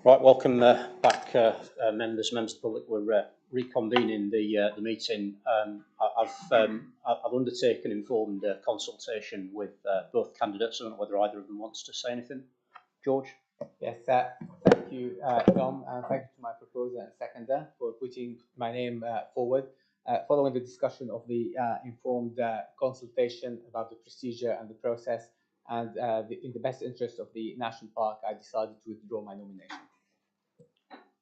Right, welcome back, members of the public. We're reconvening the meeting. I've undertaken informed consultation with both candidates. I don't know whether either of them wants to say anything. George? Yes, thank you, Tom, and thank you to my proposer and seconder for putting my name forward. Following the discussion of the informed consultation about the procedure and the process, and in the best interest of the National Park, I decided to withdraw my nomination.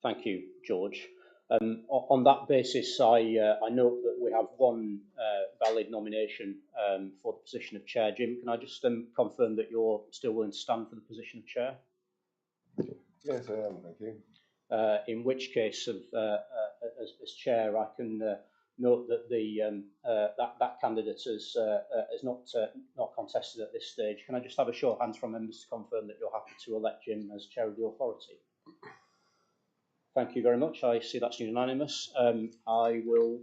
Thank you, George. On that basis, I note that we have one valid nomination for the position of chair. Jim, can I just confirm that you're still willing to stand for the position of chair? Yes, I am, thank you. In which case, as chair, I can note that that candidate is not contested at this stage. Can I just have a show of hands from members to confirm that you're happy to elect Jim as chair of the authority? Thank you very much. I see that's unanimous. I will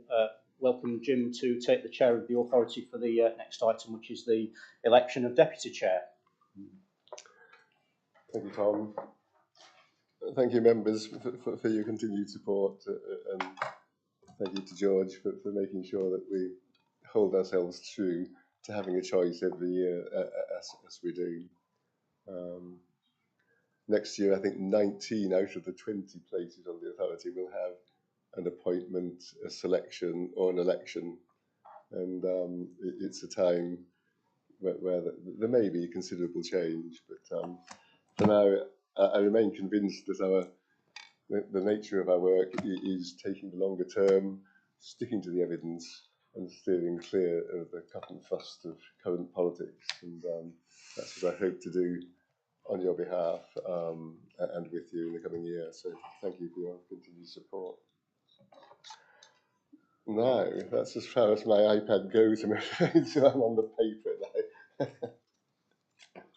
welcome Jim to take the chair of the authority for the next item, which is the election of deputy chair. Thank you, Tom. Thank you, members, for your continued support, and thank you to George for making sure that we hold ourselves true to having a choice every year, as we do. Next year, I think 19 out of the 20 places on the authority will have an appointment, a selection, or an election, and it's a time where there may be considerable change, but for now, I remain convinced that the nature of our work is taking the longer term, sticking to the evidence, and steering clear of the cut and thrust of current politics. And that's what I hope to do on your behalf and with you in the coming year. So thank you for your continued support. Now, that's as far as my iPad goes, I'm afraid, so I'm on the paper now.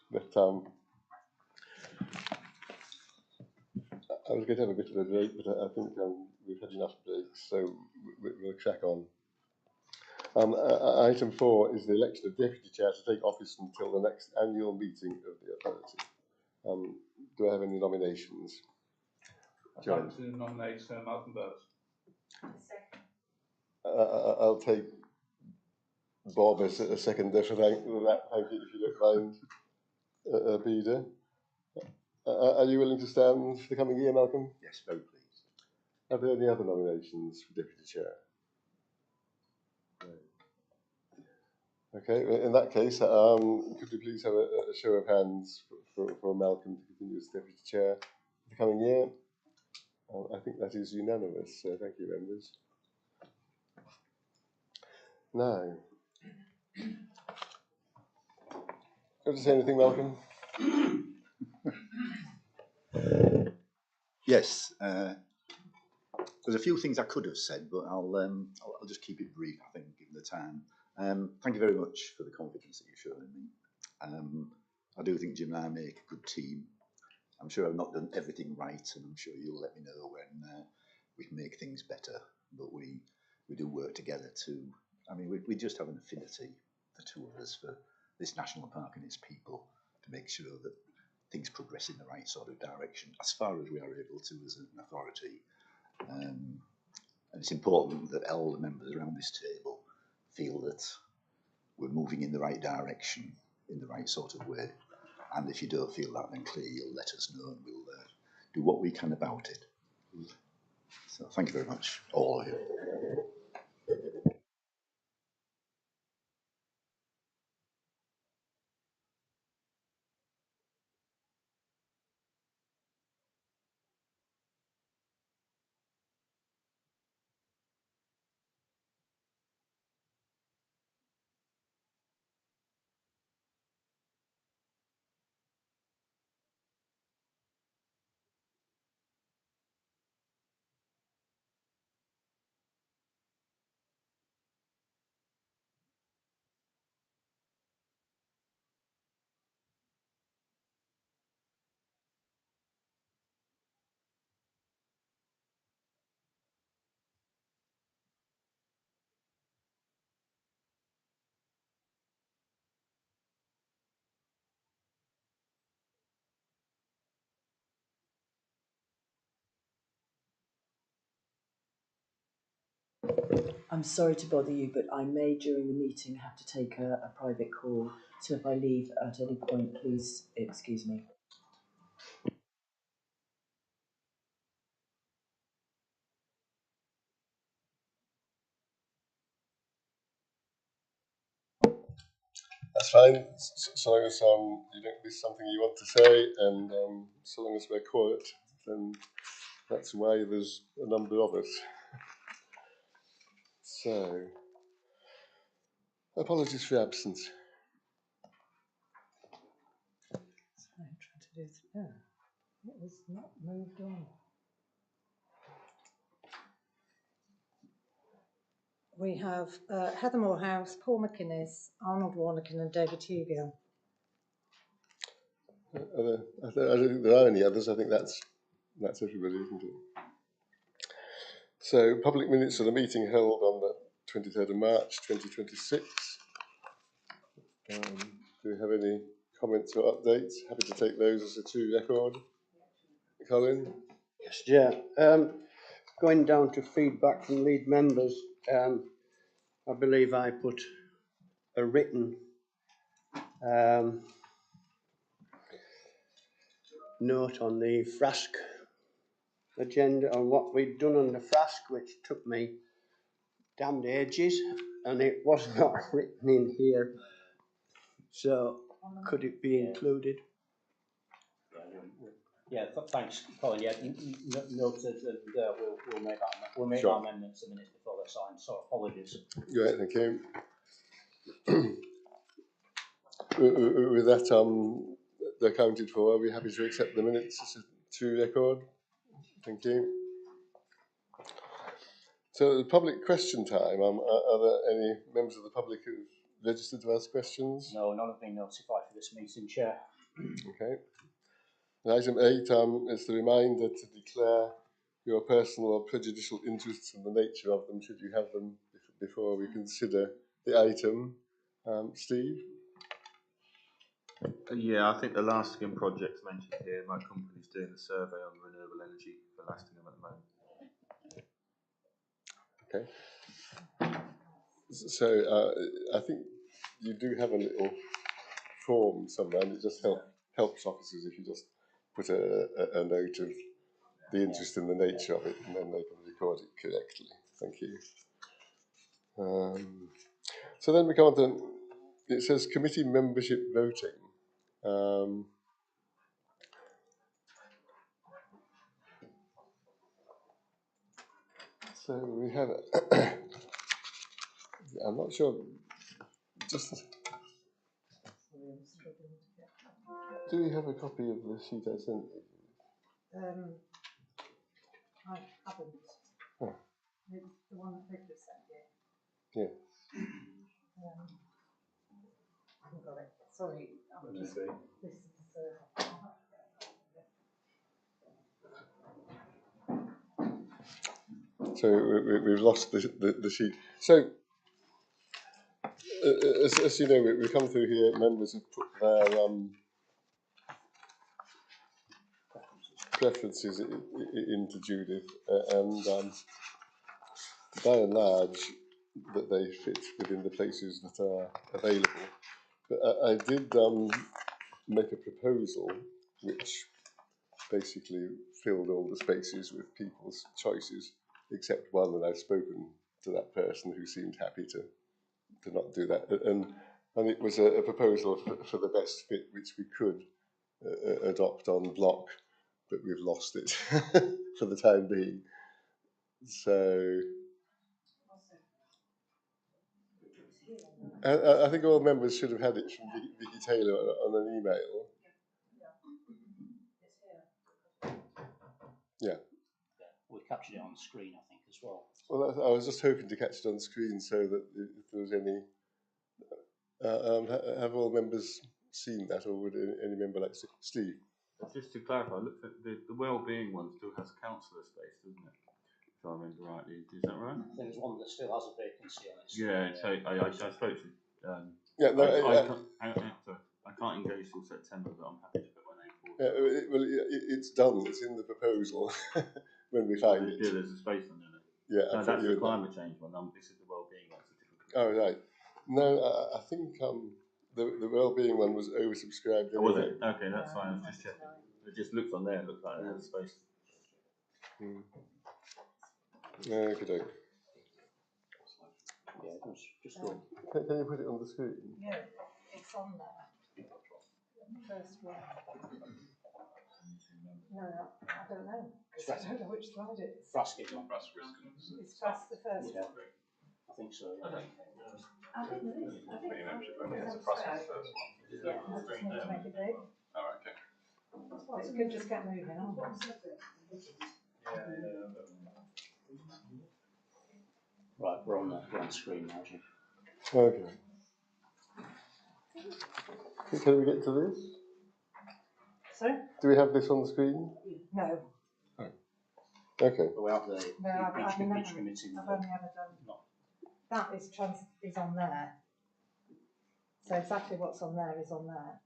But I was going to have a bit of a break, but I think we've had enough breaks, so we'll crack on. Item 4 is the election of deputy chair to take office until the next annual meeting of the authority. Do I have any nominations? I'd like to nominate Malcolm Burt. I'll take Bob as a seconder for that. Thank you, if you don't mind, Peter. Are you willing to stand for the coming year, Malcolm? Yes, very pleased. Are there any other nominations for deputy chair? No. Okay, in that case, could we please have a show of hands for Malcolm to continue as deputy chair for the coming year? I think that is unanimous, so thank you, members. Now, want to say anything, Malcolm? Yes, there's a few things I could have said, but I'll just keep it brief, I think, given the time. Thank you very much for the confidence that you've shown in me. I do think Jim and I make a good team. I'm sure I've not done everything right, and I'm sure you'll let me know when we can make things better. But we do work together to. I mean, we just have an affinity, the two of us, for this national park and its people, to make sure that things progress in the right sort of direction, as far as we are able to as an authority. And it's important that all the members around this table feel that we're moving in the right direction, in the right sort of way. And if you don't feel that, then clearly you'll let us know, and we'll do what we can about it. So thank you very much, all of you. I'm sorry to bother you, but I may during the meeting have to take a private call. So if I leave at any point, please excuse me. That's fine, so long as you don't miss something you want to say, and so long as we're quiet, then that's why there's a number of us. So, apologies for your absence. I'm trying to do this. Yeah, it was not moved on. We have Heather Morehouse, Paul McInnes, Arnold Warnican and David Hugill. I don't think there are any others. I think that's everybody, isn't it? So, public minutes of the meeting held on the 23rd of March 2026. Do we have any comments or updates? Happy to take those as a true record. Colin? Yes, Chair. Going down to feedback from lead members, I believe I put a written note on the FRASC agenda on what we'd done on the FRASC, which took me damned ages, and it was not written in here. So could it be included? Yeah, thanks, Colin. Yeah, noted, and we'll make that. We'll make Sure. our amendments a minute before they're signed. So apologies. Great, thank you. With that, they're accounted for. Are we happy to accept the minutes as a true record? Thank you. So, the public question time. Are there any members of the public who've registered to ask questions? No, none have been notified for this meeting, Chair. Okay. And item 8 is the reminder to declare your personal or prejudicial interests and the nature of them, should you have them, before we consider the item. Steve? Yeah, I think the last skin project's mentioned here. My company's doing a survey on renewable energy for Lastingham at the moment. Okay. So I think you do have a little form somewhere, and it just helps officers if you just put a note of the interest in the nature of it, and then they can record it correctly. Thank you. So then we come on to, it says committee membership voting. So we have, I'm not sure, just, do we have a copy of the sheet I sent you? I haven't. Oh. It's the one that Victor sent you. Yeah. I haven't got it. Sorry. This is So we've lost the sheet. So, as you know, we come through here, members have put their preferences into Judith, and by and large, that they fit within the places that are available. But I did make a proposal which basically filled all the spaces with people's choices, except one, and I've spoken to that person who seemed happy to not do that. And it was a proposal for the best fit, which we could adopt en bloc, but we've lost it for the time being. So I think all members should have had it from Vicky Taylor on an email. Yeah. We've captured it on the screen, I think, as well. Well, I was just hoping to catch it on screen so that if there was any... have all members seen that, or would any member like to? Steve? Just to clarify, look, the wellbeing one still has councillor space, doesn't it? If I remember rightly, is that right? I think there's one that still has a vacancy on it. Yeah, so I spoke to. Yeah, no, I can't engage till September, but I'm happy to put my name forward. Well, it's done. It's in the proposal when we find it. Yeah, there's a space on there. Yeah, No, that's the climate change one. This is the well-being one. Oh, right. No, I think the well-being one was oversubscribed. Oh, was it? Okay, that's fine. I was just checking. It just looks on there. It looks like it has space. Okay. Yeah, just go. Can you put it on the screen? Yeah, it's on there. First one. No, I don't know. 'Cause I don't know which slide it is. Frask is on. It's past the first Yeah. one. I think so. Yeah. I think there is. I think It's a process first one. yeah, I just need to make it big. Oh, okay. Well, it could just get moving on. Right, we're on screen now, Jim. Okay. Can we get to this? Sorry? Do we have this on the screen? No. Okay. But we have the No, I've each only committee. ever done. That is on there. So exactly what's on there is on there.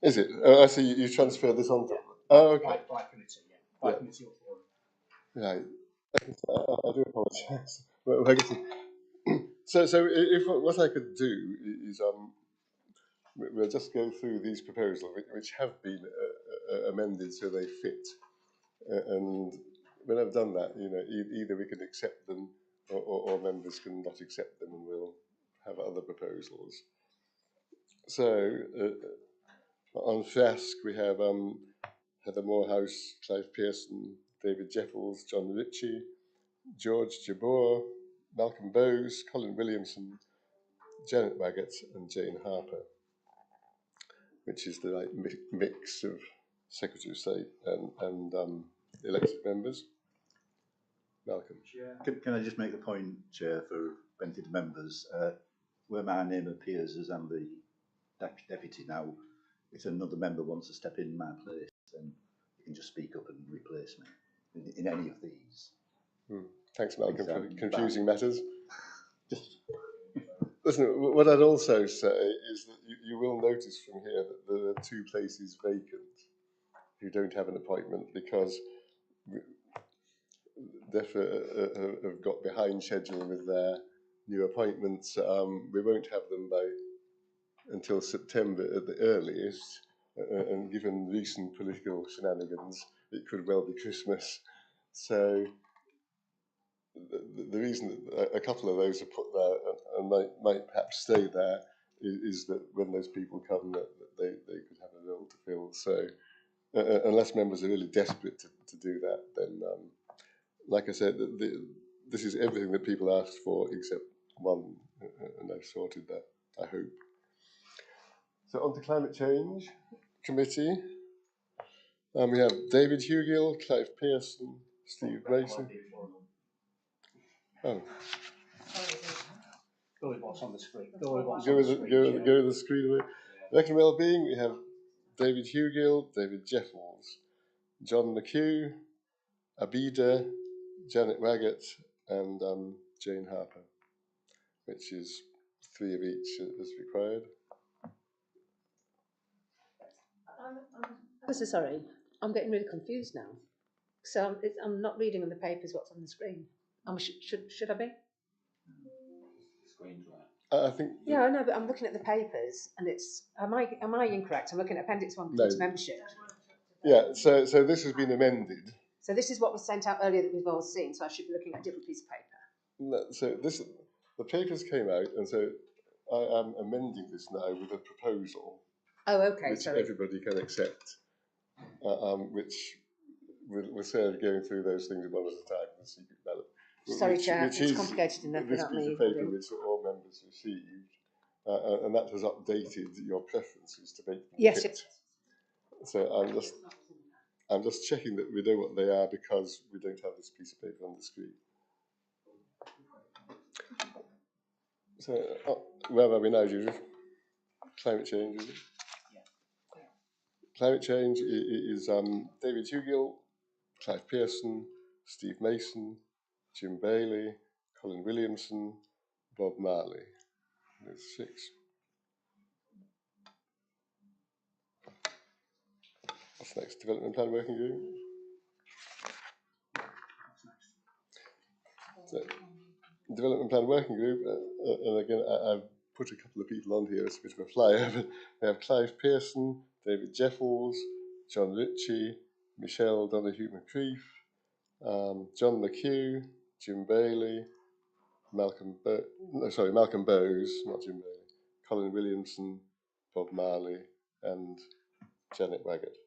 Is it? Oh, I see. You transfer this on. Oh, okay. By committee, yeah. By committee or forum. Right. I do apologise. So if what I could do is we'll just go through these proposals which have been amended so they fit, and when I've done that, either we can accept them or members can not accept them, and we'll have other proposals. So on Frask we have Heather Morehouse, Clive Pearson, David Jeffels, John Ritchie, George Jabor, Malcolm Bowes, Colin Williamson, Janet Waggett and Jane Harper, which is the right mix of Secretary of State and elected members. Malcolm. Can I just make the point, Chair, for benefit of members, where my name appears as I'm the deputy now, if another member wants to step in my place, then you can just speak up and replace me in any of these. Thanks, Malcolm, for confusing matters. Listen, what I'd also say is that you will notice from here that there are 2 places vacant who don't have an appointment because DEFRA have got behind schedule with their new appointments. We won't have them until September at the earliest, and given recent political shenanigans, it could well be Christmas. So the reason that a couple of those are put there and might perhaps stay there is that when those people come, that they could have a role to fill. So unless members are really desperate to do that, then like I said, this is everything that people asked for except one, and I've sorted that, I hope. So on to Climate Change Committee. We have David Hugill, Clive Pearson, Steve Mason. Oh. Go with what's on the screen. Go with the screen away. Elected Wellbeing, we have David Hugill, David Jeffels, John McHugh, Abida, Janet Waggett, and Jane Harper, which is 3 of each as required. I'm so sorry. I'm getting really confused now. So I'm not reading on the papers what's on the screen. Should I be? Screen's right. I think. Yeah, I know, but I'm looking at the papers, and it's. Am I incorrect? I'm looking at Appendix 1 to membership. Yeah. So this has been amended. So this is what was sent out earlier that we've all seen. So I should be looking at a different piece of paper. No, so the papers came out, and so I am amending this now with a proposal. Oh, okay. Which everybody can accept. Which we'll say going through those things one at a time in the secret ballot. Sorry, Chair, it's complicated enough without me. This piece of paper which all members received, and that has updated your preferences to make them fit. So I'm just checking that we know what they are because we don't have this piece of paper on the screen. So where are we now, Judith? Climate change, is it? Climate change is David Hugill, Clive Pearson, Steve Mason, Jim Bailey, Colin Williamson, Bob Marley. There's 6. What's next? Development Plan Working Group? Development Plan Working Group, and again, I've put a couple of people on here as a bit of a flyer, but we have Clive Pearson, David Jeffels, John Ritchie, Michelle Donoghue-McCreef, John McHugh, Jim Bailey, Malcolm Bowes, not Jim Bailey, Colin Williamson, Bob Marley, and Janet Waggett.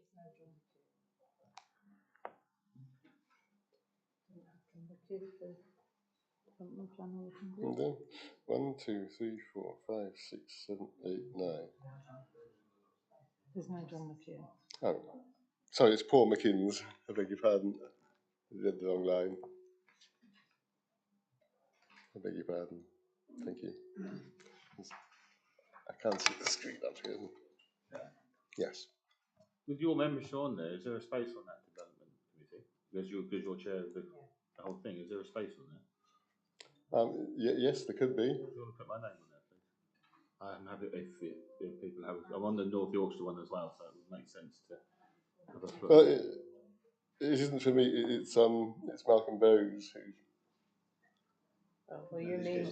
Okay. 1, 2, 3, 4, 5, 6, 7, 8, 9. There's no John McHugh. Oh, sorry, it's Paul McInnes. I beg your pardon. I read the wrong line. I beg your pardon. Thank you. I can't see the screen up here. Yes. With your membership on there, is there a space on that development committee? Because you're chair of the whole thing. Is there a space on there? Yes, there could be. Do you want to put my name on there, please? I'm happy if people have. I'm on the North Yorkshire one as well, so it would make sense to have a put. Well, it isn't for me. It's Malcolm Bowes who. Well, you mean I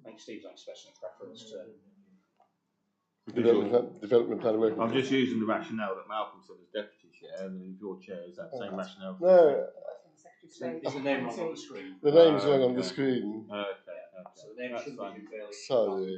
think Steve's expressing a preference to Development Plan Working. I'm just using the rationale that Malcolm said as deputy chair, and if your chair is that same rationale. No. Is the name wrong on the screen? The name's wrong on the screen. Okay. So the name should be fairly. Sorry.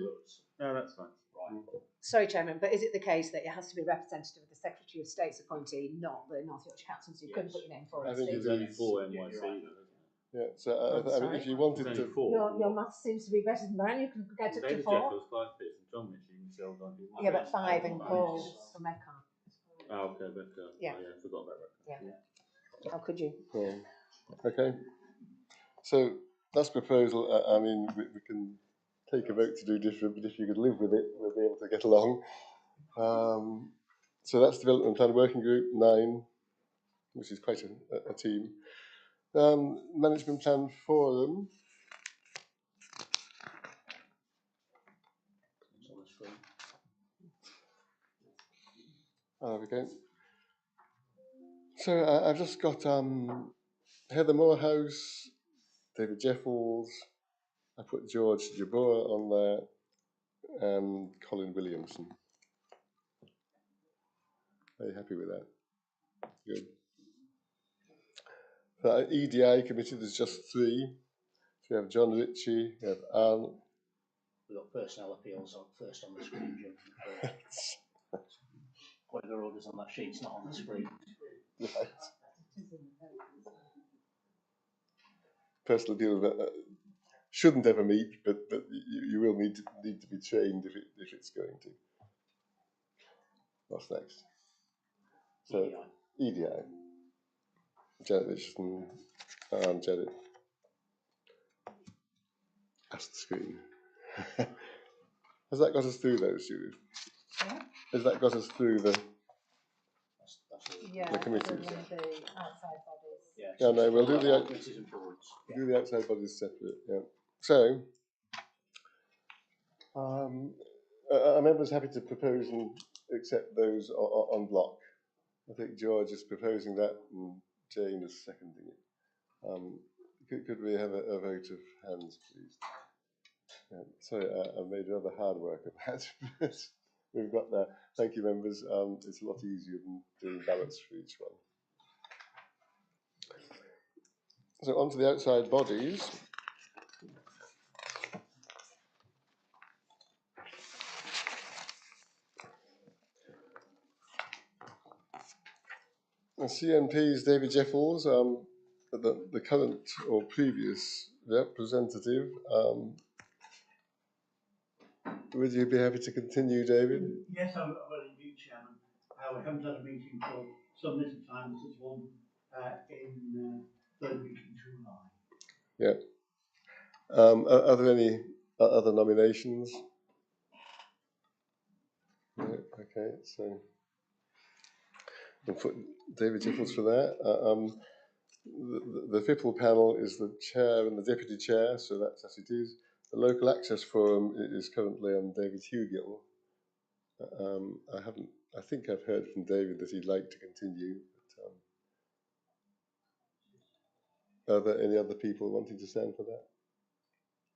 No, that's fine. Right. Sorry, Chairman, but is it the case that it has to be representative of the Secretary of State's appointee, not the North Yorkshire Council? So you couldn't put your name forward. I think There's only 4 NYC, though, isn't it? Yeah, so I mean, if you wanted to. Your maths seems to be better than mine. You can get up to David 4. Jeffels, Clive Pearson, John Ritchie, Michelle Donoghue. Yeah, but 5 in Paul from Econ. Oh, okay, but Yeah. I forgot about that. Yeah. How could you? Yeah. Okay. So that's proposal. I mean, we can take a vote to do different, but if you could live with it, we'll be able to get along. So that's Development Plan Working Group 9, which is quite a team. Management Plan Forum. It's on the screen. Okay. So I've just got Heather Morehouse, David Jeffels. I put George Jabor on there, and Colin Williamson. Are you happy with that? Good. The EDI committee, there's just 3. So we have John Ritchie, we have Anne. We've got personnel appeals on first on the screen, Jim. Whatever order's on that sheet's not on the screen. Right. Personal appeals shouldn't ever meet, but you will need to be trained if it's going to. What's next? So EDI. Janet Richardson and Janet. That's the screen. Has that got us through those, Judith? Yeah. Has that got us through the Yeah, the committees? the outside bodies. Yeah, no, we'll do the committees and boards. do the outside bodies separate. Yeah. So, are members happy to propose and accept those on block? I think George is proposing that, and Jane is seconding it. Could we have a vote of hands, please? Yeah, sorry, I made rather hard work of that, but we've got there. Thank you, members. It's a lot easier than doing ballots for each one. So on to the outside bodies. The CNP's David Jeffels, the current or previous representative. Would you be happy to continue, David? Yes, I will indeed, Chairman. We haven't had a meeting for some little time. There's one in third week in July. Yeah. Are there any other nominations? Yeah, okay, so we'll put David Jeffels for that. The FIPL panel is the chair and the deputy chair, so that's as it is. The local access forum is currently on David Hugill. I think I've heard from David that he'd like to continue. But, are there any other people wanting to stand for that?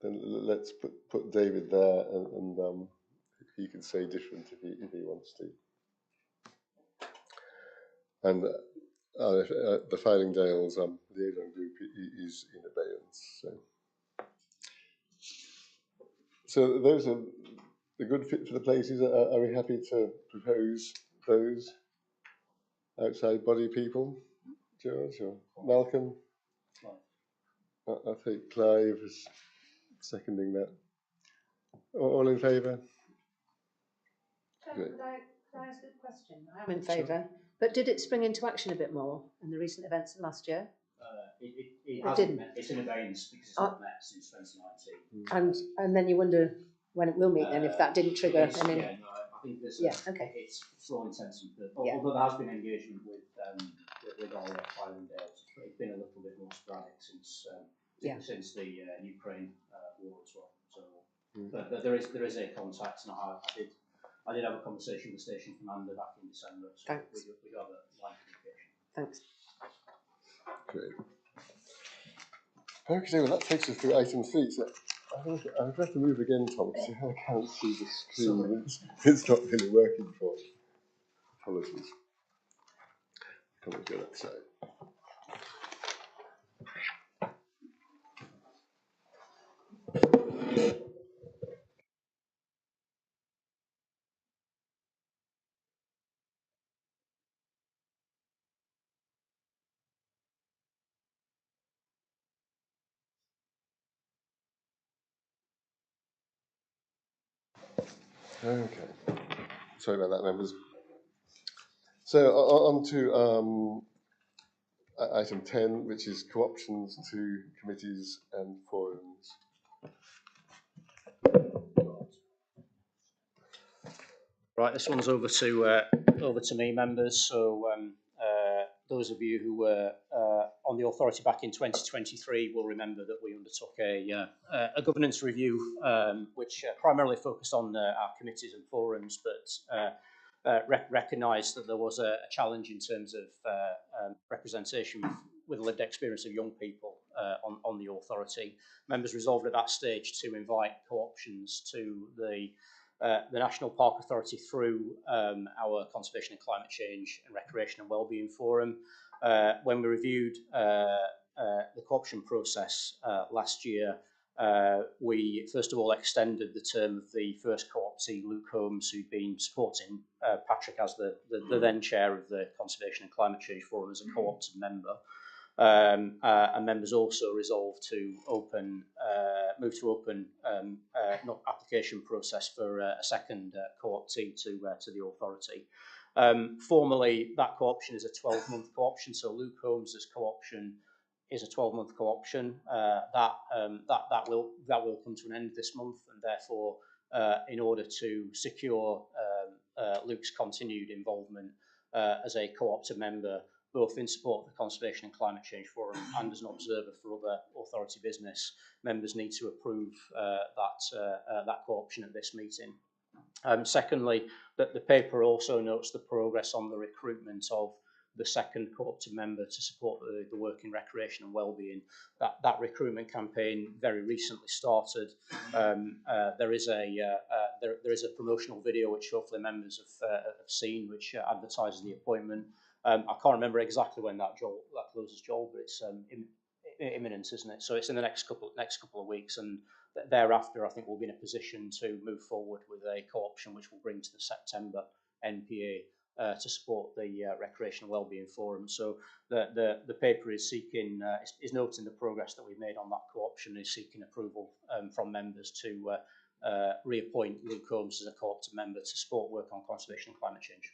then let's put David there, and he can say different if he wants to. And the Fylingdales liaison group is in abeyance. So those are the good fit for the places. Are we happy to propose those outside body people, George or Malcolm? I think Clive is seconding that. All in favour? Could I ask a question? I'm in favour, but did it spring into action a bit more in the recent events of last year? It hasn't. It's in abeyance because it's not met since 2019. And then you wonder when it will meet, then if that didn't trigger. I think there's it's for all intents and purposes. Although there has been engagement with all the Fylingdales, it's been a little bit more sporadic since the Ukraine war as well. So, but there is a contact, and I did have a conversation with the station commander back in December. So we got a line communication. Thanks. Great. Okay, well that takes us through item 3. So I would have to move again, Tom, because I can't see the screen. It's not really working for me. Apologies. Come and go that side. Okay. Sorry about that, members. So on to item 10, which is co-options to committees and forums. Right, this one's over to me, members. So those of you who were on the authority back in 2023 will remember that we undertook a governance review, which primarily focused on our committees and forums, but recognised that there was a challenge in terms of representation with lived experience of young people on the authority. Members resolved at that stage to invite co-options to the National Park Authority through our Conservation and Climate Change and Recreation and Wellbeing Forum. When we reviewed the co-option process last year, we first of all extended the term of the first co-optee, Luke Holmes, who'd been supporting Patrick as the then chair of the Conservation and Climate Change Forum as a co-opted member. And members also resolved to move to open application process for a second co-optee to the authority. Formally, that co-option is a 12-month co-option, so Luke Holmes' co-option is a 12-month co-option. That will come to an end this month, and therefore, in order to secure Luke's continued involvement as a co-opted member, both in support of the Conservation and Climate Change Forum and as an observer for other authority business, members need to approve that co-option at this meeting. Secondly, the paper also notes the progress on the recruitment of the second co-opted member to support the work in recreation and wellbeing. That recruitment campaign very recently started. There is a promotional video which hopefully members have seen, which advertises the appointment. I can't remember exactly when that closes, Joel, but it's imminent, isn't it? So it's in the next couple of weeks, and thereafter, I think we'll be in a position to move forward with a co-option which will bring to the September NPA to support the Recreation and Wellbeing Forum. So the paper is seeking is noting the progress that we've made on that co-option, is seeking approval from members to reappoint Luke Holmes as a co-opted member to support work on conservation and climate change.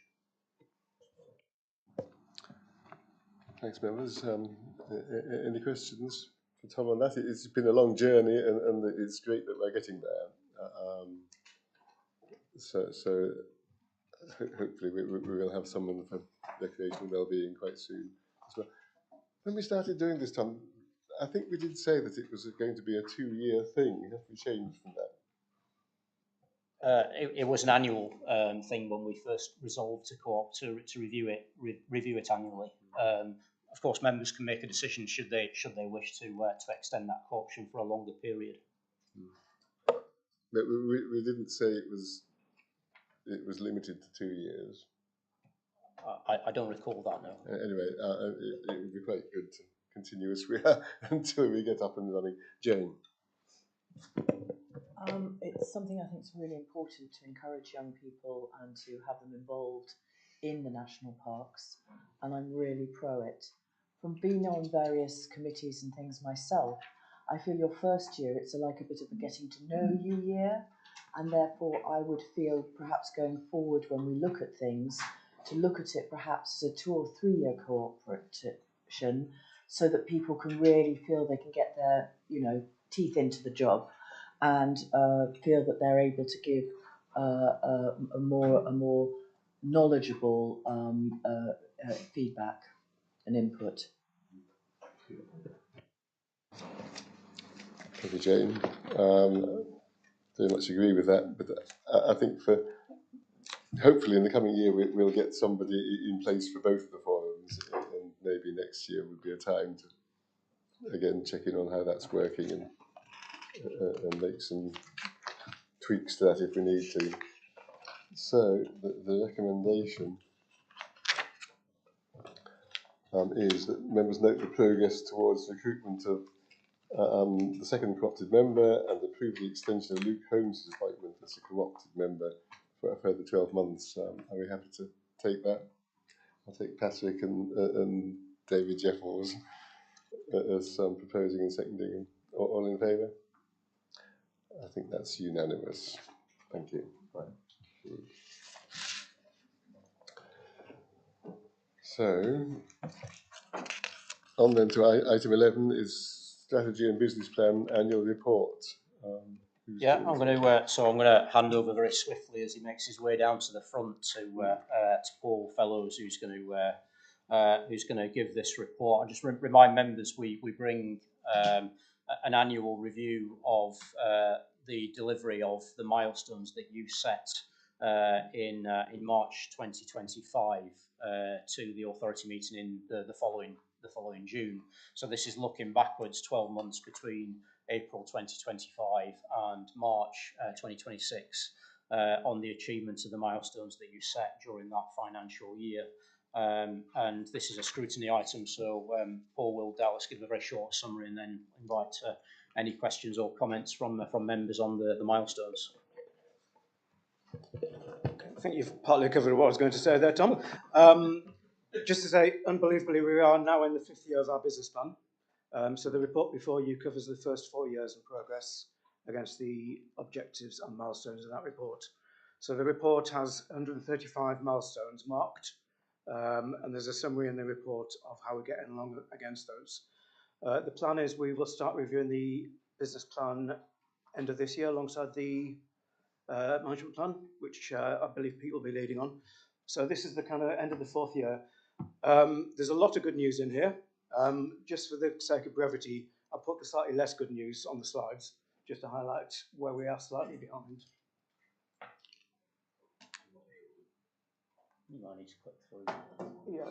Thanks, members. Any questions for Tom on that? It's been a long journey, and it's great that we're getting there. So hopefully we will have someone for recreation and wellbeing quite soon as well. When we started doing this, Tom, I think we did say that it was going to be a 2-year thing. Have we changed from that? It was an annual thing when we first resolved to co-op to review it annually. Of course, members can make a decision should they wish to extend that co-option for a longer period. But we didn't say it was limited to 2 years. I don't recall that, no. Anyway, it would be quite good to continue as we are until we get up and running. Jane. It's something I think is really important to encourage young people and to have them involved in the national parks, and I'm really pro it. From being on various committees and things myself, I feel your first year it's like a bit of a getting to know you year, and therefore I would feel perhaps going forward when we look at things, to look at it perhaps as a 2 or 3 year cooperation, so that people can really feel they can get their teeth into the job and feel that they're able to give a more knowledgeable feedback and input. Thank you, Jane. Very much agree with that. But I think hopefully in the coming year we'll get somebody in place for both of the forums, and maybe next year would be a time to again check in on how that's working and make some tweaks to that if we need to. So the recommendation is that members note the progress towards recruitment of the second co-opted member, and approve the extension of Luke Holmes' appointment as a co-opted member for a further 12 months. Are we happy to take that? I'll take Patrick and David Jeffels as proposing and seconding. All in favour? I think that's unanimous. Thank you. Right. So, on then to item 11 is strategy and business plan annual report. Yeah, I'm going to hand over very swiftly as he makes his way down to the front to Paul Fellows, who's going to give this report. I just remind members we bring an annual review of the delivery of the milestones that you set in March 2025 to the authority meeting in the following June. So this is looking backwards 12 months between April 2025 and March 2026 on the achievements of the milestones that you set during that financial year. And this is a scrutiny item, so Paul will doubtless give a very short summary and then invite any questions or comments from members on the milestones. I think you've partly covered what I was going to say there, Tom. Just to say, unbelievably, we are now in the 5th year of our business plan. So the report before you covers the first 4 years of progress against the objectives and milestones of that report. So the report has 135 milestones marked, and there's a summary in the report of how we're getting along against those. The plan is we will start reviewing the business plan end of this year alongside the management plan, which I believe Pete will be leading on. So this is the kind of end of the 4th year. There's a lot of good news in here. Just for the sake of brevity, I'll put the slightly less good news on the slides, just to highlight where we are slightly behind. You might need to click through. Yeah,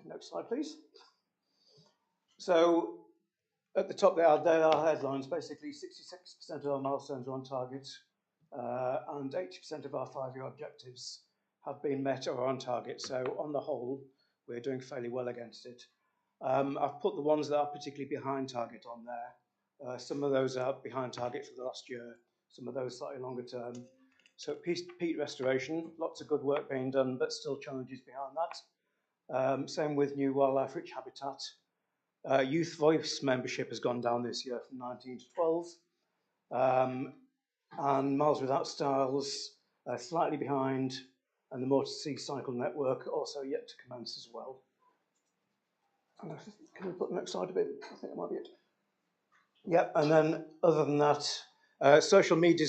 next slide, please. So at the top there are headlines. Basically, 66% of our milestones are on target, and 80% of our 5-year objectives have been met or on target. So on the whole, we're doing fairly well against it. I've put the ones that are particularly behind target on there. Some of those are behind target for the last year, some of those slightly longer term. So peat restoration, lots of good work being done, but still challenges behind that. Same with new wildlife rich habitat. Youth voice membership has gone down this year from 19 to 12. And Miles Without Styles, slightly behind, and the More to See cycle network also yet to commence as well. Can we put the next slide a bit? I think that might be it. Yep, and then other than that, social media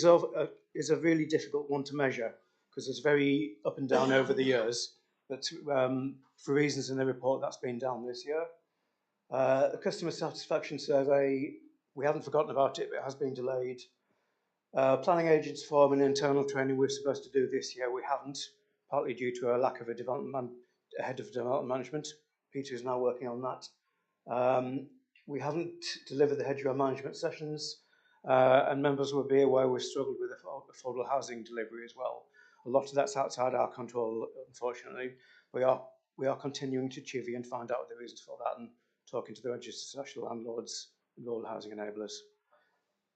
is a really difficult one to measure because it's very up and down over the years. But for reasons in the report, that's been down this year. The customer satisfaction survey, we haven't forgotten about it, but it has been delayed. Planning agents forum and internal training we're supposed to do this year, we haven't, partly due to a lack of a head of development management. Peter is now working on that. We haven't delivered the hedgerow management sessions. And members will be aware we've struggled with affordable housing delivery as well. A lot of that's outside our control, unfortunately. We are continuing to chivvy and find out the reasons for that and talking to the Register of Social Landlords and all housing enablers.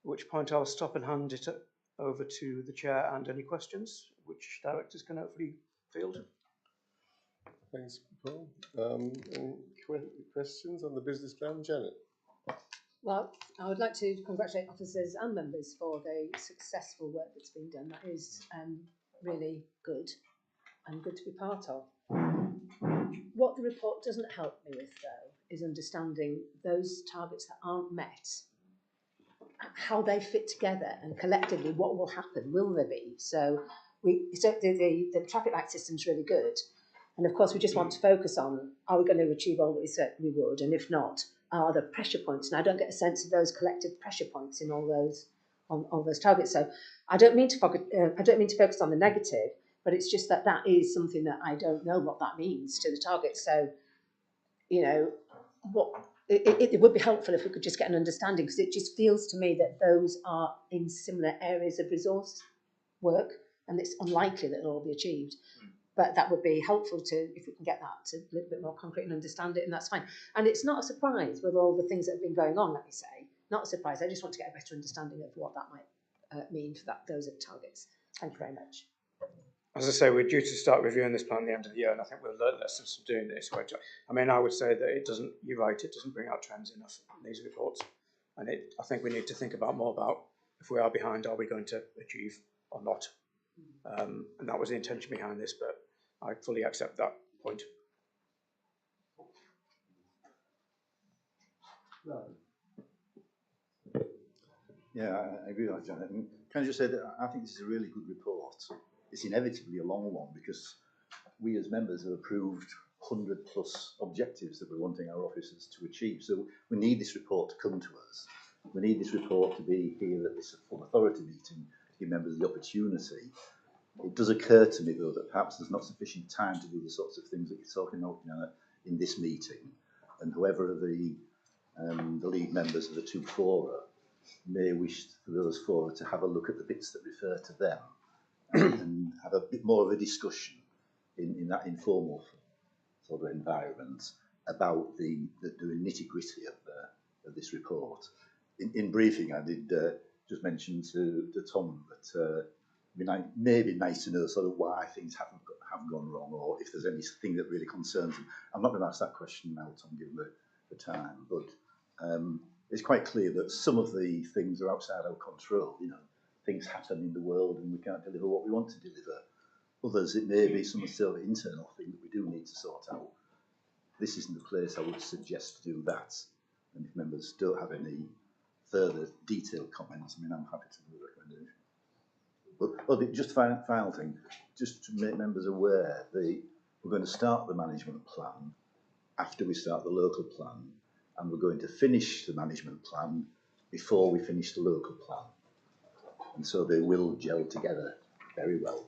At which point I'll stop and hand it over to the chair and any questions, which directors can hopefully field. Thanks, Paul. Any questions on the business plan, Janet? Well, I would like to congratulate officers and members for the successful work that's been done. That is really good and good to be part of. What the report doesn't help me with, though, is understanding those targets that aren't met, how they fit together, and collectively what will happen. Will there be? So the traffic light system's really good, and of course we just want to focus on, are we going to achieve all that we said we would, and if not, are there pressure points? And I don't get a sense of those collective pressure points in all those targets. So I don't mean to focus on the negative, but it's just that is something that I don't know what that means to the target. So, you know, it would be helpful if we could just get an understanding, because it just feels to me that those are in similar areas of resource work, and it's unlikely that it'll all be achieved. But that would be helpful if we can get that to a little bit more concrete and understand it, and that's fine. And it's not a surprise with all the things that have been going on, let me say. Not a surprise. I just want to get a better understanding of what that might mean for those targets. Thank you very much. As I say, we're due to start reviewing this plan at the end of the year, and I think we'll learn lessons from doing this. I mean, I would say that it doesn't, you're right, it doesn't bring out trends enough in these reports. And I think we need to think more about if we are behind, are we going to achieve or not? And that was the intention behind this, but I fully accept that point. Yeah, I agree with that, Janet. And can I just say that I think this is a really good report. It's inevitably a long one because we as members have approved 100+ objectives that we're wanting our officers to achieve. So we need this report to come to us. We need this report to be here at this full authority meeting to give members the opportunity. It does occur to me, though, that perhaps there's not sufficient time to do the sorts of things that you're talking about in this meeting. And whoever are the lead members of the two fora may wish for those fora to have a look at the bits that refer to them and have a bit more of a discussion in that informal sort of environment about the nitty-gritty of this report. In briefing, I did just mention to Tom that it may be nice to know sort of why things haven't gone wrong, or if there's anything that really concerns them. I'm not going to ask that question now, Tom, given the time, but it's quite clear that some of the things are outside our control. You know, things happen in the world and we can't deliver what we want to deliver. Others, it may be some sort of internal thing that we do need to sort out. This isn't the place I would suggest to do that. And if members don't have any further detailed comments, I mean, I'm happy to do the recommendation. But just final thing, just to make members aware, we're going to start the management plan after we start the local plan, and we're going to finish the management plan before we finish the local plan. And so they will gel together very well.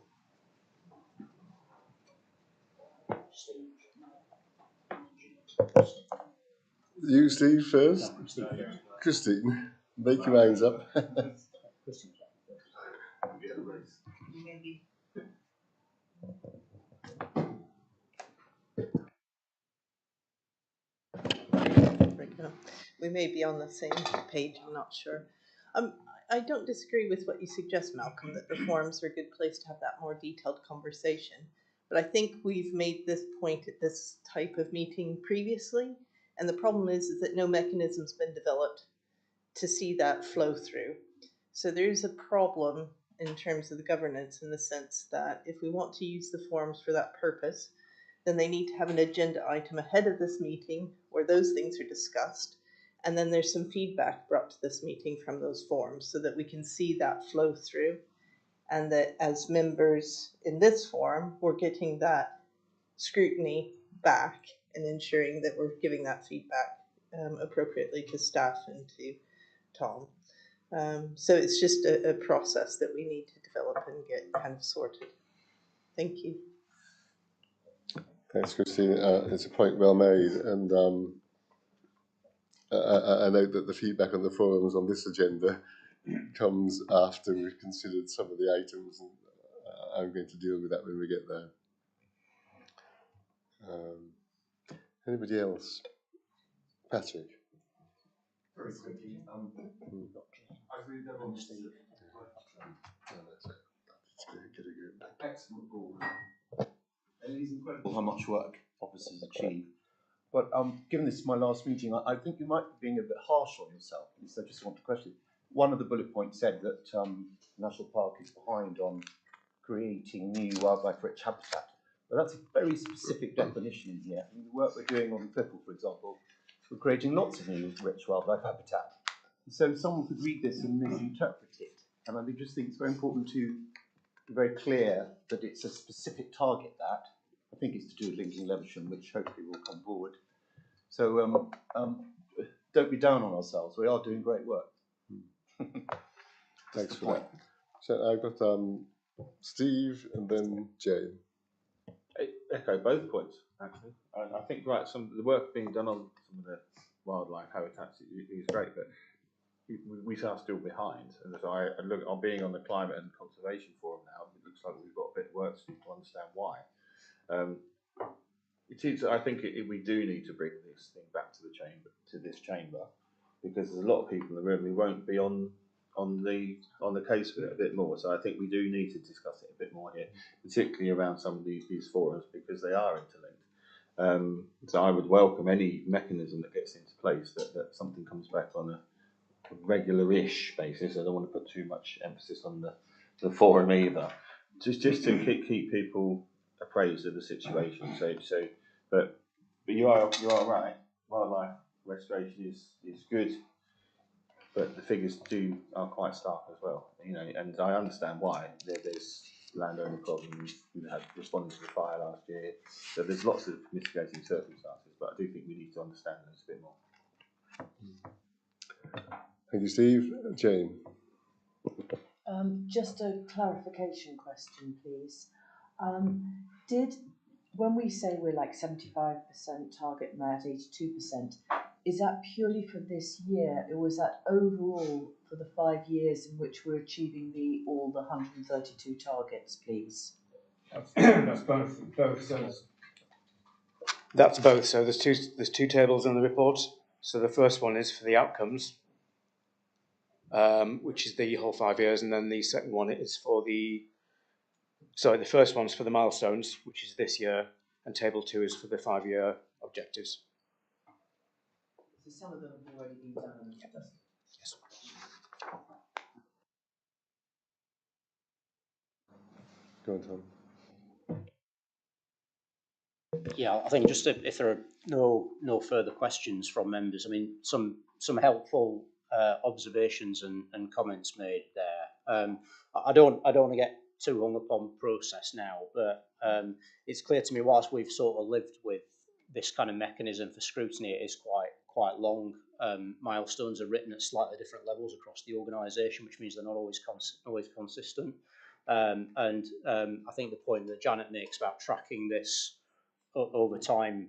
You, Steve, first. Christine, make your minds up. We may be on the same page, I'm not sure. I don't disagree with what you suggest, Malcolm, that the forums are a good place to have that more detailed conversation. But I think we've made this point at this type of meeting previously, and the problem is that no mechanism's been developed to see that flow through. So there's a problem in terms of the governance, in the sense that if we want to use the forums for that purpose, then they need to have an agenda item ahead of this meeting where those things are discussed. And then there's some feedback brought to this meeting from those forums so that we can see that flow through. And that as members in this forum, we're getting that scrutiny back and ensuring that we're giving that feedback appropriately to staff and to Tom. So it's just a process that we need to develop and get kind of sorted. Thank you. Thanks, Christine. It's a point well made, and I note that the feedback on the forums on this agenda comes after we've considered some of the items, and I'm going to deal with that when we get there. Anybody else? Patrick? Very quickly, I agree with everyone. Excellent board. It is incredible how much work officers achieve. But given this is my last meeting, I think you might be being a bit harsh on yourself. So I just want to question. One of the bullet points said that National Park is behind on creating new wildlife-rich habitat. But that's a very specific definition in here. I mean, the work we're doing on the Whipple, for example, we're creating lots of new rich wildlife habitat. So someone could read this and misinterpret it. And I just think it's very important to be very clear that it's a specific target that. I think it's to do with Lincoln Levisham, which hopefully will come forward. So don't be down on ourselves. We are doing great work. Thanks for that. So I've got Steve and then Jane. I echo both points, actually. I think, right, some of the work being done on some of the wildlife habitats is great, but we are still behind. And so I look on being on the Climate and Conservation Forum now, it looks like we've got a bit of work to do to understand why. It is, I think we do need to bring this thing back to the chamber, because there's a lot of people in the room who won't be on the case with it a bit more. So I think we do need to discuss it a bit more here, particularly around some of these forums, because they are interlinked. So I would welcome any mechanism that gets into place that something comes back on a regular-ish basis. I don't want to put too much emphasis on the forum either. Just to keep people appraised of the situation. But you are right. Wildlife restoration is good, but the figures are quite stark as well. You know, and I understand why. There's landowner problems. We had responding to the fire last year. So there's lots of mitigating circumstances, but I do think we need to understand those a bit more. Thank you, Steve. Jane. Just a clarification question, please. When we say we're like 75% target met, 82%, is that purely for this year, or is that overall for the 5 years in which we're achieving all the 132 targets, please? That's both. That's both. So there's two tables in the report. So the first one is for the outcomes, which is the whole 5 years, and then the second one is for the first one's for the milestones, which is this year, and table 2 is for the 5-year objectives. So some of them have already been done. Yes. Go on, Tom. Yeah, I think just if there are no further questions from members, I mean, some helpful observations and comments made there. I don't want to get too hung up on process now, but it's clear to me, whilst we've sort of lived with this kind of mechanism for scrutiny, it is quite long. Milestones are written at slightly different levels across the organisation, which means they're not always consistent. And I think the point that Janet makes about tracking this over time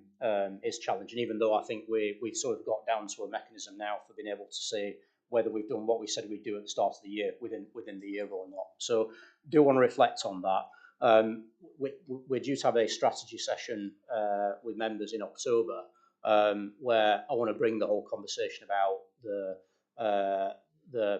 is challenging, even though I think we've sort of got down to a mechanism now for being able to say whether we've done what we said we'd do at the start of the year within the year or not. So do want to reflect on that. We're due to have a strategy session with members in October, where I want to bring the whole conversation about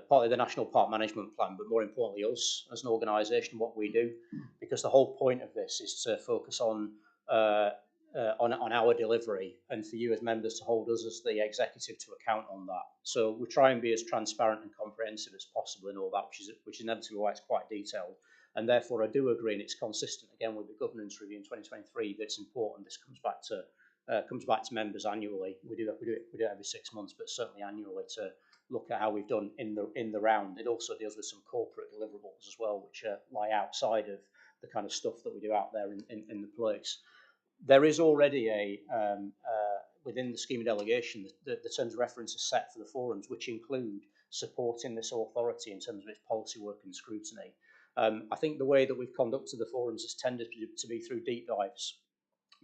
partly the National Park Management Plan, but more importantly us as an organisation, what we do, because the whole point of this is to focus on our delivery, and for you as members to hold us as the executive to account on that. So we try and be as transparent and comprehensive as possible in all that, which is inevitably why it's quite detailed. And therefore, I do agree, and it's consistent again with the governance review in 2023, that it's important this comes back to members annually. We do it every 6 months, but certainly annually, to look at how we've done in the round. It also deals with some corporate deliverables as well, which lie outside of the kind of stuff that we do out there in the place. There is already within the scheme of delegation, the terms of reference are set for the forums, which include supporting this authority in terms of its policy work and scrutiny. I think the way that we've conducted the forums has tended to be through deep dives,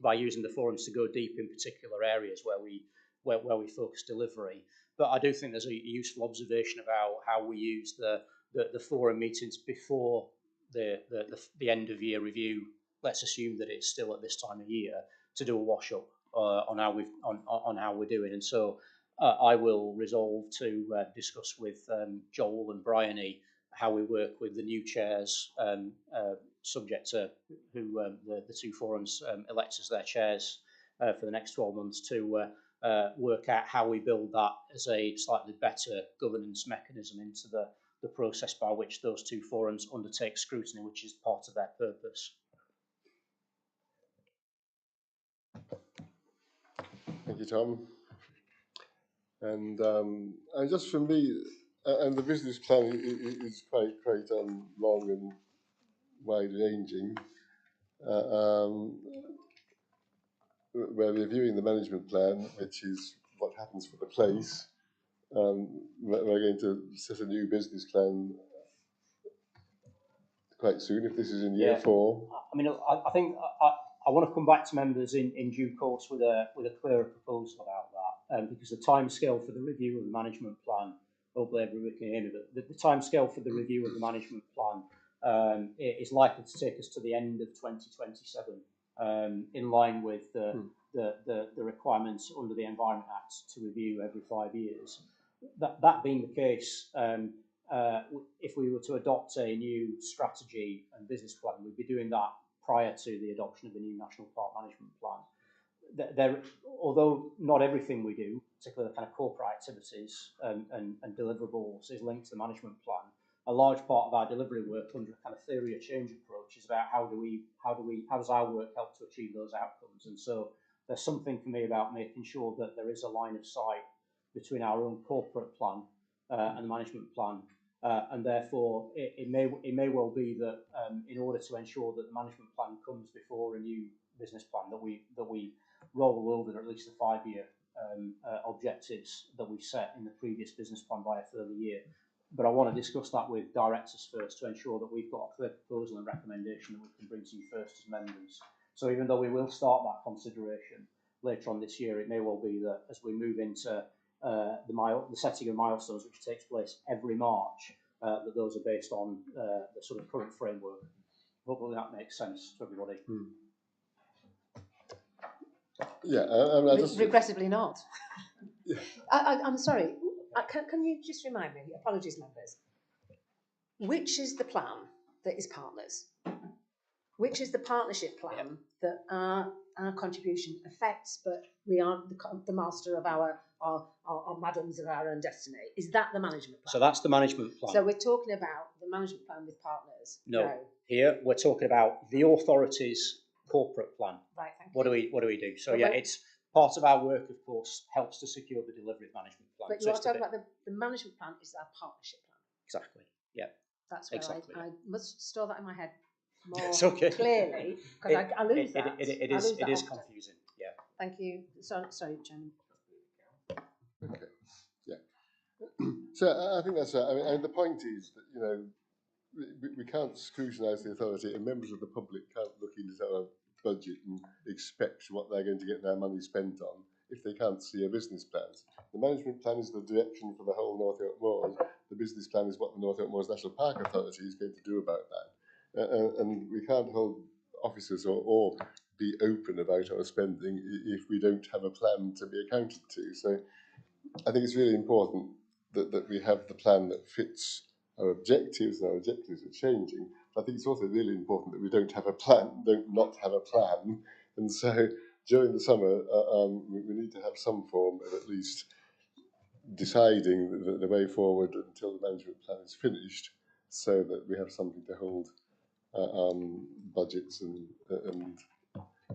by using the forums to go deep in particular areas where we where we focus delivery. But I do think there's a useful observation about how we use the forum meetings before the end of year review. Let's assume that it's still at this time of year, to do a wash up on how we're doing. And so I will resolve to discuss with Joel and Bryony how we work with the new chairs, subject to who the two forums elect as their chairs for the next 12 months, to work out how we build that as a slightly better governance mechanism into the process by which those two forums undertake scrutiny, which is part of their purpose. Thank you, Tom. And just for me, and the business plan is quite long and wide-ranging. We're reviewing the management plan, which is what happens for the place. We're going to set a new business plan quite soon, if this is in year 4. I mean, I think I want to come back to members in due course with a clearer proposal about that, because the timescale for the review of the management plan, hopefully everybody can hear me, but the timescale for the review of the management plan is likely to take us to the end of 2027, in line with the requirements under the Environment Act to review every 5 years. That being the case, if we were to adopt a new strategy and business plan, we'd be doing that prior to the adoption of the new National Park Management Plan. Although not everything we do, particularly the kind of corporate activities and deliverables, is linked to the management plan, a large part of our delivery work under a kind of theory of change approach is about how does our work help to achieve those outcomes. And so there's something for me about making sure that there is a line of sight between our own corporate plan and the management plan. And therefore, it may well be that in order to ensure that the management plan comes before a new business plan, that we roll over at least the 5-year objectives that we set in the previous business plan by a further year. But I want to discuss that with directors first to ensure that we've got a clear proposal and recommendation that we can bring to you first as members. So even though we will start that consideration later on this year, it may well be that as we move into the setting of milestones, which takes place every March, that those are based on the sort of current framework. Hopefully that makes sense to everybody. Yeah, regrettably not. I'm sorry. Can you just remind me? Apologies, members. Which is the plan that is partners? Which is the partnership plan that our contribution affects, but we aren't the master of our madams of our own destiny? Is that the management plan? So that's the management plan. So we're talking about the management plan with partners? No. Here we're talking about the authority's corporate plan. Right, thank you. What do we do? So it's part of our work, of course, helps to secure the delivery of management plan. But you are talking about the management plan is our partnership plan. Exactly. Yeah. That's where I must store that in my head more it's okay. clearly, because I lose that. It is confusing. Yeah. Thank you. Sorry, Chairman. Okay. Yeah. So I think that's right. I mean, and the point is that we can't scrutinise the authority, and members of the public can't look into our budget and expect what they're going to get their money spent on if they can't see a business plan. The management plan is the direction for the whole North York Moors. The business plan is what the North York Moors National Park Authority is going to do about that. And we can't hold officers or be open about our spending if we don't have a plan to be accounted to. So I think it's really important that we have the plan that fits our objectives, and our objectives are changing. I think it's also really important that we don't not have a plan. And so during the summer, we need to have some form of at least deciding the way forward until the management plan is finished, so that we have something to hold budgets and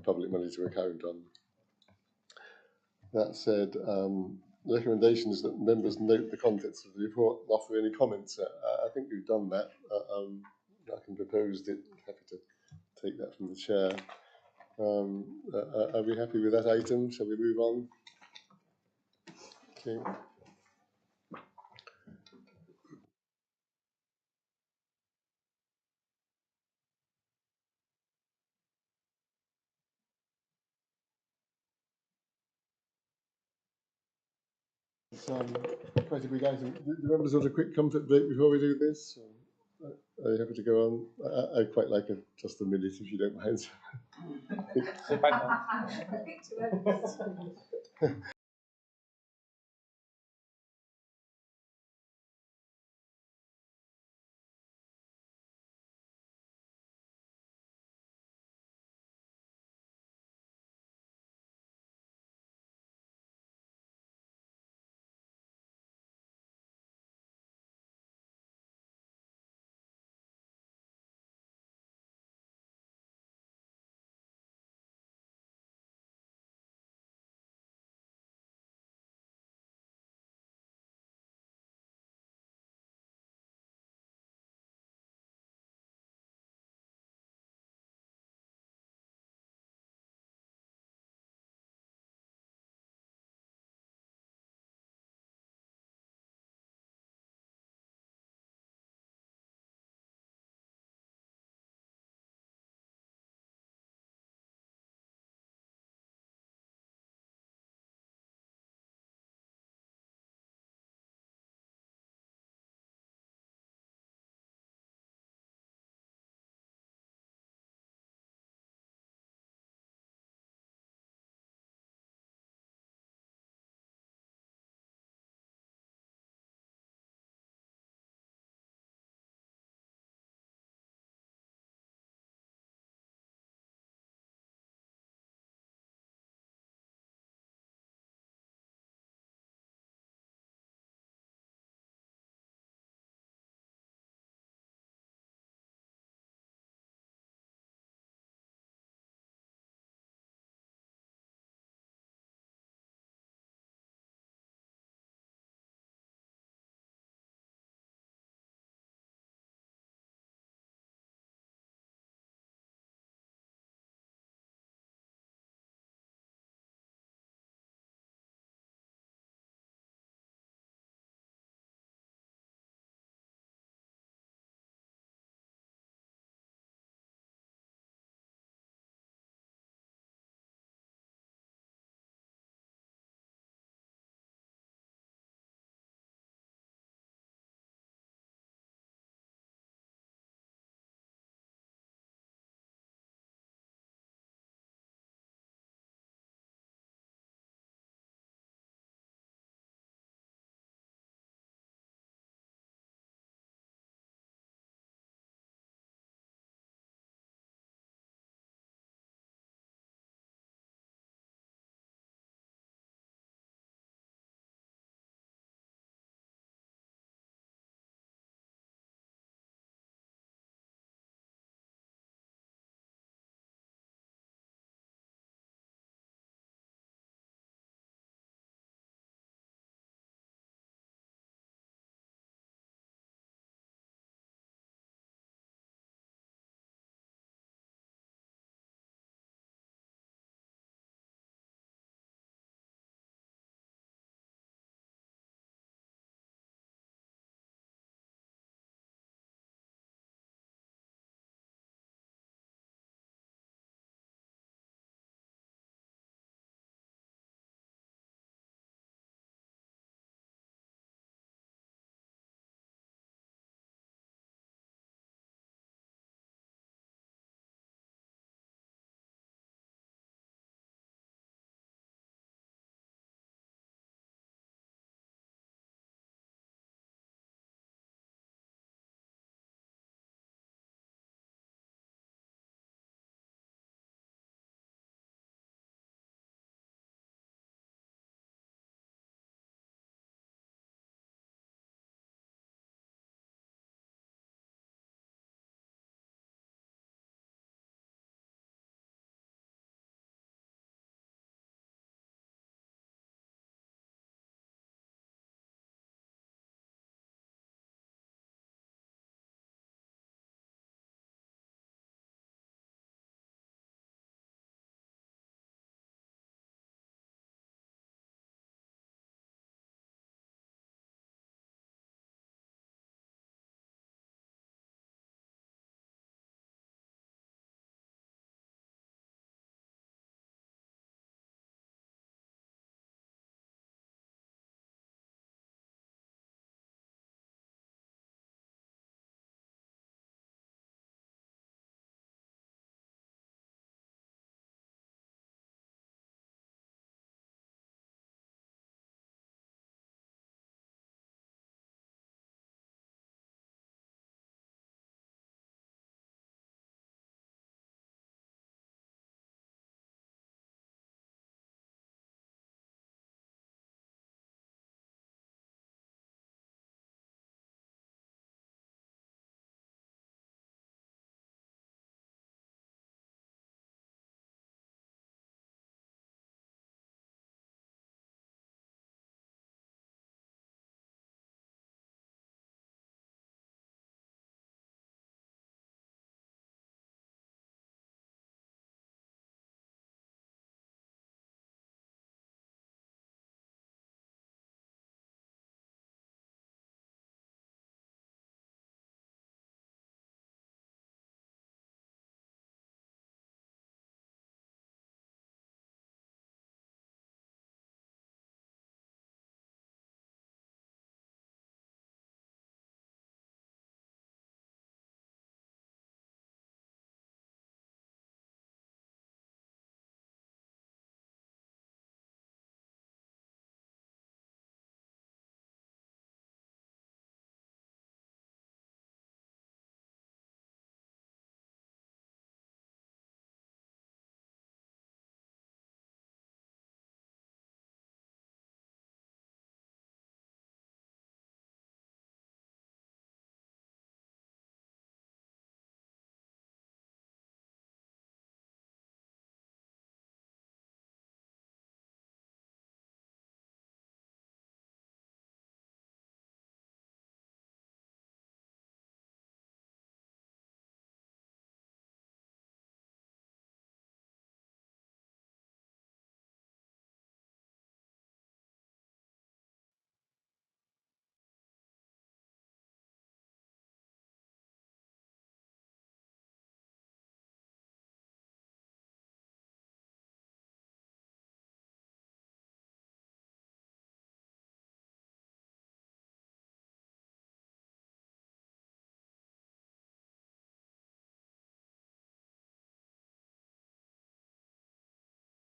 public money to account on. That said, the recommendation is that members note the contents of the report and offer any comments. I think we've done that. I can propose it. Happy to take that from the chair. Are we happy with that item? Shall we move on? Okay. quite a big item. Do the members want a quick comfort break before we do this? Are you happy to go on? I quite like just a minute if you don't mind.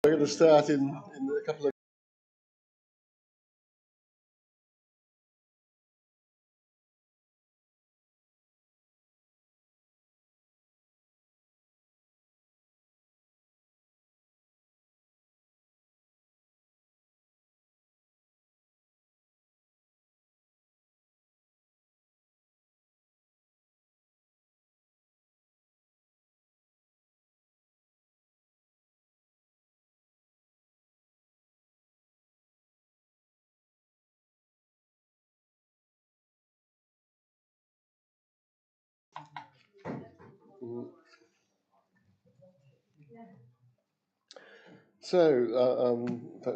We're going to start in a couple of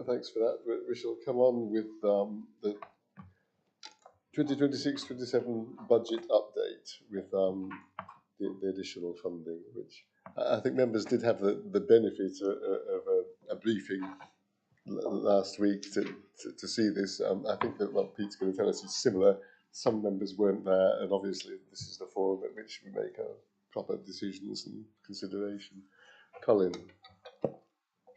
thanks for that. We shall come on with the 2026-27 budget update with the additional funding, which I think members did have the benefit of a briefing last week to see this. I think that what Pete's going to tell us is similar. Some members weren't there, and obviously this is the forum at which we make our proper decisions and consideration. Colin.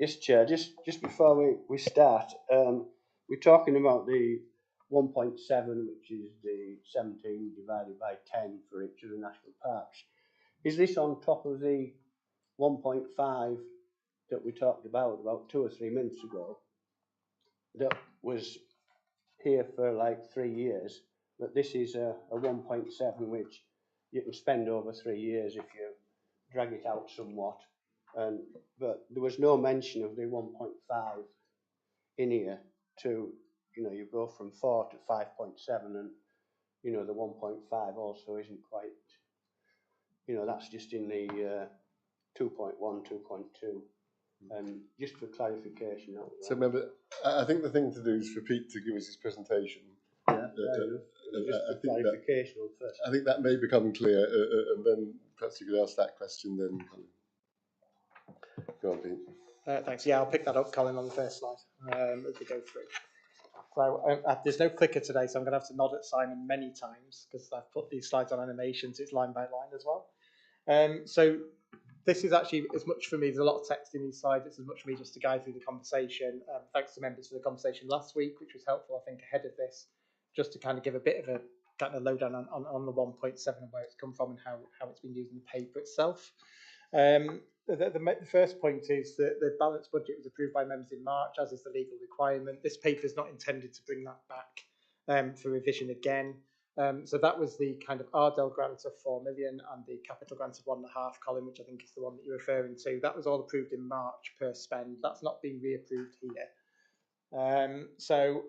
Yes, Chair, just before we start, we're talking about the 1.7, which is the 17 divided by 10 for each of the national parks. Is this on top of the 1.5 that we talked about 2 or 3 minutes ago, that was here for like 3 years, but this is a 1.7 which you can spend over 3 years if you drag it out somewhat, but there was no mention of the 1.5 in here. To, you go from 4 to 5.7, and the 1.5 also isn't quite, that's just in the 2.1, 2.2. And just for clarification. So remember, I think the thing to do is for Pete to give us his presentation. Yeah, just for clarification first. I think that may become clear, and then perhaps you could ask that question then. Go on, Pete. Thanks. Yeah, I'll pick that up, Colin, on the first slide as we go through. So there's no clicker today, so I'm going to have to nod at Simon many times because I've put these slides on animation, so it's line by line as well. So this is actually as much for me, there's a lot of text in these slides, it's as much for me just to guide through the conversation. Thanks to members for the conversation last week, which was helpful, I think, ahead of this, just to kind of give a bit of a kind of lowdown on the 1.7 and where it's come from and how it's been used in the paper itself. The first point is that the balanced budget was approved by members in March, as is the legal requirement. This paper is not intended to bring that back for revision again. So that was the kind of Ardell grant of 4 million and the capital grant of 1.5, Colin, which I think is the one that you're referring to. That was all approved in March per spend. That's not been reapproved here. So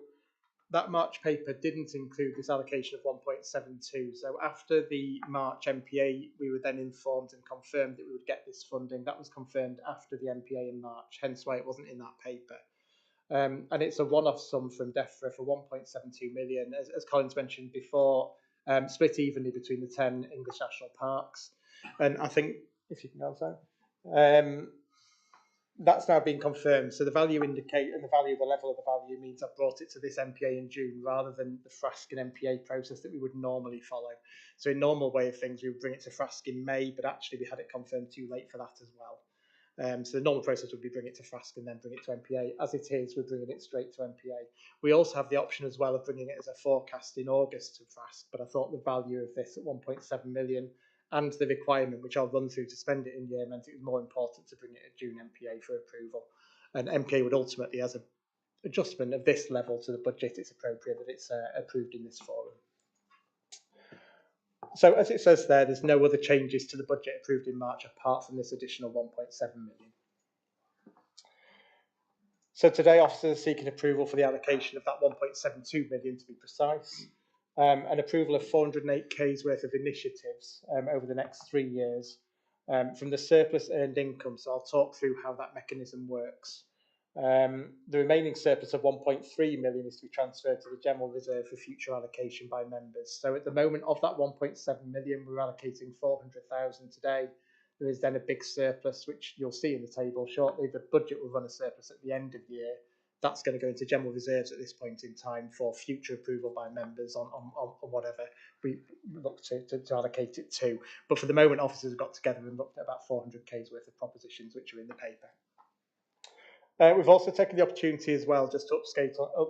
that March paper didn't include this allocation of 1.72. So after the March NPA, we were then informed and confirmed that we would get this funding. That was confirmed after the NPA in March, hence why it wasn't in that paper. And it's a one-off sum from DEFRA for 1.72 million, as Colin's mentioned before, split evenly between the 10 English national parks. And I think, if you can go so, that's now been confirmed. So the value indicate and the value, the level of the value means I've brought it to this NPA in June rather than the FRASC and NPA process that we would normally follow. So in normal way of things, we would bring it to FRASC in May, but actually we had it confirmed too late for that as well. So the normal process would be bring it to FRASC and then bring it to NPA. As it is, we're bringing it straight to NPA. We also have the option as well of bringing it as a forecast in August to FRASC, but I thought the value of this at 1.7 million and the requirement, which I'll run through to spend it in year, meant it was more important to bring it at June NPA for approval. And MK would ultimately, as an adjustment of this level to the budget, it's appropriate that it's approved in this forum. So as it says there, there's no other changes to the budget approved in March apart from this additional 1.7 million. So today, officers are seeking approval for the allocation of that 1.72 million to be precise. An approval of 408k's worth of initiatives over the next 3 years from the surplus earned income. So I'll talk through how that mechanism works. The remaining surplus of 1.3 million is to be transferred to the general reserve for future allocation by members. So at the moment of that 1.7 million, we're allocating 400,000 today. There is then a big surplus, which you'll see in the table shortly. The budget will run a surplus at the end of the year. That's going to go into general reserves at this point in time for future approval by members on whatever we look to allocate it to. But for the moment, officers have got together and looked at about 400k's worth of propositions, which are in the paper. We've also taken the opportunity as well just to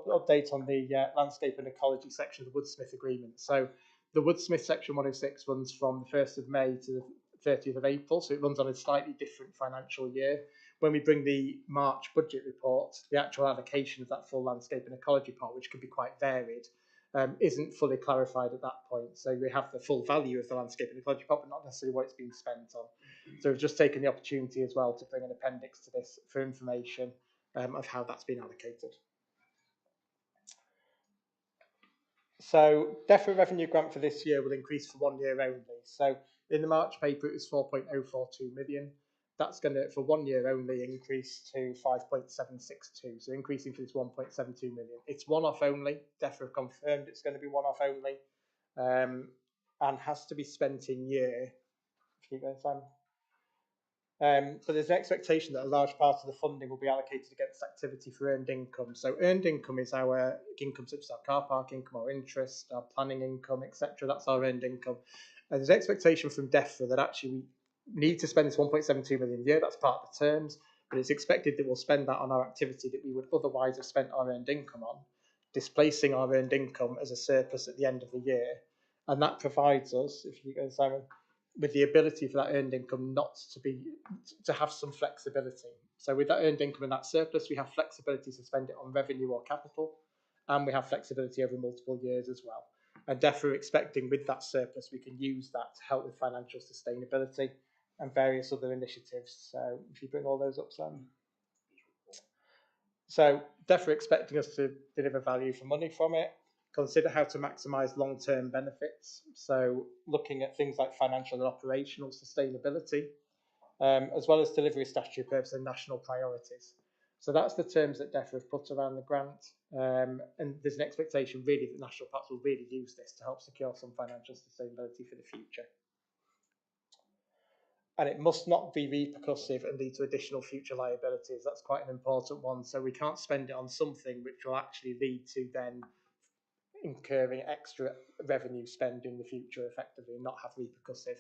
update on the landscape and ecology section of the Woodsmith Agreement. So the Woodsmith Section 106 runs from the 1st of May to the 30th of April, so it runs on a slightly different financial year. When we bring the March budget report, the actual allocation of that full landscape and ecology part, which can be quite varied, isn't fully clarified at that point. So we have the full value of the landscape and ecology part, but not necessarily what it's being spent on. So we've just taken the opportunity as well to bring an appendix to this for information of how that's been allocated. So DEFRA revenue grant for this year will increase for 1 year only. So in the March paper, it was 4.042 million. That's going to, for 1 year only, increase to 5.762. So increasing for this 1.72 million. It's one-off only. DEFRA confirmed it's going to be one-off only, and has to be spent in year. Keep going, Simon. But there's an expectation that a large part of the funding will be allocated against activity for earned income. So earned income is our income such as our car park income, our interest, our planning income, etc. That's our earned income. And there's an expectation from DEFRA that actually we need to spend this 1.72 million a year. That's part of the terms, but it's expected that we'll spend that on our activity that we would otherwise have spent our earned income on, displacing our earned income as a surplus at the end of the year. And that provides us, if you go, Simon, with the ability for that earned income not to have some flexibility. So with that earned income and that surplus, we have flexibility to spend it on revenue or capital, and we have flexibility over multiple years as well. And DEFRA expecting with that surplus, we can use that to help with financial sustainability and various other initiatives. So if you bring all those up, Sam. So DEFRA expecting us to deliver value for money from it, consider how to maximise long-term benefits. So looking at things like financial and operational sustainability, as well as delivery of statutory purpose and national priorities. So that's the terms that DEFRA have put around the grant. And there's an expectation really that national parks will really use this to help secure some financial sustainability for the future. And it must not be repercussive and lead to additional future liabilities. That's quite an important one. So we can't spend it on something which will actually lead to then incurring extra revenue spend in the future effectively and not have repercussive.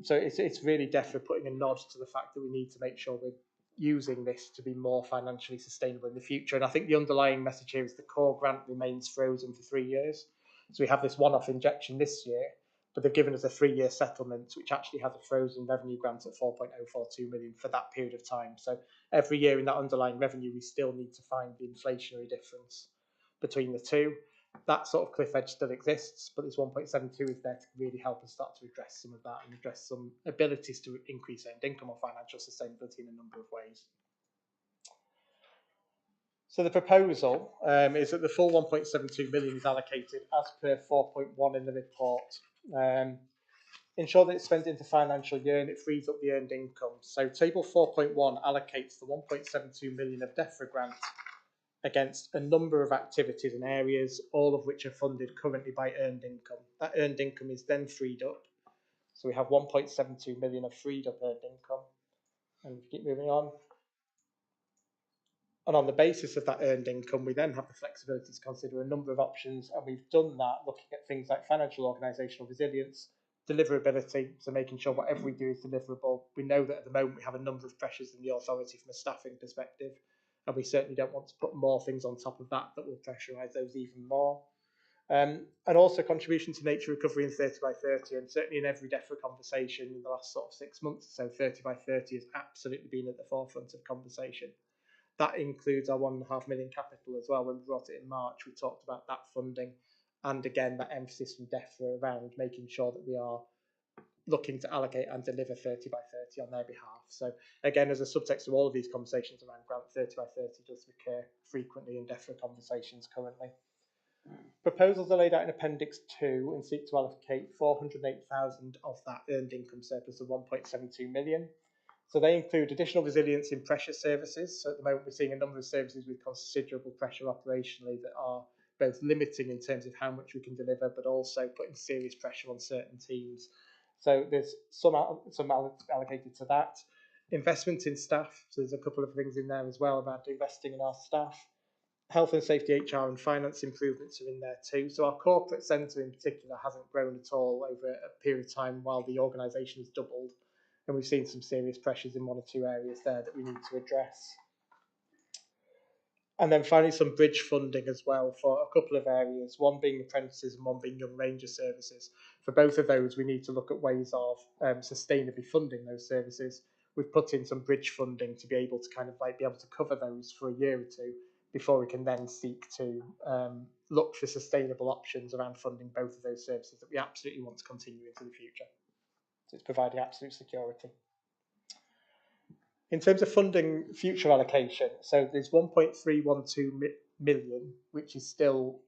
So it's really DEFRA putting a nod to the fact that we need to make sure we're using this to be more financially sustainable in the future. And I think the underlying message here is the core grant remains frozen for 3 years. So we have this one-off injection this year, but they've given us a 3-year settlement, which actually has a frozen revenue grant at 4.042 million for that period of time. So every year in that underlying revenue, we still need to find the inflationary difference between the two. That sort of cliff edge still exists, but this 1.72 is there to really help us start to address some of that and address some abilities to increase earned income or financial sustainability in a number of ways. So the proposal is that the full 1.72 million is allocated as per 4.1 in the report. Ensure that it's spent into financial year and it frees up the earned income. So table 4.1 allocates the 1.72 million of DEFRA grant against a number of activities and areas, all of which are funded currently by earned income. That earned income is then freed up. So we have 1.72 million of freed up earned income. And keep moving on. And on the basis of that earned income, we then have the flexibility to consider a number of options. And we've done that looking at things like financial organisational resilience, deliverability, so making sure whatever we do is deliverable. We know that at the moment we have a number of pressures in the authority from a staffing perspective, and we certainly don't want to put more things on top of that will pressurise those even more. And also contribution to nature recovery in 30 by 30, and certainly in every DEFRA conversation in the last sort of 6 months, so 30 by 30 has absolutely been at the forefront of conversation. That includes our 1.5 million capital as well. When we brought it in March, we talked about that funding, and again that emphasis from DEFRA around making sure that we are looking to allocate and deliver 30 by 30 on their behalf. So again, as a subtext to all of these conversations around grant, 30 by 30 does recur frequently in DEFRA conversations currently. Proposals are laid out in Appendix 2 and seek to allocate 408,000 of that earned income surplus of 1.72 million. So they include additional resilience in pressure services. So at the moment we're seeing a number of services with considerable pressure operationally that are both limiting in terms of how much we can deliver, but also putting serious pressure on certain teams. So there's some allocated to that. Investment in staff. So there's a couple of things in there as well about investing in our staff. Health and safety, HR and finance improvements are in there too. So our corporate centre in particular hasn't grown at all over a period of time while the organisation has doubled. And we've seen some serious pressures in 1 or 2 areas there that we need to address. And then finally, some bridge funding as well for a couple of areas, one being apprentices and one being young ranger services. For both of those, we need to look at ways of sustainably funding those services. We've put in some bridge funding to be able to kind of like be able to cover those for a year or two before we can then seek to look for sustainable options around funding both of those services that we absolutely want to continue into the future. So it's providing absolute security. In terms of funding future allocation, so there's 1.312 million, which is still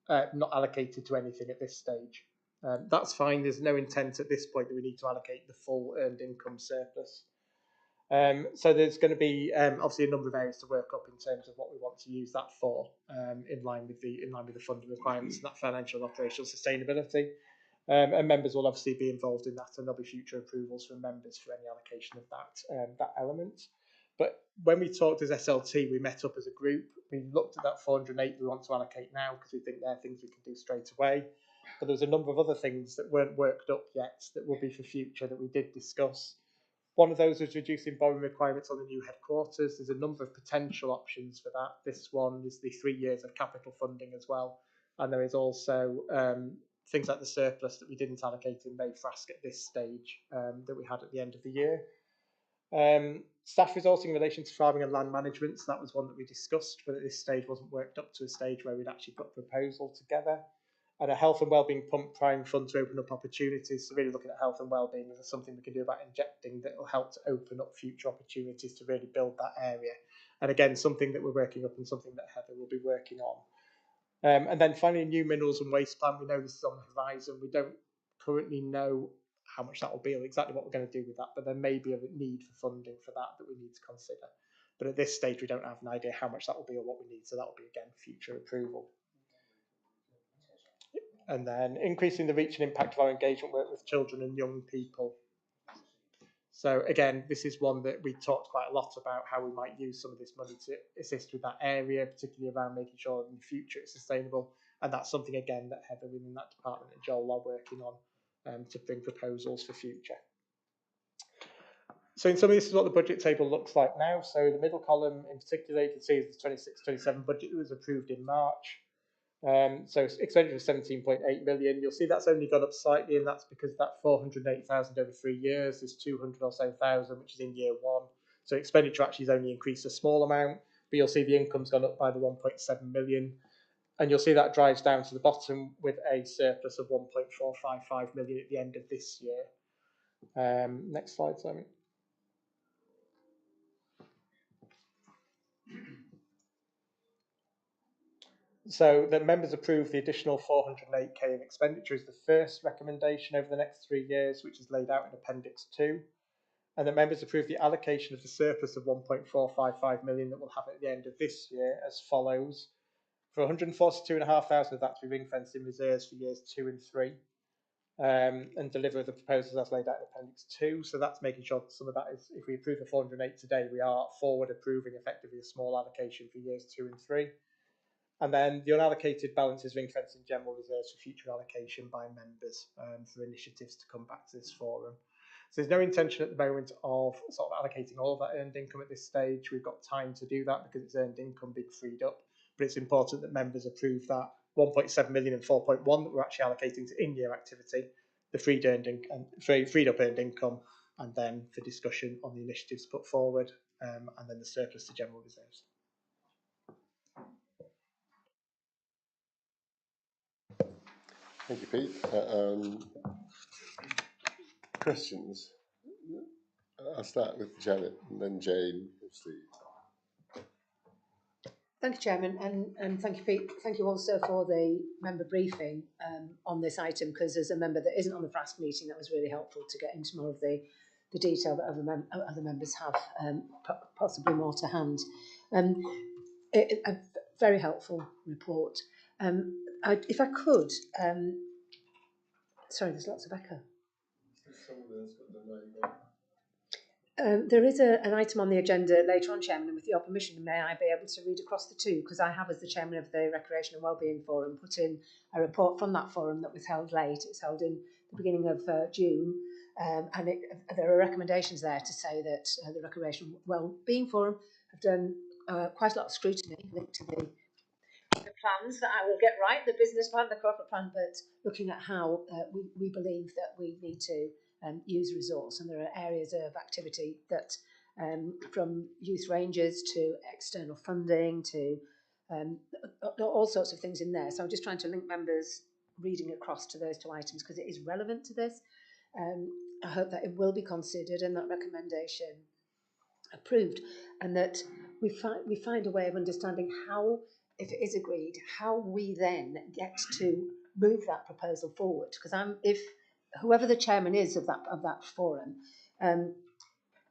not allocated to anything at this stage. That's fine. There's no intent at this point that we need to allocate the full earned income surplus. So there's going to be obviously a number of areas to work up in terms of what we want to use that for, in line with the funding requirements and that financial and operational sustainability. And members will obviously be involved in that, and there'll be future approvals from members for any allocation of that element. But when we talked as SLT, we met up as a group. We looked at that 408 we want to allocate now because we think they're things we can do straight away. But there was a number of other things that weren't worked up yet that will be for future that we did discuss. One of those was reducing borrowing requirements on the new headquarters. There's a number of potential options for that. This one is the 3 years of capital funding as well. And there is also things like the surplus that we didn't allocate in May Frask at this stage that we had at the end of the year. Staff resourcing in relation to farming and land management, so that was one that we discussed, but at this stage wasn't worked up to a stage where we'd actually put a proposal together. And a health and wellbeing pump prime fund to open up opportunities. So really looking at health and wellbeing as something we can do about injecting that will help to open up future opportunities to really build that area. And again, something that we're working up and something that Heather will be working on. And then finally, new minerals and waste plan. We know this is on the horizon. We don't currently know how much that will be or exactly what we're going to do with that, but there may be a need for funding for that we need to consider. But at this stage, we don't have an idea how much that will be or what we need. So that will be, again, future approval. And then increasing the reach and impact of our engagement work with children and young people. So again, this is one that we talked quite a lot about, how we might use some of this money to assist with that area, particularly around making sure in the future it's sustainable. And that's something, again, that Heather within that department and Joel are working on to bring proposals for future. So in summary, this is what the budget table looks like now. So the middle column in particular, you can see is the 26-27 budget that was approved in March. So expenditure of 17.8 million. You'll see that's only gone up slightly, and that's because that 408,000 over 3 years is 200 or so thousand, which is in year one. So expenditure actually has only increased a small amount, but you'll see the income's gone up by the 1.7 million. And you'll see that drives down to the bottom with a surplus of 1.455 million at the end of this year. Next slide, Simon. So the members approve the additional 408k of expenditure as the first recommendation over the next 3 years, which is laid out in Appendix 2. And the members approve the allocation of the surplus of 1.455 million that we'll have at the end of this year as follows. For 142,500 of that to be ring-fenced in reserves for years 2 and 3. And deliver the proposals as laid out in Appendix 2. So that's making sure that some of that is, if we approve the 408 today, we are forward approving effectively a small allocation for years 2 and 3. And then the unallocated balance is ring-fenced in general reserves for future allocation by members for initiatives to come back to this forum. So there's no intention at the moment of sort of allocating all of that earned income at this stage. We've got time to do that because it's earned income being freed up. But it's important that members approve that 1.7 million and 4.1 that we're actually allocating to in-year activity, the freed up earned income, and then for discussion on the initiatives put forward, and then the surplus to general reserves. Thank you, Pete. Questions? I'll start with Janet and then Jane and Steve. Thank you, Chairman, and thank you, Pete. Thank you also for the member briefing on this item, because as a member that isn't on the Frask meeting, that was really helpful to get into more of the detail that other members have, possibly more to hand. A very helpful report. If I could, sorry, there's lots of echo. There is an item on the agenda later on, Chairman, and with your permission, may I be able to read across the two? Because I have, as the Chairman of the Recreation and Wellbeing Forum, put in a report from that forum that was held late. It was held in the beginning of June, and there are recommendations there to say that the Recreation and Wellbeing Forum have done quite a lot of scrutiny linked to the plans that I will get right, the business plan, the corporate plan, but looking at how we believe that we need to use resource. And there are areas of activity that from youth rangers to external funding to all sorts of things in there. So I'm just trying to link members reading across to those two items because it is relevant to this. I hope that it will be considered and that recommendation approved, and that we find a way of understanding how, if it is agreed, how we then get to move that proposal forward. Because if whoever the chairman is of that forum,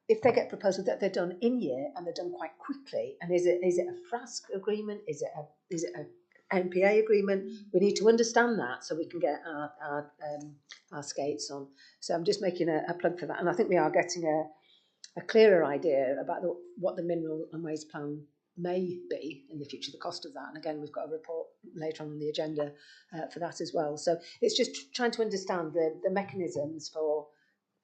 if they get proposals that they're done in year and they're done quite quickly, and is it a FRASC agreement? Is it a NPA agreement? We need to understand that so we can get our skates on. So I'm just making a plug for that, and I think we are getting a clearer idea about what the mineral and waste plan may be in the future, the cost of that. And again, we've got a report later on the agenda for that as well. So it's just trying to understand the mechanisms for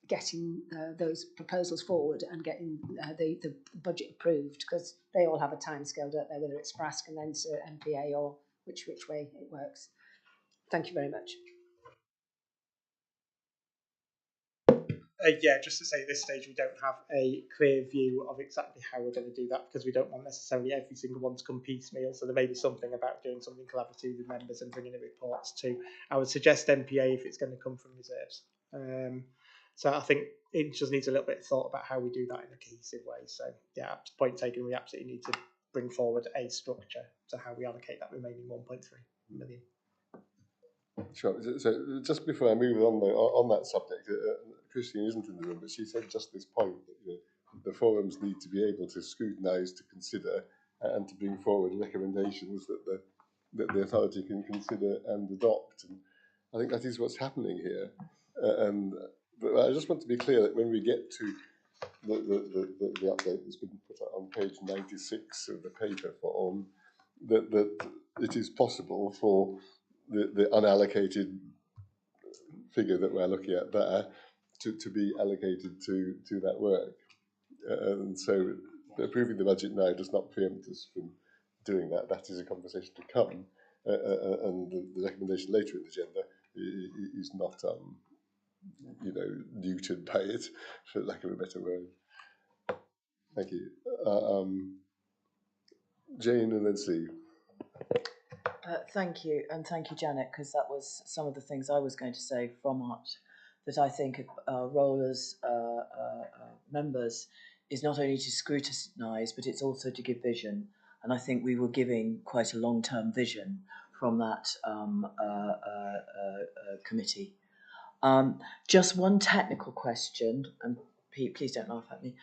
getting those proposals forward and getting the budget approved, because they all have a timescale, don't they, whether it's FRASC and then to NPA or which way it works. Thank you very much. Yeah, just to say at this stage we don't have a clear view of exactly how we're going to do that, because we don't want necessarily every single one to come piecemeal. So there may be something about doing something collaborative with members and bringing in reports too. I would suggest NPA if it's going to come from reserves. So I think it just needs a little bit of thought about how we do that in a cohesive way. So yeah, point taken, we absolutely need to bring forward a structure to how we allocate that remaining 1.3 million. Sure. So just before I move on that subject, Christine isn't in the room, but she said just this point that the forums need to be able to scrutinise, to consider, and to bring forward recommendations that the authority can consider and adopt. And I think that is what's happening here. But I just want to be clear that when we get to the update that's been put on page 96 of the paper form, that it is possible for the unallocated figure that we're looking at there to be allocated to that work. And so approving the budget now does not preempt us from doing that. That is a conversation to come. And the recommendation later in the agenda is not, neutered by it, for lack of a better word. Thank you. Jane and then Steve. Thank you, and thank you, Janet, because that was some of the things I was going to say from Art, that I think our role as members is not only to scrutinise, but it's also to give vision. And I think we were giving quite a long-term vision from that committee. Just one technical question, and Pete, please don't laugh at me.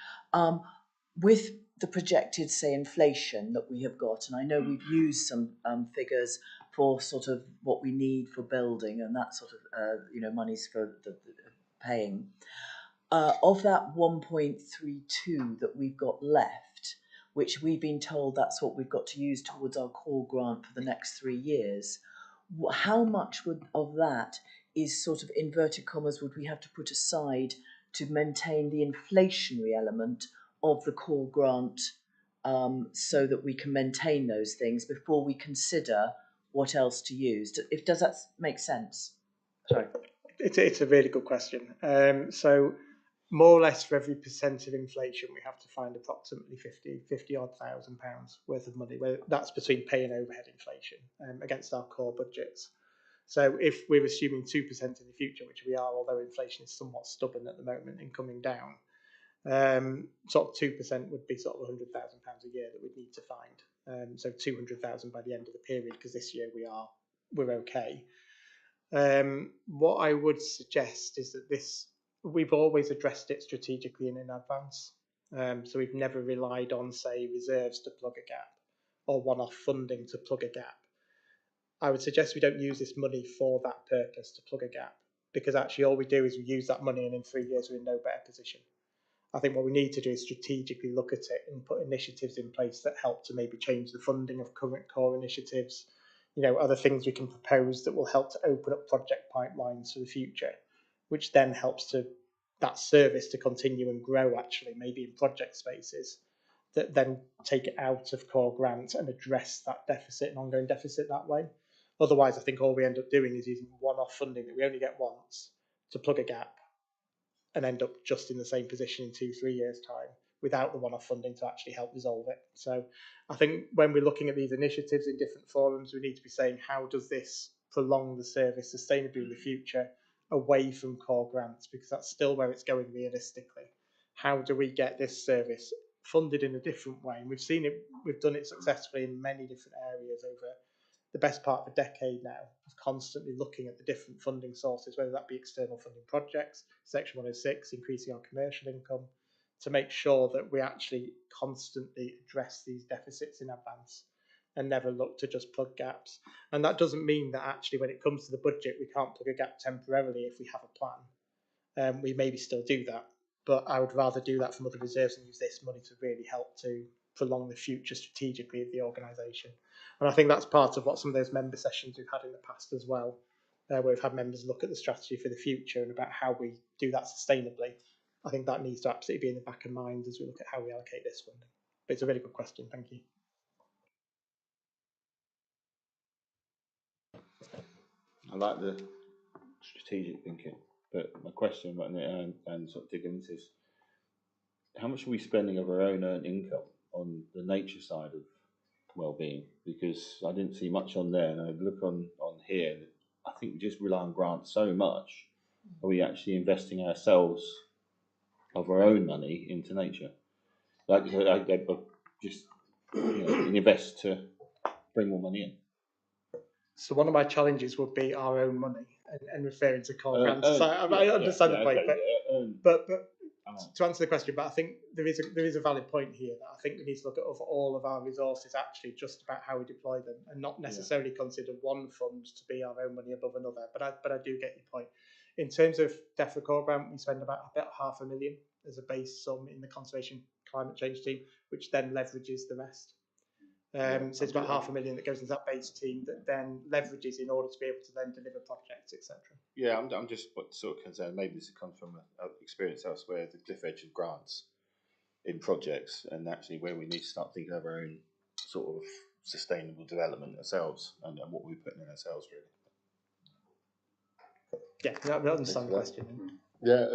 With the projected, say, inflation that we have got, and I know we've used some figures for sort of what we need for building and that sort of, monies for the paying. Of that 1.32 that we've got left, which we've been told that's what we've got to use towards our core grant for the next 3 years, how much of that is sort of inverted commas would we have to put aside to maintain the inflationary element of the core grant, so that we can maintain those things before we consider what else to use? Does that make sense? Sorry. It's a really good question. So more or less for every % of inflation, we have to find approximately 50 odd thousand pounds worth of money. That's between pay and overhead inflation against our core budgets. So if we're assuming 2% in the future, which we are, although inflation is somewhat stubborn at the moment and coming down, sort of 2% would be sort of £100,000 a year that we'd need to find. So 200,000 by the end of the period, because this year we're okay. What I would suggest is that we've always addressed it strategically and in advance. So we've never relied on, say, reserves to plug a gap or one-off funding to plug a gap. I would suggest we don't use this money for that purpose, to plug a gap, because actually all we do is we use that money and in 3 years we're in no better position. I think what we need to do is strategically look at it and put initiatives in place that help to maybe change the funding of current core initiatives, other things we can propose that will help to open up project pipelines for the future, which then helps to that service to continue and grow, actually, maybe in project spaces, that then take it out of core grant and address that deficit and ongoing deficit that way. Otherwise, I think all we end up doing is using one-off funding that we only get once to plug a gap and end up just in the same position in 2-3 years' time without the one-off funding to actually help resolve it. So I think when we're looking at these initiatives in different forums, we need to be saying, how does this prolong the service sustainably in the future away from core grants? Because that's still where it's going realistically. How do we get this service funded in a different way? And we've seen it, we've done it successfully in many different areas over the best part of a decade now, of constantly looking at the different funding sources, whether that be external funding projects, Section 106, increasing our commercial income, to make sure that we actually constantly address these deficits in advance and never look to just plug gaps. And that doesn't mean that actually when it comes to the budget, we can't plug a gap temporarily if we have a plan. We maybe still do that, but I would rather do that from other reserves and use this money to really help to prolong the future strategically of the organisation. And I think that's part of what some of those member sessions we've had in the past as well, where we've had members look at the strategy for the future and about how we do that sustainably. I think that needs to absolutely be in the back of mind as we look at how we allocate this funding. But it's a really good question, thank you. I like the strategic thinking, but my question and sort of digging into is, how much are we spending of our own earned income on the nature side of well-being? Because I didn't see much on there, and I look on here, I think we just rely on grants so much. Are we actually investing ourselves of our own money into nature? Like I just invest to bring more money in. So one of my challenges would be our own money and referring to core grants. So I understand the point, but to answer the question, but I think there is a valid point here that I think we need to look at all of our resources actually just about how we deploy them and not necessarily consider one fund to be our own money above another. But I do get your point. In terms of DEFRA core grant, we spend about £500,000 as a base sum in the conservation climate change team, which then leverages the rest. So it's about £500,000 that goes into that base team that then leverages in order to be able to then deliver projects, etc. Yeah, I'm just sort of concerned. Maybe this comes from an experience elsewhere, the cliff edge of grants in projects, and actually where we need to start thinking of our own sort of sustainable development ourselves and what we're putting in ourselves, really. Yeah, I understand the question. Yeah,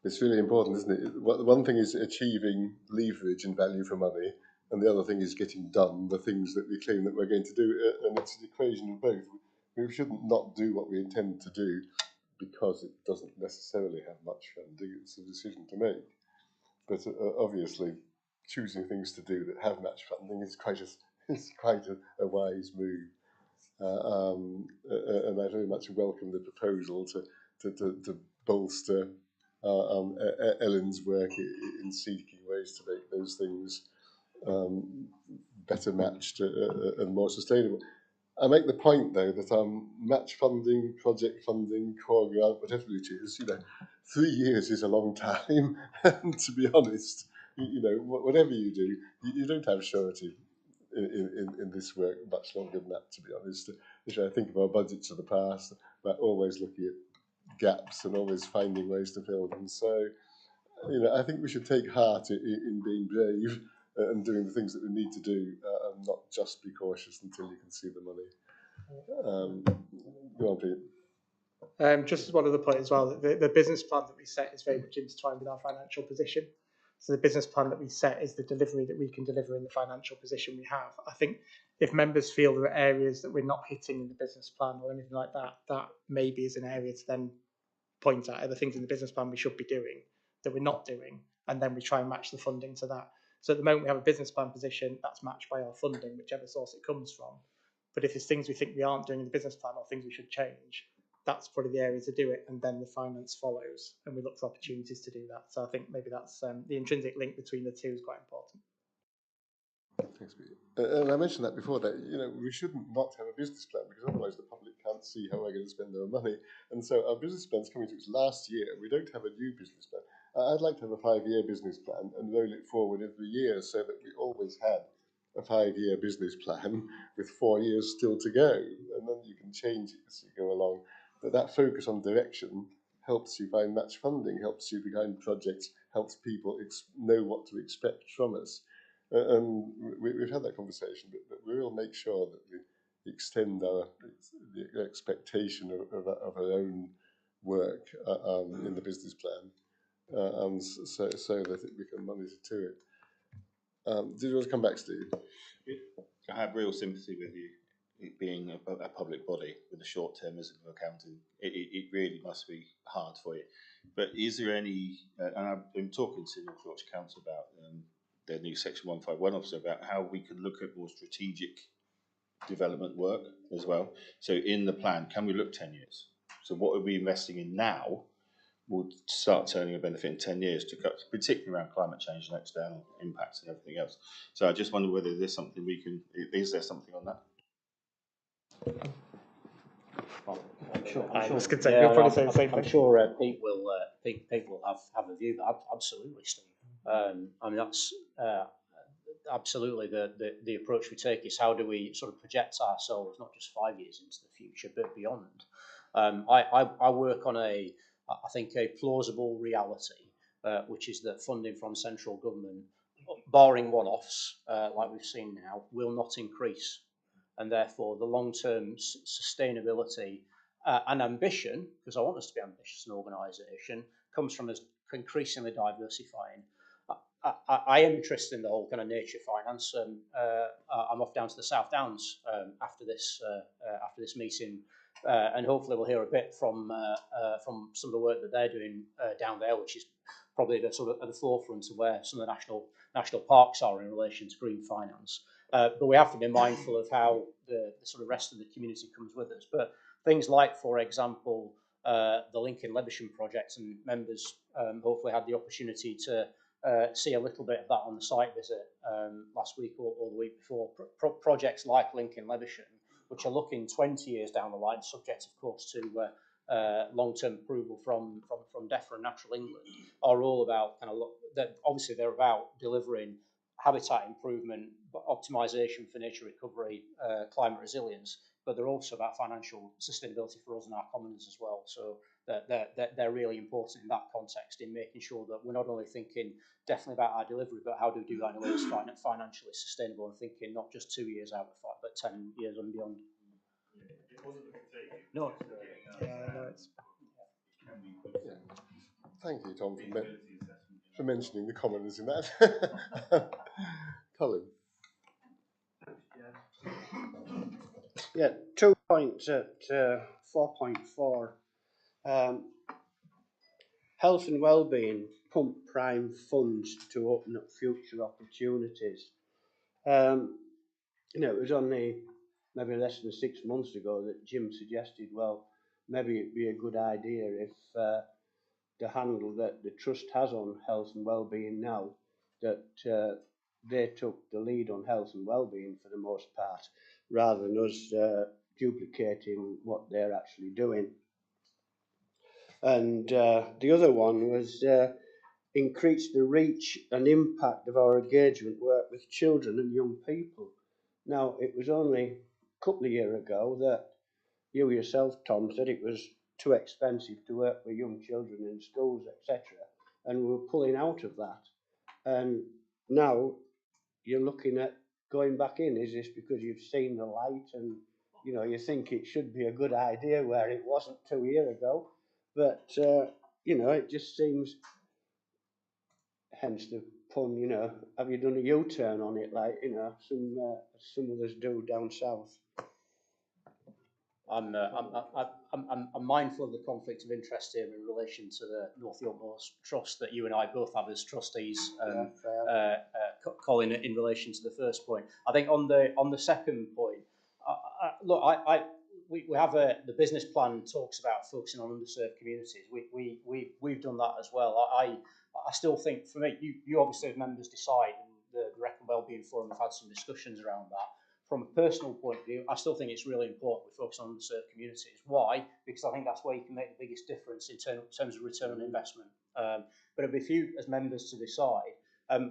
it's really important, isn't it? One thing is achieving leverage and value for money, and the other thing is getting done the things that we claim that we're going to do, and it's an equation of both. We shouldn't not do what we intend to do because it doesn't necessarily have much funding. It's a decision to make. But obviously, choosing things to do that have much funding is quite a wise move. And I very much welcome the proposal to bolster Ellen's work in seeking ways to make those things better matched and more sustainable. I make the point, though, that match funding, project funding, core grant, whatever it is, 3 years is a long time. And to be honest, whatever you do, you don't have surety in this work much longer than that, to be honest. If I think of our budgets of the past, we're always looking at gaps and always finding ways to fill them. So, I think we should take heart in being brave and doing the things that we need to do, and not just be cautious until you can see the money. Go on, Pete. Just as one other point as well, the business plan that we set is very much intertwined with our financial position. So the business plan that we set is the delivery that we can deliver in the financial position we have. I think if members feel there are areas that we're not hitting in the business plan or anything like that, that maybe is an area to then point at other things in the business plan we should be doing that we're not doing, and then we try and match the funding to that. So at the moment we have a business plan position that's matched by our funding, whichever source it comes from. But if there's things we think we aren't doing in the business plan or things we should change, that's probably the area to do it, and then the finance follows, and we look for opportunities to do that. So I think maybe that's the intrinsic link between the two is quite important. Thanks, Pete. And I mentioned that before, that we shouldn't not have a business plan, because otherwise the public can't see how we're going to spend their money. And so our business plan's coming to its last year. We don't have a new business plan. I'd like to have a 5-year business plan and roll it forward every year so that we always had a 5-year business plan with 4 years still to go, and then you can change it as you go along. But that focus on direction helps you find match funding, helps you find projects, helps people know what to expect from us. And we've had that conversation, but we will make sure that we extend the expectation of our own work in the business plan, and so that we can monitor to it. Did you want to come back, Steve? I have real sympathy with you, it being a public body with a short-termism of accounting. It really must be hard for you. But is there any, and I've been talking to North Yorkshire Council about their new Section 151 officer about how we can look at more strategic development work as well. So in the plan, can we look 10 years? So what are we investing in now will start turning a benefit in 10 years to cut, particularly around climate change and external impacts and everything else. So I just wonder whether there's something we can, is there something on that? I'm sure Pete will have a view, but absolutely, Steve. I mean, that's absolutely the approach we take is how do we sort of project ourselves not just 5 years into the future but beyond. I work on I think a plausible reality, which is that funding from central government, barring one-offs like we've seen now, will not increase, and therefore the long-term sustainability and ambition, because I want us to be ambitious as an organisation, comes from us increasingly diversifying. I am interested in the whole kind of nature finance. I'm off down to the South Downs after this meeting, and hopefully we'll hear a bit from some of the work that they're doing down there, which is probably the sort of at the forefront of where some of the national parks are in relation to green finance. But we have to be mindful of how the sort of rest of the community comes with us. But things like, for example, the Lincoln Levisham project, and members hopefully had the opportunity to see a little bit of that on the site visit last week or the week before. Projects like Lincoln Levisham, which are looking 20 years down the line, subject, of course, to long-term approval from DEFRA and Natural England, are all about kind of obviously they're about delivering habitat improvement, optimisation for nature recovery, climate resilience, but they're also about financial sustainability for us and our commons as well. So they're really important in that context, in making sure that we're not only thinking definitely about our delivery, but how do we do that in a way that's financially sustainable, and thinking not just 2 years out, but 10 years and beyond. No. Thank you, Tom, for mentioning the commoners in that. Colin. Yeah, 2 points at 4.4. Health and wellbeing pump prime funds to open up future opportunities. It was only maybe less than 6 months ago that Jim suggested, well, maybe it'd be a good idea if the handle that the trust has on health and wellbeing now, that they took the lead on health and wellbeing for the most part, rather than us duplicating what they're actually doing. And the other one was increase the reach and impact of our engagement work with children and young people. Now, it was only a couple of years ago that you yourself, Tom, said it was too expensive to work with young children in schools, etc. And we were pulling out of that. And now you're looking at going back in. Is this because you've seen the light and you think it should be a good idea where it wasn't 2 years ago? But it just seems, hence the pun, have you done a U-turn on it, like some others do down south? I'm mindful of the conflict of interest here in relation to the North York Moors Trust that you and I both have as trustees, Colin, in relation to the first point. I think on the second point, look, we have the business plan talks about focusing on underserved communities. We've done that as well. I still think, for me, you obviously as members decide, and the Rec and Wellbeing Forum have had some discussions around that. From a personal point of view, I still think it's really important we focus on underserved communities. Why? Because I think that's where you can make the biggest difference in terms of return on investment. But it'll be for you as members to decide.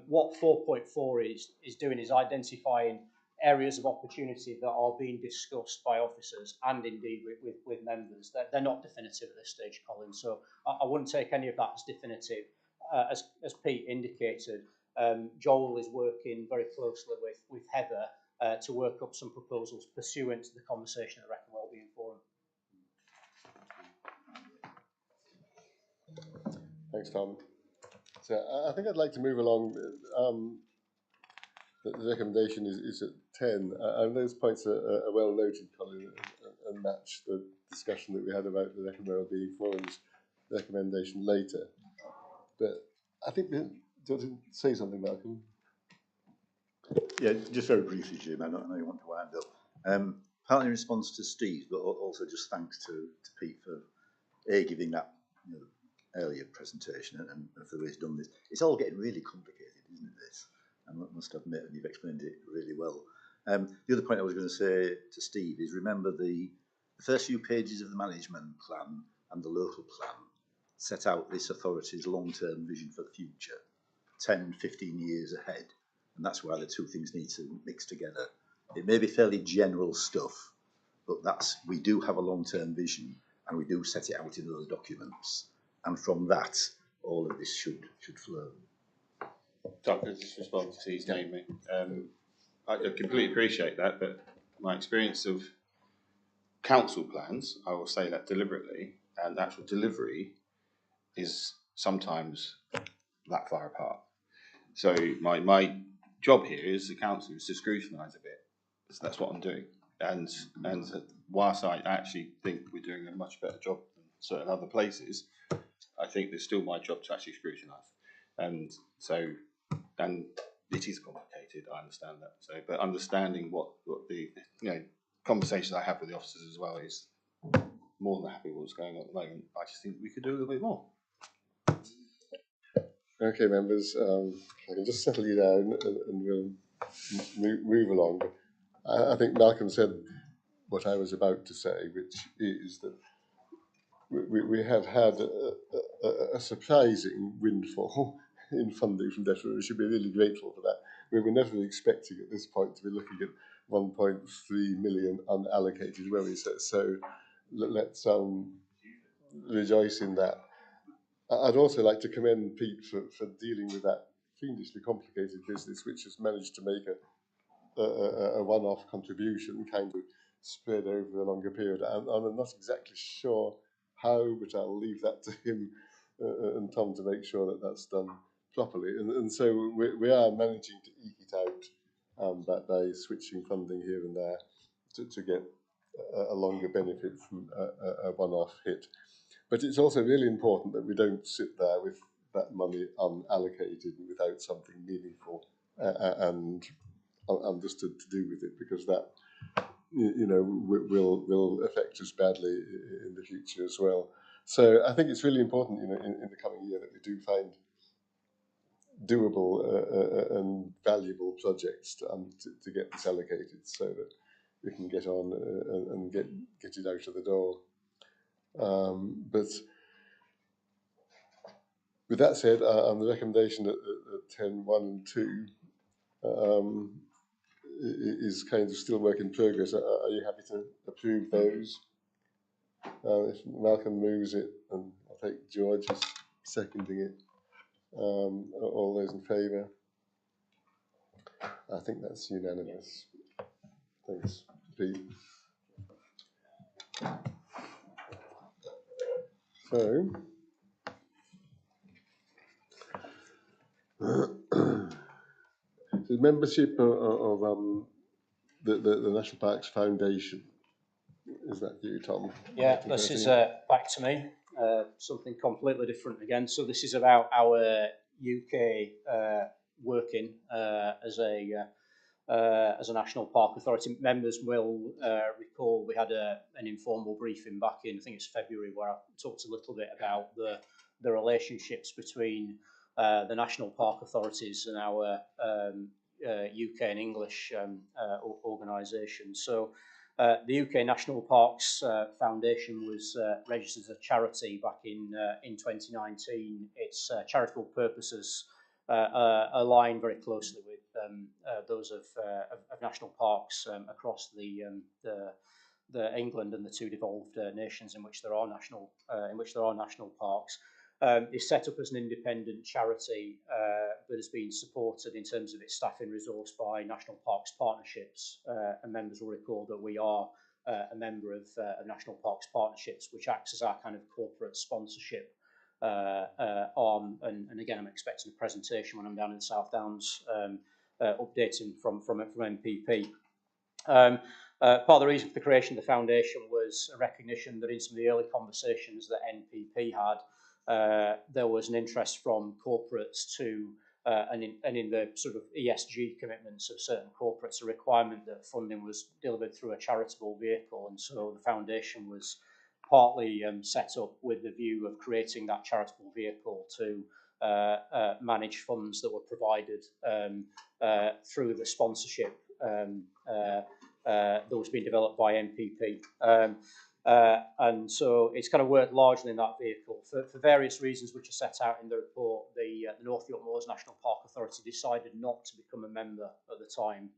What 4.4 is doing is identifying areas of opportunity that are being discussed by officers and indeed with members. They're not definitive at this stage, Colin, so I wouldn't take any of that as definitive. as Pete indicated, Joel is working very closely with Heather to work up some proposals pursuant to the conversation at the Wrekin Wellbeing Forum. Thanks, Tom. So I think I'd like to move along. The recommendation is at 10, and those points are well noted, Colin, and match the discussion that we had about the Wrekin Wellbeing Forum's recommendation later. But I think, do you want to say something, Malcolm? Yeah, just very briefly, Jim. I know you want to wind up. Partly in response to Steve, but also just thanks to Pete for giving that earlier presentation and for the way he's done this. It's all getting really complicated, isn't it? This, I must admit, and you've explained it really well. The other point I was going to say to Steve is remember the first few pages of the management plan and the local plan set out this authority's long-term vision for the future, 10, 15 years ahead. And that's why the two things need to mix together. It may be fairly general stuff, but we do have a long-term vision and we do set it out in those documents. And from that, all of this should flow. So I could just respond to his statement. I completely appreciate that, but my experience of council plans, I will say that deliberately, and actual delivery is sometimes that far apart. So my job here as the council is to scrutinise a bit. So that's what I'm doing. And whilst I actually think we're doing a much better job than certain other places, I think there's still my job to actually scrutinise. And it is complicated, I understand that. So, but understanding what the conversations I have with the officers as well is more than happy with what's going on at the moment. I just think we could do a little bit more. Okay, members, I can just settle you down and we'll move along. I think Malcolm said what I was about to say, which is that we have had a surprising windfall in funding from Debt. We should be really grateful for that. We were never expecting at this point to be looking at 1.3 million unallocated, were we? So let's rejoice in that. I'd also like to commend Pete for dealing with that fiendishly complicated business, which has managed to make a one-off contribution kind of spread over a longer period. And I'm not exactly sure how, but I'll leave that to him and Tom to make sure that that's done properly. And so we are managing to eke it out by switching funding here and there to get a longer benefit from a one-off hit. But it's also really important that we don't sit there with that money unallocated and without something meaningful and understood to do with it, because that will affect us badly in the future as well. So I think it's really important, in the coming year that we do find doable and valuable projects to get this allocated, so that we can get on and get it out of the door. But with that said, on the recommendation at 10, 1 and 2 is kind of still work in progress. Are you happy to approve those? If Malcolm moves it, and I'll take George as seconding it. All those in favour? I think that's unanimous. Thanks, Pete. So, the membership of the National Parks Foundation. Is that you, Tom? Yeah, this is back to me. Something completely different again. So this is about our UK working as a National Park Authority. Members will recall we had an informal briefing back in, I think it's February, where I talked a little bit about the relationships between the National Park Authorities and our UK and English organisations. So the UK National Parks Foundation was registered as a charity back in 2019. Its charitable purposes align very closely with those of national parks across the England and the two devolved nations in which there are national parks. is set up as an independent charity, but has been supported in terms of its staffing resource by National Parks Partnerships. And members will recall that we are a member of National Parks Partnerships, which acts as our kind of corporate sponsorship arm. And again, I'm expecting a presentation when I'm down in the South Downs, updating from NPP. Part of the reason for the creation of the foundation was a recognition that in some of the early conversations that NPP had, there was an interest from corporates to, and in the sort of ESG commitments of certain corporates, a requirement that funding was delivered through a charitable vehicle. And so the foundation was partly set up with the view of creating that charitable vehicle to manage funds that were provided through the sponsorship that was being developed by NPP. And so it's kind of worked largely in that vehicle. For various reasons which are set out in the report, the North York Moors National Park Authority decided not to become a member at the time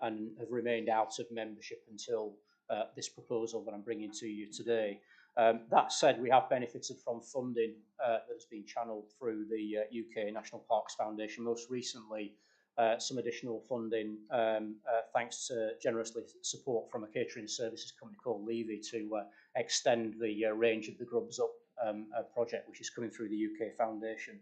and have remained out of membership until this proposal that I'm bringing to you today. That said, we have benefited from funding that has been channeled through the UK National Parks Foundation. Most recently, some additional funding thanks to generously support from a catering services company called Levy to extend the range of the Grubs Up project, which is coming through the UK Foundation.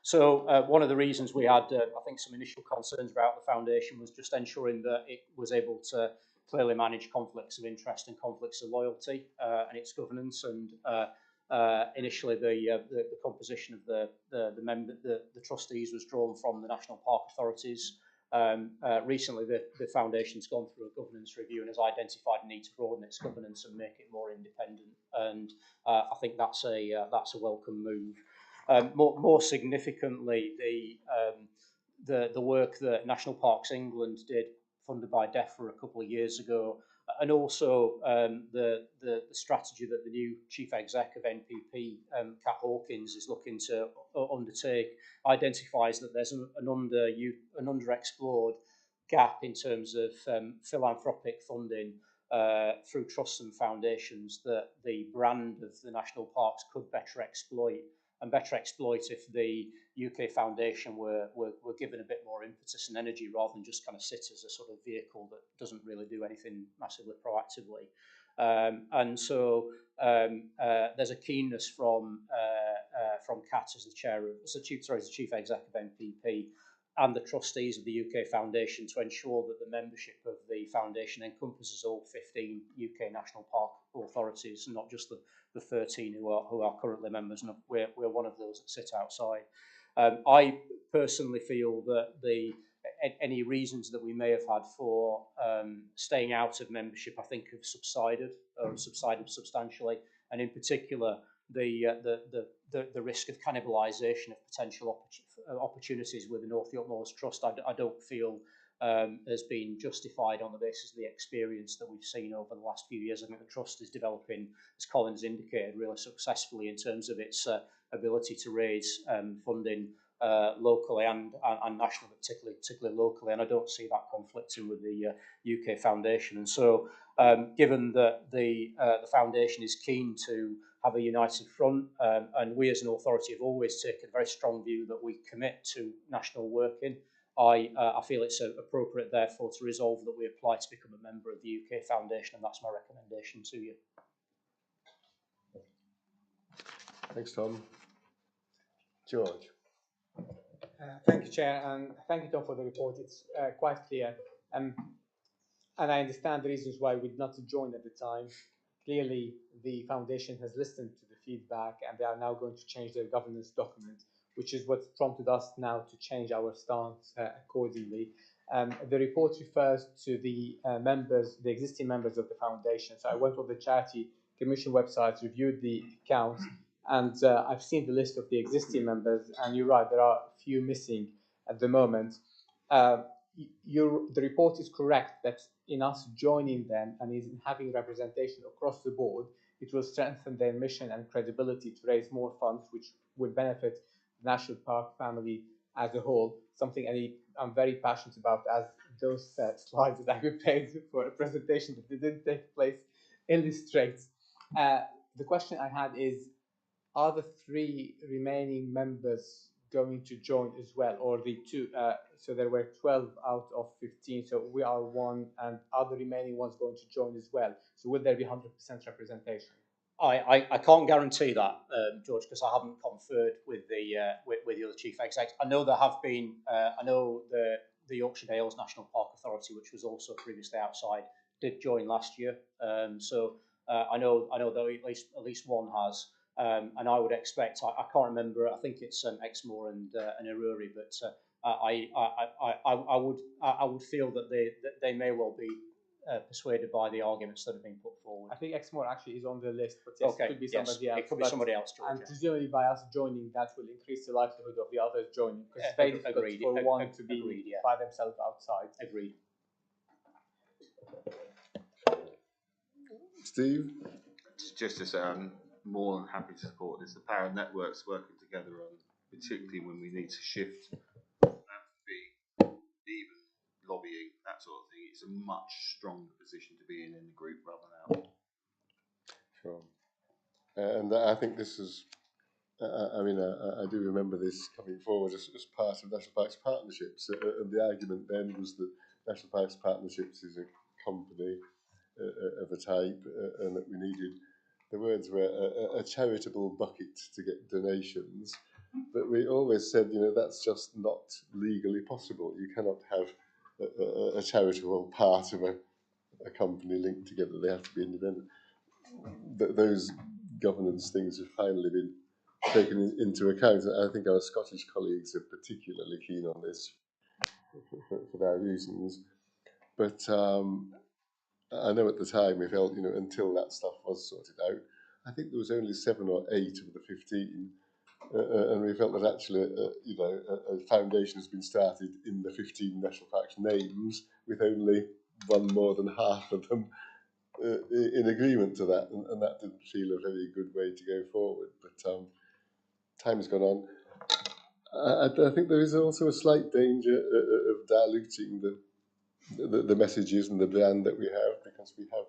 So one of the reasons we had, I think, some initial concerns about the foundation was just ensuring that it was able to clearly manage conflicts of interest and conflicts of loyalty and its governance. And initially, the composition of the trustees was drawn from the national park authorities. Recently, the foundation's gone through a governance review and has identified a need to broaden its governance and make it more independent. And I think that's a welcome move. More significantly, the work that National Parks England did, funded by DEFRA a couple of years ago, and also the strategy that the new chief exec of NPP, Kat Hawkins, is looking to undertake, identifies that there's an underexplored gap in terms of philanthropic funding through trusts and foundations that the brand of the national parks could better exploit. And better exploit if the UK Foundation were given a bit more impetus and energy rather than just kind of sit as a sort of vehicle that doesn't really do anything massively proactively. And so there's a keenness from Kat as the chief exec of NPP and the trustees of the UK Foundation to ensure that the membership of the foundation encompasses all 15 UK national park authorities, and not just the 13 who are currently members, and we're one of those that sit outside. I personally feel that any reasons that we may have had for staying out of membership, I think, have subsided substantially, and in particular the risk of cannibalisation of potential opportunities with the North York Moors Trust, I don't feel has been justified on the basis of the experience that we've seen over the last few years. I think the Trust is developing, as Colin's indicated, really successfully in terms of its ability to raise funding locally and nationally, particularly locally, and I don't see that conflicting with the UK Foundation. And so, given that the Foundation is keen to have a united front, and we as an authority have always taken a very strong view that we commit to national working, I feel it's appropriate, therefore, to resolve that we apply to become a member of the UK Foundation, and that's my recommendation to you. Thanks, Tom. George. Thank you, Chair, and thank you, Tom, for the report. It's quite clear, and I understand the reasons why we did not join at the time. Clearly, the Foundation has listened to the feedback, and they are now going to change their governance document, which is what prompted us now to change our stance accordingly. The report refers to the the existing members of the Foundation. So I went on the Charity Commission website, reviewed the accounts, and I've seen the list of the existing members, and you're right, there are a few missing at the moment. The report is correct that in us joining them and in having representation across the board, it will strengthen their mission and credibility to raise more funds, which would benefit the National Park family as a whole, something I'm very passionate about, as those slides that I prepared for a presentation that didn't take place illustrates. The question I had is, are the 3 remaining members going to join as well, or the 2? So there were 12 out of 15, so we are 1, and are the remaining ones going to join as well? So will there be 100% representation? I can't guarantee that, George, because I haven't conferred with the other chief execs. I know there have been. I know the Yorkshire Dales National Park Authority, which was also previously outside, did join last year. So I know that at least one has. And I would expect. I can't remember. I think it's Exmoor and Arurie, but I would feel that they may well be persuaded by the arguments that have been put forward. I think Exmoor actually is on the list, but yes, okay, it could be somebody else. It could be somebody else, George. And presumably by us joining, that will increase the likelihood of the others joining, because it's very difficult for one to be by themselves outside. Agreed. Steve? Just to say, I'm more than happy to support this. The power of networks working together on, particularly when we need to shift even lobbying, that sort of thing. It's a much stronger position to be in the group rather than out. Sure. And I think this is, I do remember this coming forward as part of National Parks Partnerships, and the argument then was that National Parks Partnerships is a company of a type, and that we needed, the words were a charitable bucket to get donations, but we always said, that's just not legally possible. You cannot have a charitable part of a company linked together. They have to be independent. Those governance things have finally been taken into account. I think our Scottish colleagues are particularly keen on this for their reasons. But I know at the time we felt, until that stuff was sorted out, I think there was only 7 or 8 of the 15, and we felt that actually, a foundation has been started in the 15 national parks names, with only one more than half of them in agreement to that, and that didn't feel a very good way to go forward. But time has gone on. I think there is also a slight danger of diluting the messages and the brand that we have, because we have,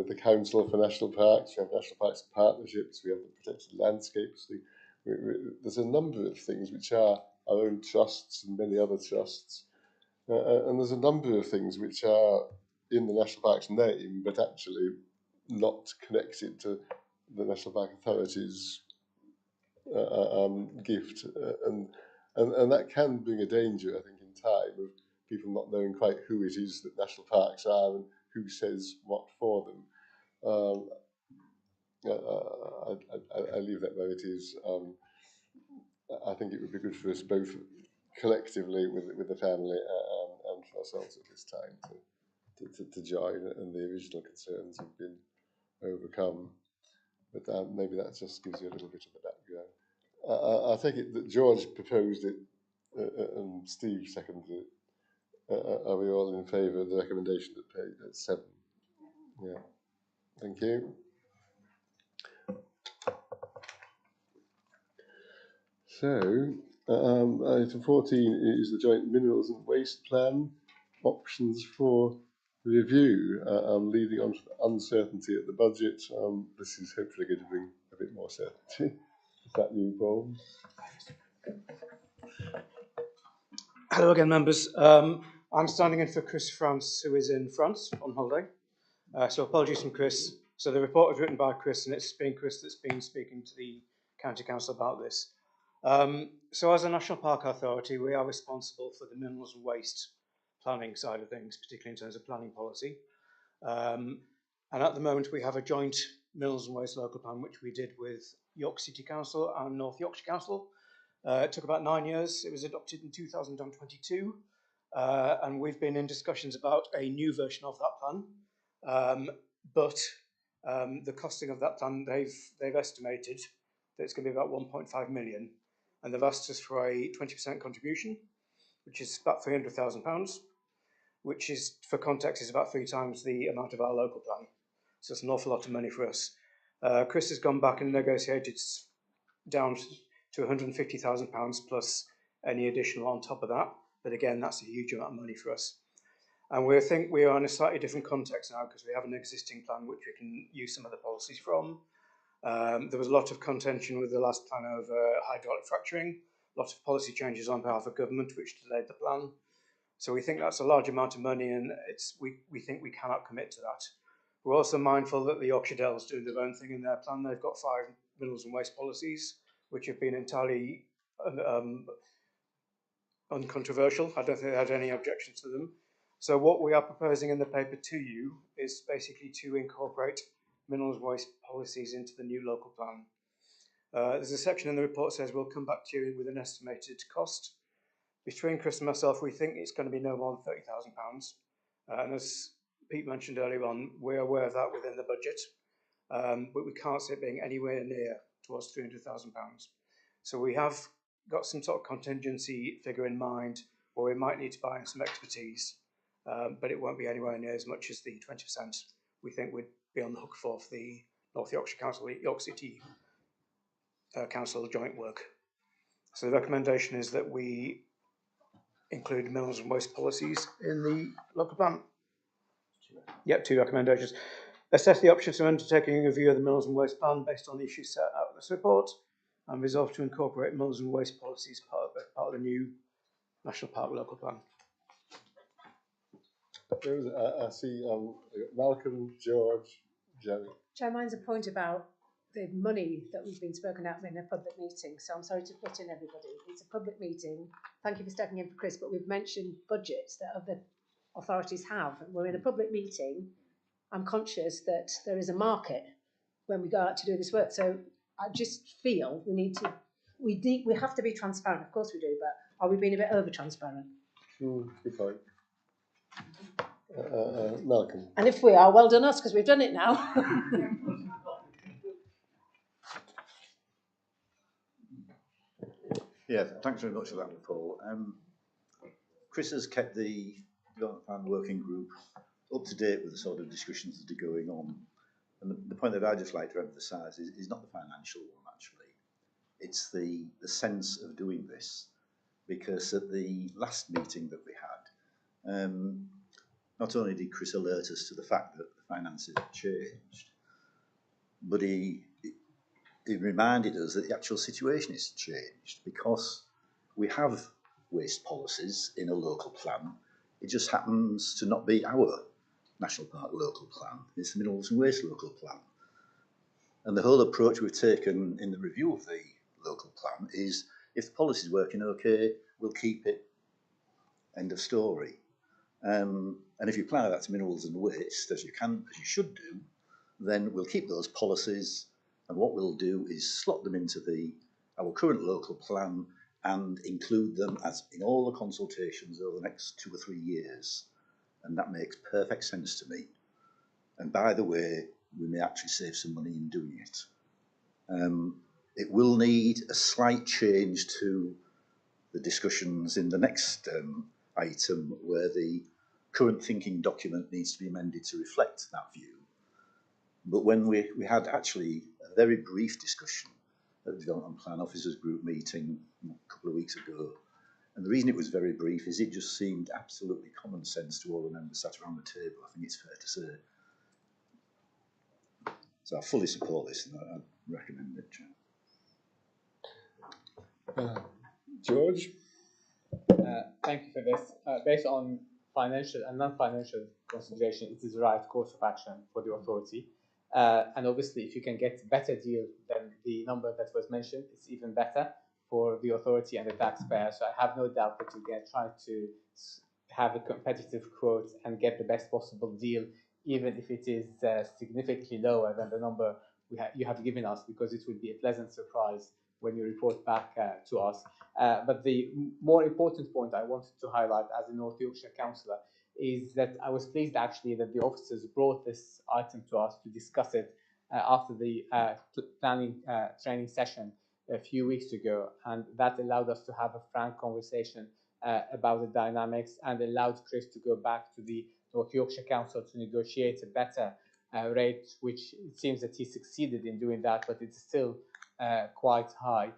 the Council for National Parks, we have National Parks Partnerships, we have the Protected Landscapes. There's a number of things which are our own trusts and many other trusts, and there's a number of things which are in the National Parks name, but actually not connected to the National Park Authority's gift, and that can bring a danger, I think, in time, of people not knowing quite who it is that national parks are and who says what for them. I leave that where it is. I think it would be good for us both collectively with the family and for ourselves at this time to join, and the original concerns have been overcome. But maybe that just gives you a little bit of the background. I take it that George proposed it and Steve seconded it. Are we all in favour of the recommendation at 7? Yeah. Thank you. So, item 14 is the Joint Minerals and Waste Plan. Options for review. Leading on to the uncertainty at the budget. This is hopefully going to bring a bit more certainty. Is that you, Paul? Hello again, members. I'm standing in for Chris France, who is in France on holiday. So apologies from Chris. So the report was written by Chris, and it's been Chris that's been speaking to the County Council about this. So as a National Park Authority, we are responsible for the minerals and waste planning side of things, particularly in terms of planning policy. And at the moment, we have a joint minerals and waste local plan, which we did with York City Council and North Yorkshire Council. It took about 9 years. It was adopted in 2022. And we've been in discussions about a new version of that plan. But the costing of that plan, they've estimated that it's going to be about 1.5 million. And they've asked us for a 20% contribution, which is about £300,000, which is, for context, is about 3 times the amount of our local plan. So it's an awful lot of money for us. Chris has gone back and negotiated down to £150,000 plus any additional on top of that. But again, that's a huge amount of money for us. And we think we are in a slightly different context now, because we have an existing plan which we can use some of the policies from. There was a lot of contention with the last plan over hydraulic fracturing, a lot of policy changes on behalf of government which delayed the plan. So we think that's a large amount of money, and we think we cannot commit to that. We're also mindful that the Yorkshire Dales do their own thing in their plan. They've got 5 minerals and waste policies, which have been entirely uncontroversial. I don't think they had any objections to them. So what we are proposing in the paper to you is basically to incorporate minerals and waste policies into the new local plan. There's a section in the report that says we'll come back to you with an estimated cost. Between Chris and myself, we think it's going to be no more than £30,000. And as Pete mentioned earlier on, we're aware of that within the budget, but we can't see it being anywhere near towards £300,000. So we have got some sort of contingency figure in mind, or we might need to buy in some expertise, but it won't be anywhere near as much as the 20% we think we'd be on the hook for the North Yorkshire Council, York City Council joint work. So the recommendation is that we include minerals and waste policies in the local plan. Yep, 2 recommendations. Assess the options of undertaking a review of the minerals and waste plan based on the issues set out in this report, and resolve to incorporate minerals and waste policies part of the new National Park local plan. I see Malcolm, George, Jerry. Chair, mine's a point about the money that we've been spoken out in a public meeting, so I'm sorry to put in everybody. It's a public meeting. Thank you for stepping in for Chris, but we've mentioned budgets that other authorities have. We're in a public meeting. I'm conscious that there is a market when we go out to do this work. So I just feel we have to be transparent. Of course we do, but are we being a bit over transparent? Good point. Malcolm. And if we are, well done us, because we've done it now. Yeah, thanks very much for that, Paul. Chris has kept the development plan working group up to date with the sort of discussions that are going on. And the point that I'd just like to emphasise is not the financial one, actually. It's the sense of doing this. Because at the last meeting that we had, not only did Chris alert us to the fact that the finances had changed, but he reminded us that the actual situation has changed because we have waste policies in a local plan. It just happens to not be our National Park local plan. It's the Minerals and Waste local plan. And the whole approach we've taken in the review of the local plan is if the policy is working okay, we'll keep it. End of story. And if you apply that to minerals and waste, as you should do, then we'll keep those policies. And what we'll do is slot them into our current local plan and include them as in all the consultations over the next 2 or 3 years. And that makes perfect sense to me. And by the way, we may actually save some money in doing it. It will need a slight change to the discussions in the next item where the current thinking document needs to be amended to reflect that view. But when we had actually a very brief discussion at the Development Plan Officers Group meeting a couple of weeks ago, and the reason it was very brief is it just seemed absolutely common sense to all the members sat around the table, I think it's fair to say. So I fully support this and I recommend it, Chair. George? Thank you for this. Based on financial and non-financial consideration, it is the right course of action for the authority. And obviously, if you can get a better deal than the number that was mentioned, it's even better for the authority and the taxpayer. So I have no doubt that you can try to have a competitive quote and get the best possible deal, even if it is significantly lower than the number you have given us, because it will be a pleasant surprise when you report back to us. But the more important point I wanted to highlight as a North Yorkshire councillor is that I was pleased actually that the officers brought this item to us to discuss it after the planning training session a few weeks ago, and that allowed us to have a frank conversation about the dynamics and allowed Chris to go back to the North Yorkshire Council to negotiate a better rate, which it seems that he succeeded in doing that, but it's still quite high.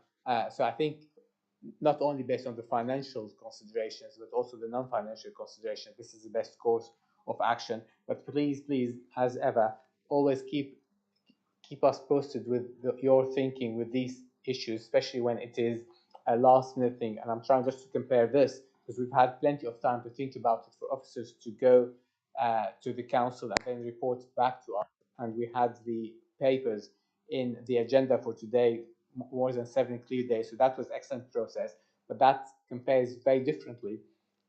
So I think not only based on the financial considerations, but also the non-financial considerations, this is the best course of action. But please, as ever, always keep keep us posted with your thinking with these issues, especially when it is a last minute thing. And I'm trying just to compare this because we've had plenty of time to think about it for officers to go to the council and then report back to us. And we had the papers in the agenda for today more than 7 clear days. So that was excellent process. But that compares very differently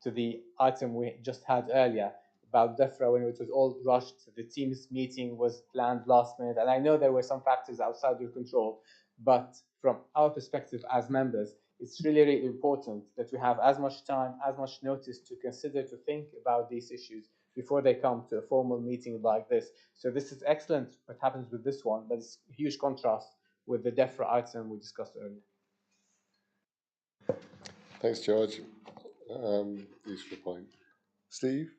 to the item we just had earlier about DEFRA when it was all rushed. The team's meeting was planned last minute. And I know there were some factors outside your control, but from our perspective as members, it's really, really important that we have as much time, as much notice to consider, to think about these issues before they come to a formal meeting like this. So this is excellent what happens with this one, but it's a huge contrast with the DEFRA item we discussed earlier. Thanks, George. Useful point. Steve?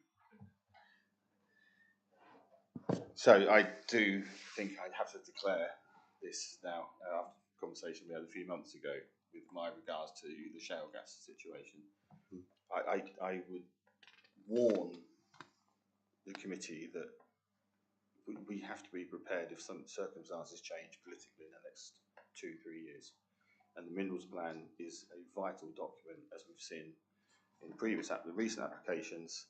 So I do think I have to declare this now after the conversation we had a few months ago with my regards to the shale gas situation. I would warn the committee that we have to be prepared if some circumstances change politically in the next 2-3 years. And the minerals plan is a vital document, as we've seen in previous recent applications,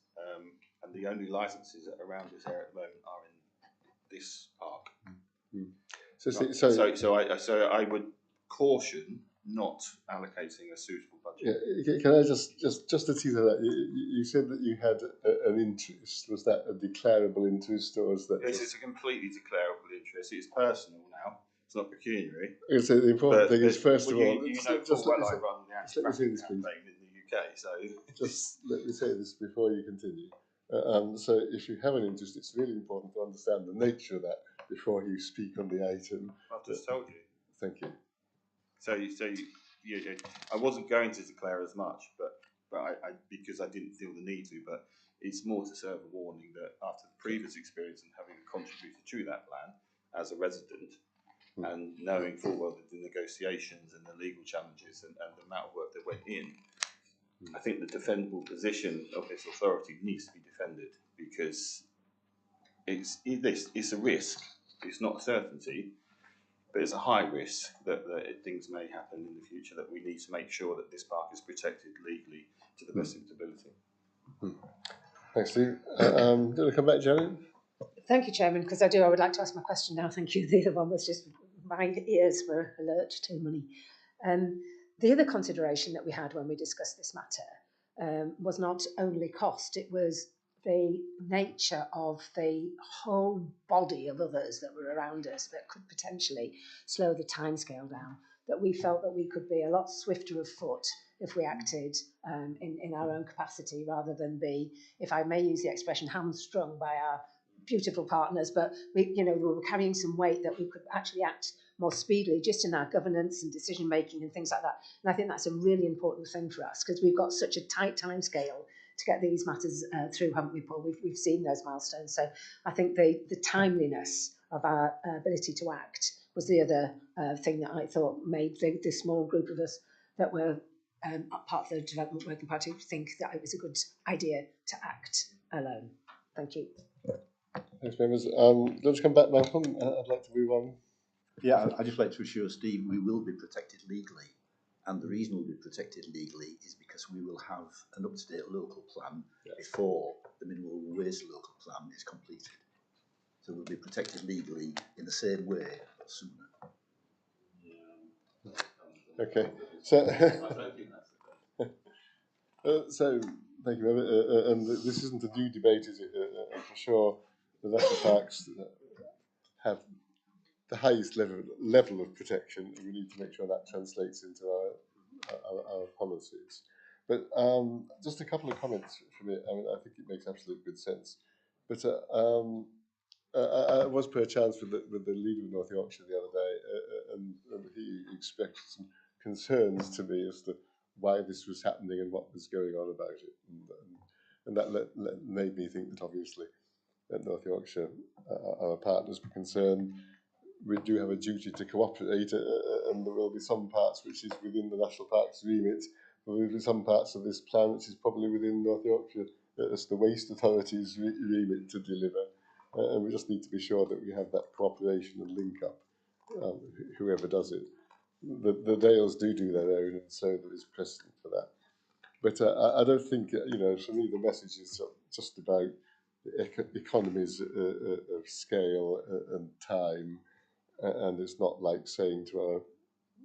and the only licences around this area at the moment are in this park. So I would caution not allocating a suitable budget. Yeah, can I just to tease that? You said that you had an interest. Was that a declarable interest, or was that? Yes, it's a completely declarable interest. It's personal now. It's not pecuniary. So the important thing is, first of all, you know full well I run the anti-fracking campaign in the UK. So just let me say this before you continue. So if you have an interest, it's really important to understand the nature of that before you speak on the item. I've just told you. Thank you. So I wasn't going to declare as much, but I because I didn't feel the need to. But it's more to serve a warning that after the previous experience and having contributed to that plan as a resident, and knowing full well the negotiations and the legal challenges and the amount of work that went in, I think the defendable position of this authority needs to be defended, because it's a risk. It's not a certainty, but it's a high risk that things may happen in the future, that we need to make sure that this park is protected legally to the best of its ability. Thanks, Steve. Do you want to come back, Janet? Thank you, Chairman, because I would like to ask my question now. Thank you. The other one was just, my ears were alert to money. The other consideration that we had when we discussed this matter was not only cost, it was the nature of the whole body of others that were around us that could potentially slow the timescale down, that we felt that we could be a lot swifter of foot if we acted in our own capacity, rather than be, if I may use the expression, hamstrung by our beautiful partners, but we were carrying some weight, that we could actually act more speedily just in our governance and decision making and things like that. And I think that's a really important thing for us, because we've got such a tight time scale to get these matters through, haven't we, Paul? We've seen those milestones. So I think the timeliness of our ability to act was the other thing that I thought made the small group of us that were part of the Development Working Party think that it was a good idea to act alone. Thank you. Thanks, members. Let's come back, Malcolm. I'd like to move on. Yeah, I'd just like to assure Steve we will be protected legally. And the reason we'll be protected legally is because we will have an up-to-date local plan before the mineral waste local plan is completed. So we'll be protected legally in the same way, but sooner. Okay. So thank you. And this isn't a new debate, is it? For sure, the national parks have the highest level of protection. We need to make sure that translates into our policies. But just a couple of comments from it. I mean, I think it makes absolute good sense. But I was per chance with the leader of North Yorkshire the other day, and he expressed some concerns to me as to why this was happening and what was going on about it, and that made me think that obviously at North Yorkshire our partners were concerned. We do have a duty to cooperate, and there will be some parts which is within the National Parks remit. There will be some parts of this plan which is probably within North Yorkshire as the Waste Authority's remit to deliver. and we just need to be sure that we have that cooperation and link up, whoever does it. The Dales do their own, and so there is precedent for that. But I don't think, for me, the message is just about the economies of scale and time, and it's not like saying to our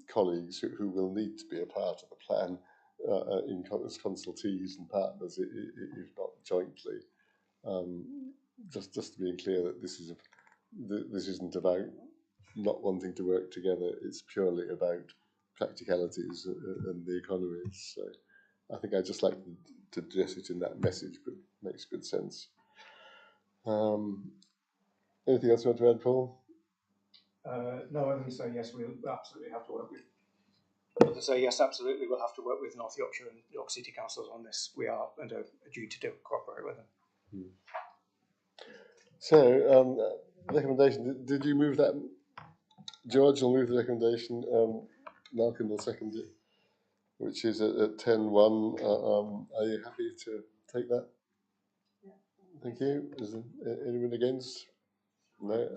colleagues who will need to be a part of the plan as consultees and partners, if not jointly. Just to be clear that this isn't about not wanting to work together. It's purely about practicalities and the economies. So I think I just like to address it in that message, but it makes good sense. Anything else you want to add, Paul? No, I think so. Yes, we'll absolutely have to work with. But say yes, absolutely, we'll have to work with North Yorkshire and York City Councils on this. We are under a duty to cooperate with them. So, recommendation. Did you move that? George will move the recommendation. Malcolm will second it, which is at 10:1. Are you happy to take that? Yeah. Thank you. Is there anyone against? No.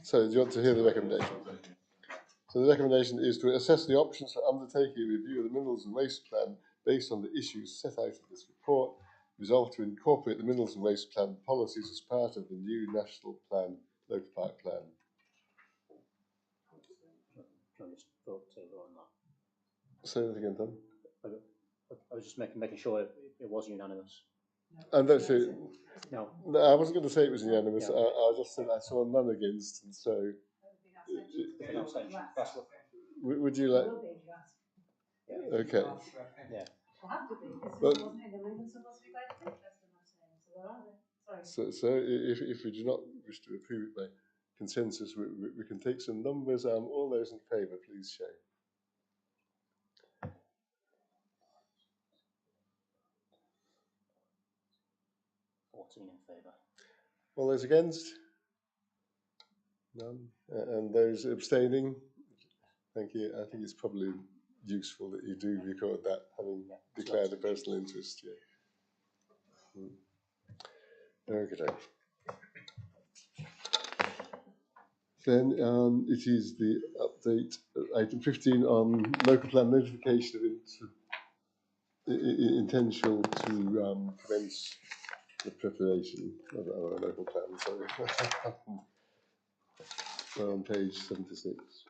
So, do you want to hear the recommendation? So, the recommendation is to assess the options for undertaking a review of the minerals and waste plan based on the issues set out in this report. Resolve to incorporate the minerals and waste plan policies as part of the new national plan, local park plan. Can I just vote on that? Say that again, Tom. I was just making sure it was unanimous. And that's it. No. No, I wasn't going to say it was unanimous. Yeah. I just said I saw none against, and so. Would you like? Okay. Yeah. So if we do not wish to approve it by consensus, we can take some numbers. All those in favour, please show. 14 in favour. All those against? None. And those abstaining? Thank you. I think it's probably useful that you do record that, having declared a personal interest. Yeah. Okay. Then it is the update, item 15 on local plan notification of intention to commence the preparation of our local plan. Sorry. We're on page 76.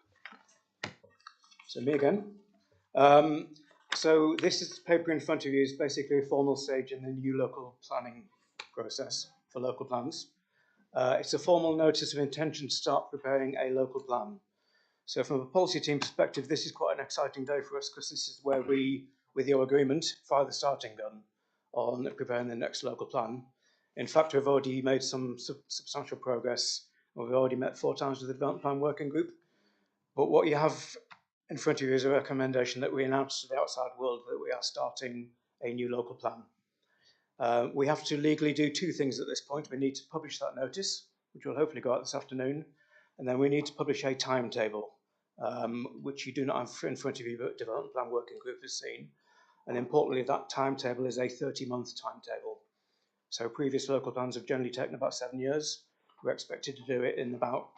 So me again. So this is the paper in front of you is basically a formal stage in the new local planning process for local plans. It's a formal notice of intention to start preparing a local plan. So from a policy team perspective, this is quite an exciting day for us because this is where we, with your agreement, fire the starting gun on preparing the next local plan. In fact, we've already made some substantial progress. We've already met 4 times with the Development Plan Working Group. But what you have in front of you is a recommendation that we announce to the outside world that we are starting a new local plan. We have to legally do 2 things at this point. We need to publish that notice, which will hopefully go out this afternoon, and then we need to publish a timetable, which you do not have in front of you, but Development Plan Working Group has seen. And importantly, that timetable is a 30-month timetable. So previous local plans have generally taken about 7 years. We're expected to do it in about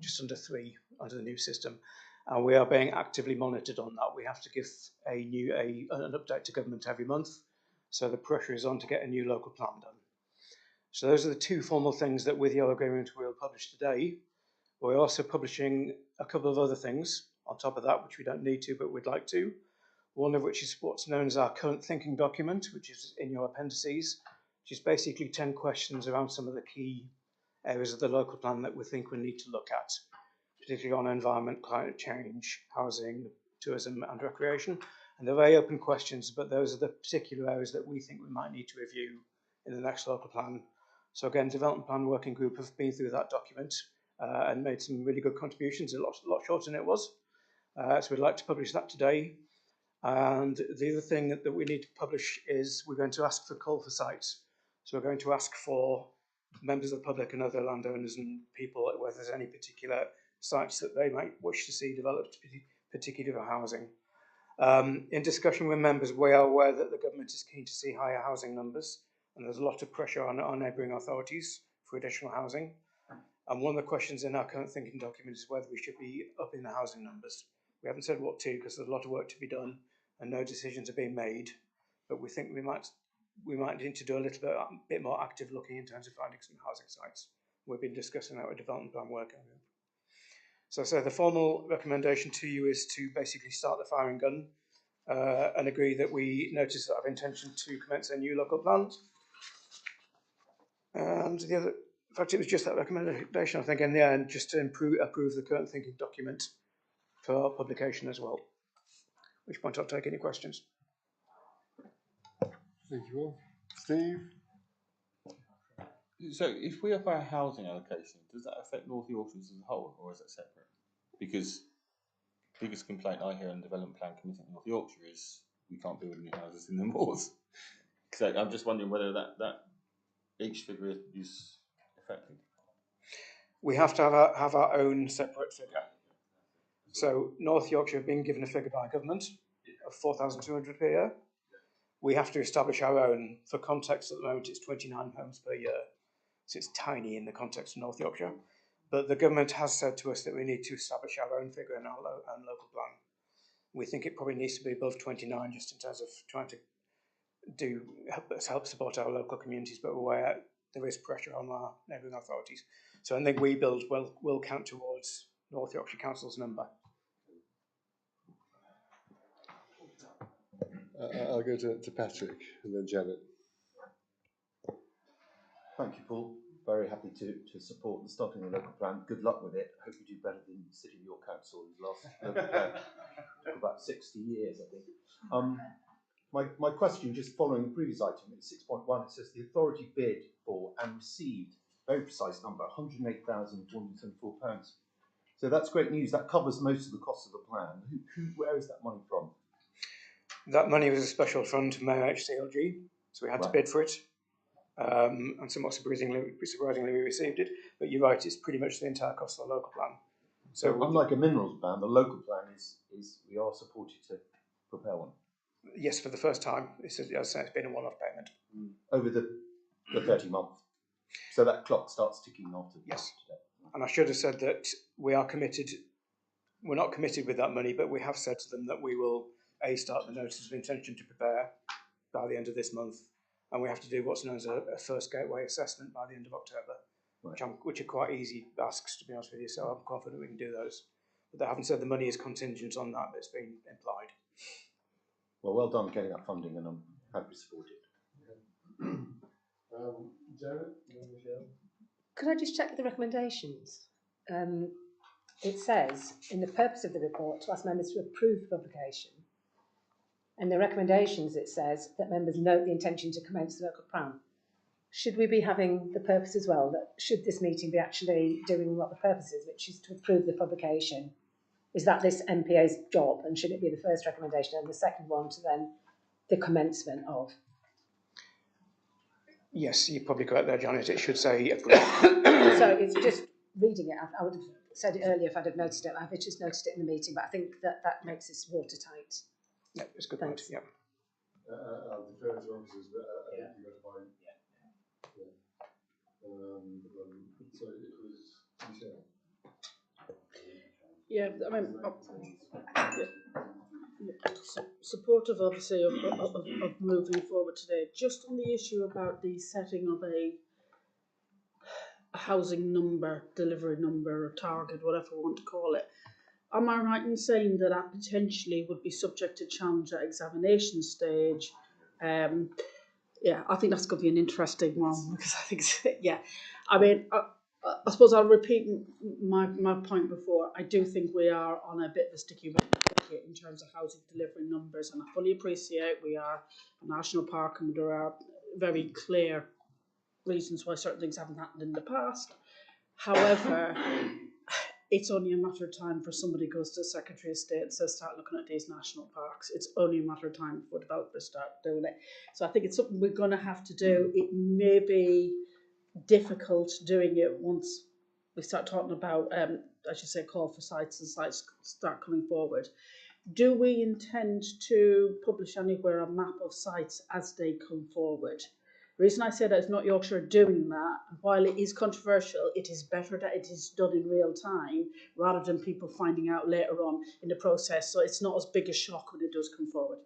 just under 3 under the new system. And we are being actively monitored on that. We have to give an update to government every month. So the pressure is on to get a new local plan done. So those are the 2 formal things that with your agreement we'll publish today. We're also publishing a couple of other things on top of that, which we don't need to, but we'd like to. One of which is what's known as our current thinking document, which is in your appendices, which is basically 10 questions around some of the key areas of the local plan that we think we need to look at, particularly on environment, climate change, housing, tourism and recreation. And they're very open questions, but those are the particular areas that we think we might need to review in the next local plan. So again, Development Plan Working Group have been through that document and made some really good contributions, a lot shorter than it was. So we'd like to publish that today. And the other thing that we need to publish is we're going to ask for call for sites. So we're going to ask for members of the public and other landowners and people whether there's any particular sites that they might wish to see developed, particularly for housing. In discussion with members, we are aware that the government is keen to see higher housing numbers, and there's a lot of pressure on our neighbouring authorities for additional housing. And one of the questions in our current thinking document is whether we should be upping the housing numbers. We haven't said what to, because there's a lot of work to be done and no decisions are being made. But we think we might need to do a bit more active looking in terms of finding some housing sites. We've been discussing that with development plan working group. So the formal recommendation to you is to basically start the firing gun and agree that we notice that our intention to commence a new local plan. And the other, in fact, it was just that recommendation, I think, in the end, just to approve the current thinking document for publication as well. At which point I'll take any questions. Thank you all. Steve? So if we apply a housing allocation, does that affect North Yorkshire as a whole, or is it separate? Because the biggest complaint I hear on the Development Plan Committee in North Yorkshire is we can't build new houses in the moors. So I'm just wondering whether that each figure is affected. We have to have our own separate figure. So North Yorkshire have been given a figure by government of 4,200 per year. We have to establish our own. For context, at the moment it's 29 homes per year. So it's tiny in the context of North Yorkshire. But the government has said to us that we need to establish our own figure in our own local plan. We think it probably needs to be above 29 just in terms of trying to help support our local communities, but we're aware there is pressure on our neighbouring authorities. So I think we build will count towards North Yorkshire Council's number. I'll go to Patrick and then Janet. Thank you, Paul. Very happy to support the starting of the local plan. Good luck with it. Hope you do better than City York Council, whose last local plan took about 60 years, I think. My question, just following the previous item, it's 6.1. It says the authority bid for and received, very precise number, £108,274. So that's great news. That covers most of the costs of the plan. Where is that money from? That money was a special fund from MHCLG, so we had to bid for it. And somewhat surprisingly, we received it. But you're right, it's pretty much the entire cost of the local plan. So unlike a minerals plan, the local plan is we are supported to prepare one. Yes, for the first time. As I say, it's been a one-off payment. Over the 30 months. So that clock starts ticking after. Yes. And I should have said that we are committed. We're not committed with that money, but we have said to them that we will start the notice of intention to prepare by the end of this month, and we have to do what's known as a first gateway assessment by the end of October, which are quite easy asks, to be honest with you. So I'm confident we can do those. But they haven't said the money is contingent on that. That's been implied. Well done getting that funding, and I'm happy to support it. Janet? Could I just check the recommendations? It says, in the purpose of the report, to ask members to approve the publication. And the recommendations, it says that members note the intention to commence the local plan. Should we be having the purpose as well? That should this meeting be actually doing what the purpose is, which is to approve the publication? Is that this NPA's job? And should it be the first recommendation and the second one to then the commencement of? Yes, you're probably correct there, Janet. It should say approved. So it's just reading it. I would have said it earlier if I'd have noticed it. I've just noticed it in the meeting, but I think that makes this watertight. Yeah, it's a good point. Yeah. I'll defer to officers, but I think you got a point. So it was Michelle. Yeah, I mean, supportive obviously of moving forward today. Just on the issue about the setting of a housing number, delivery number, or target, whatever we want to call it. Am I right in saying that that potentially would be subject to challenge at examination stage? Yeah, I think that's going to be an interesting one because I think, yeah, I mean, I suppose I'll repeat my point before. I do think we are on a bit of a sticky wicket in terms of housing delivery numbers, and I fully appreciate we are a national park and there are very clear reasons why certain things haven't happened in the past. However, it's only a matter of time for somebody goes to the Secretary of State and says start looking at these national parks. It's only a matter of time before developers start doing it. So I think it's something we're going to have to do. It may be difficult doing it once we start talking about, as you say, call for sites and sites start coming forward. Do we intend to publish anywhere a map of sites as they come forward? The reason I say that is North Yorkshire are doing that, and while it is controversial, it is better that it is done in real time rather than people finding out later on in the process. So it's not as big a shock when it does come forward.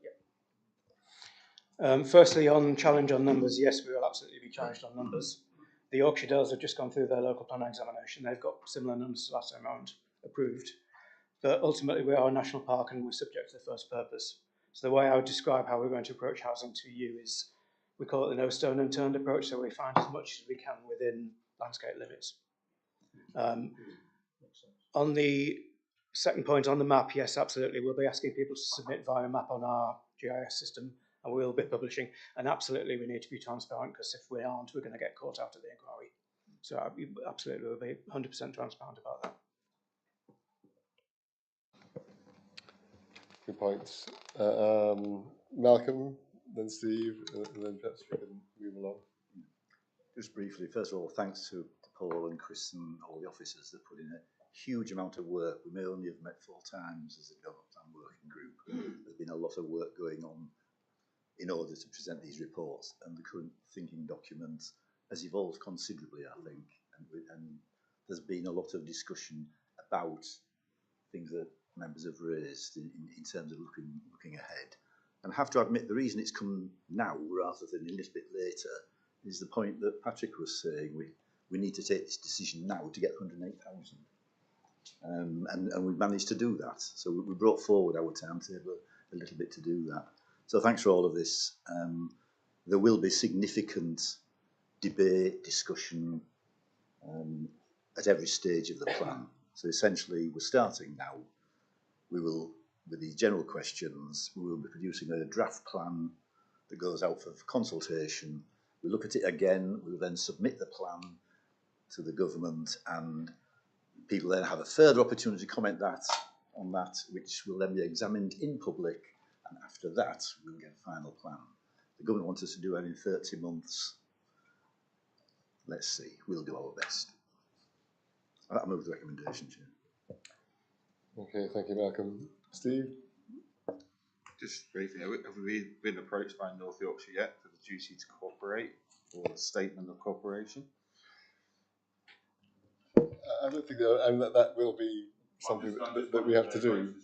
Yeah. Firstly, on challenge on numbers, yes, we will absolutely be challenged on numbers. The Yorkshire Dales have just gone through their local plan examination. They've got similar numbers to last time round approved. But ultimately, we are a national park and we're subject to the first purpose. So the way I would describe how we're going to approach housing to you is, we call it the no stone unturned approach, so we find as much as we can within landscape limits. On the second point on the map, yes, absolutely, we'll be asking people to submit via a map on our GIS system, and we'll be publishing. And absolutely, we need to be transparent, because if we aren't, we're going to get caught out at the inquiry. So absolutely, we'll be 100% transparent about that. Good points. Malcolm, then Steve, and then perhaps we can move along. Just briefly, first of all, thanks to Paul and Chris and all the officers that put in a huge amount of work. We may only have met 4 times as a development plan working group. There's been a lot of work going on in order to present these reports, and the current thinking document has evolved considerably, I think, and there's been a lot of discussion about things that members have raised in terms of looking ahead. And I have to admit, the reason it's come now rather than a little bit later is the point that Patrick was saying. We need to take this decision now to get 108,000. And we managed to do that. So we brought forward our timetable a little bit to do that. So thanks for all of this. There will be significant debate, discussion at every stage of the plan. So essentially, we're starting now. We will, with these general questions, we will be producing a draft plan that goes out for consultation. We look at it again. We'll then submit the plan to the government, and people then have a further opportunity to comment on that, which will then be examined in public. And after that, we'll get a final plan. The government wants us to do it in 30 months. Let's see. We'll do our best. I'll move the recommendation, Chair. Okay, thank you, Malcolm. Steve? Just briefly, have we been approached by North Yorkshire yet for the duty to cooperate or a statement of cooperation? I don't think that will be something that we have to do.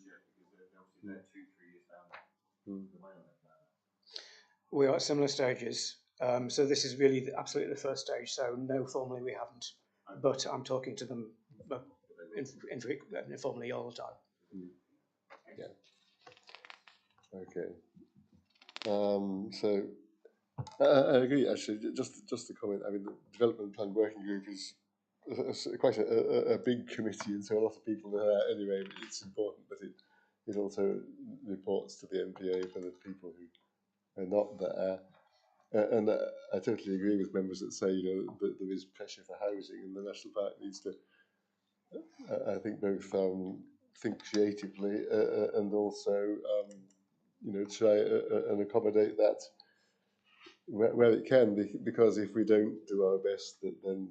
We are at similar stages. So this is really absolutely the first stage. So no, formally we haven't, but I'm talking to them informally all the time. Yeah. Okay. So I agree. Actually, just to comment. I mean, the development plan working group is quite a big committee, and so a lot of people are there anyway. But it's important that it also reports to the NPA for the people who are not there. And I totally agree with members that say, that there is pressure for housing, and the National Park needs to, I think, both think creatively and also, try and accommodate that where it can. Because if we don't do our best, then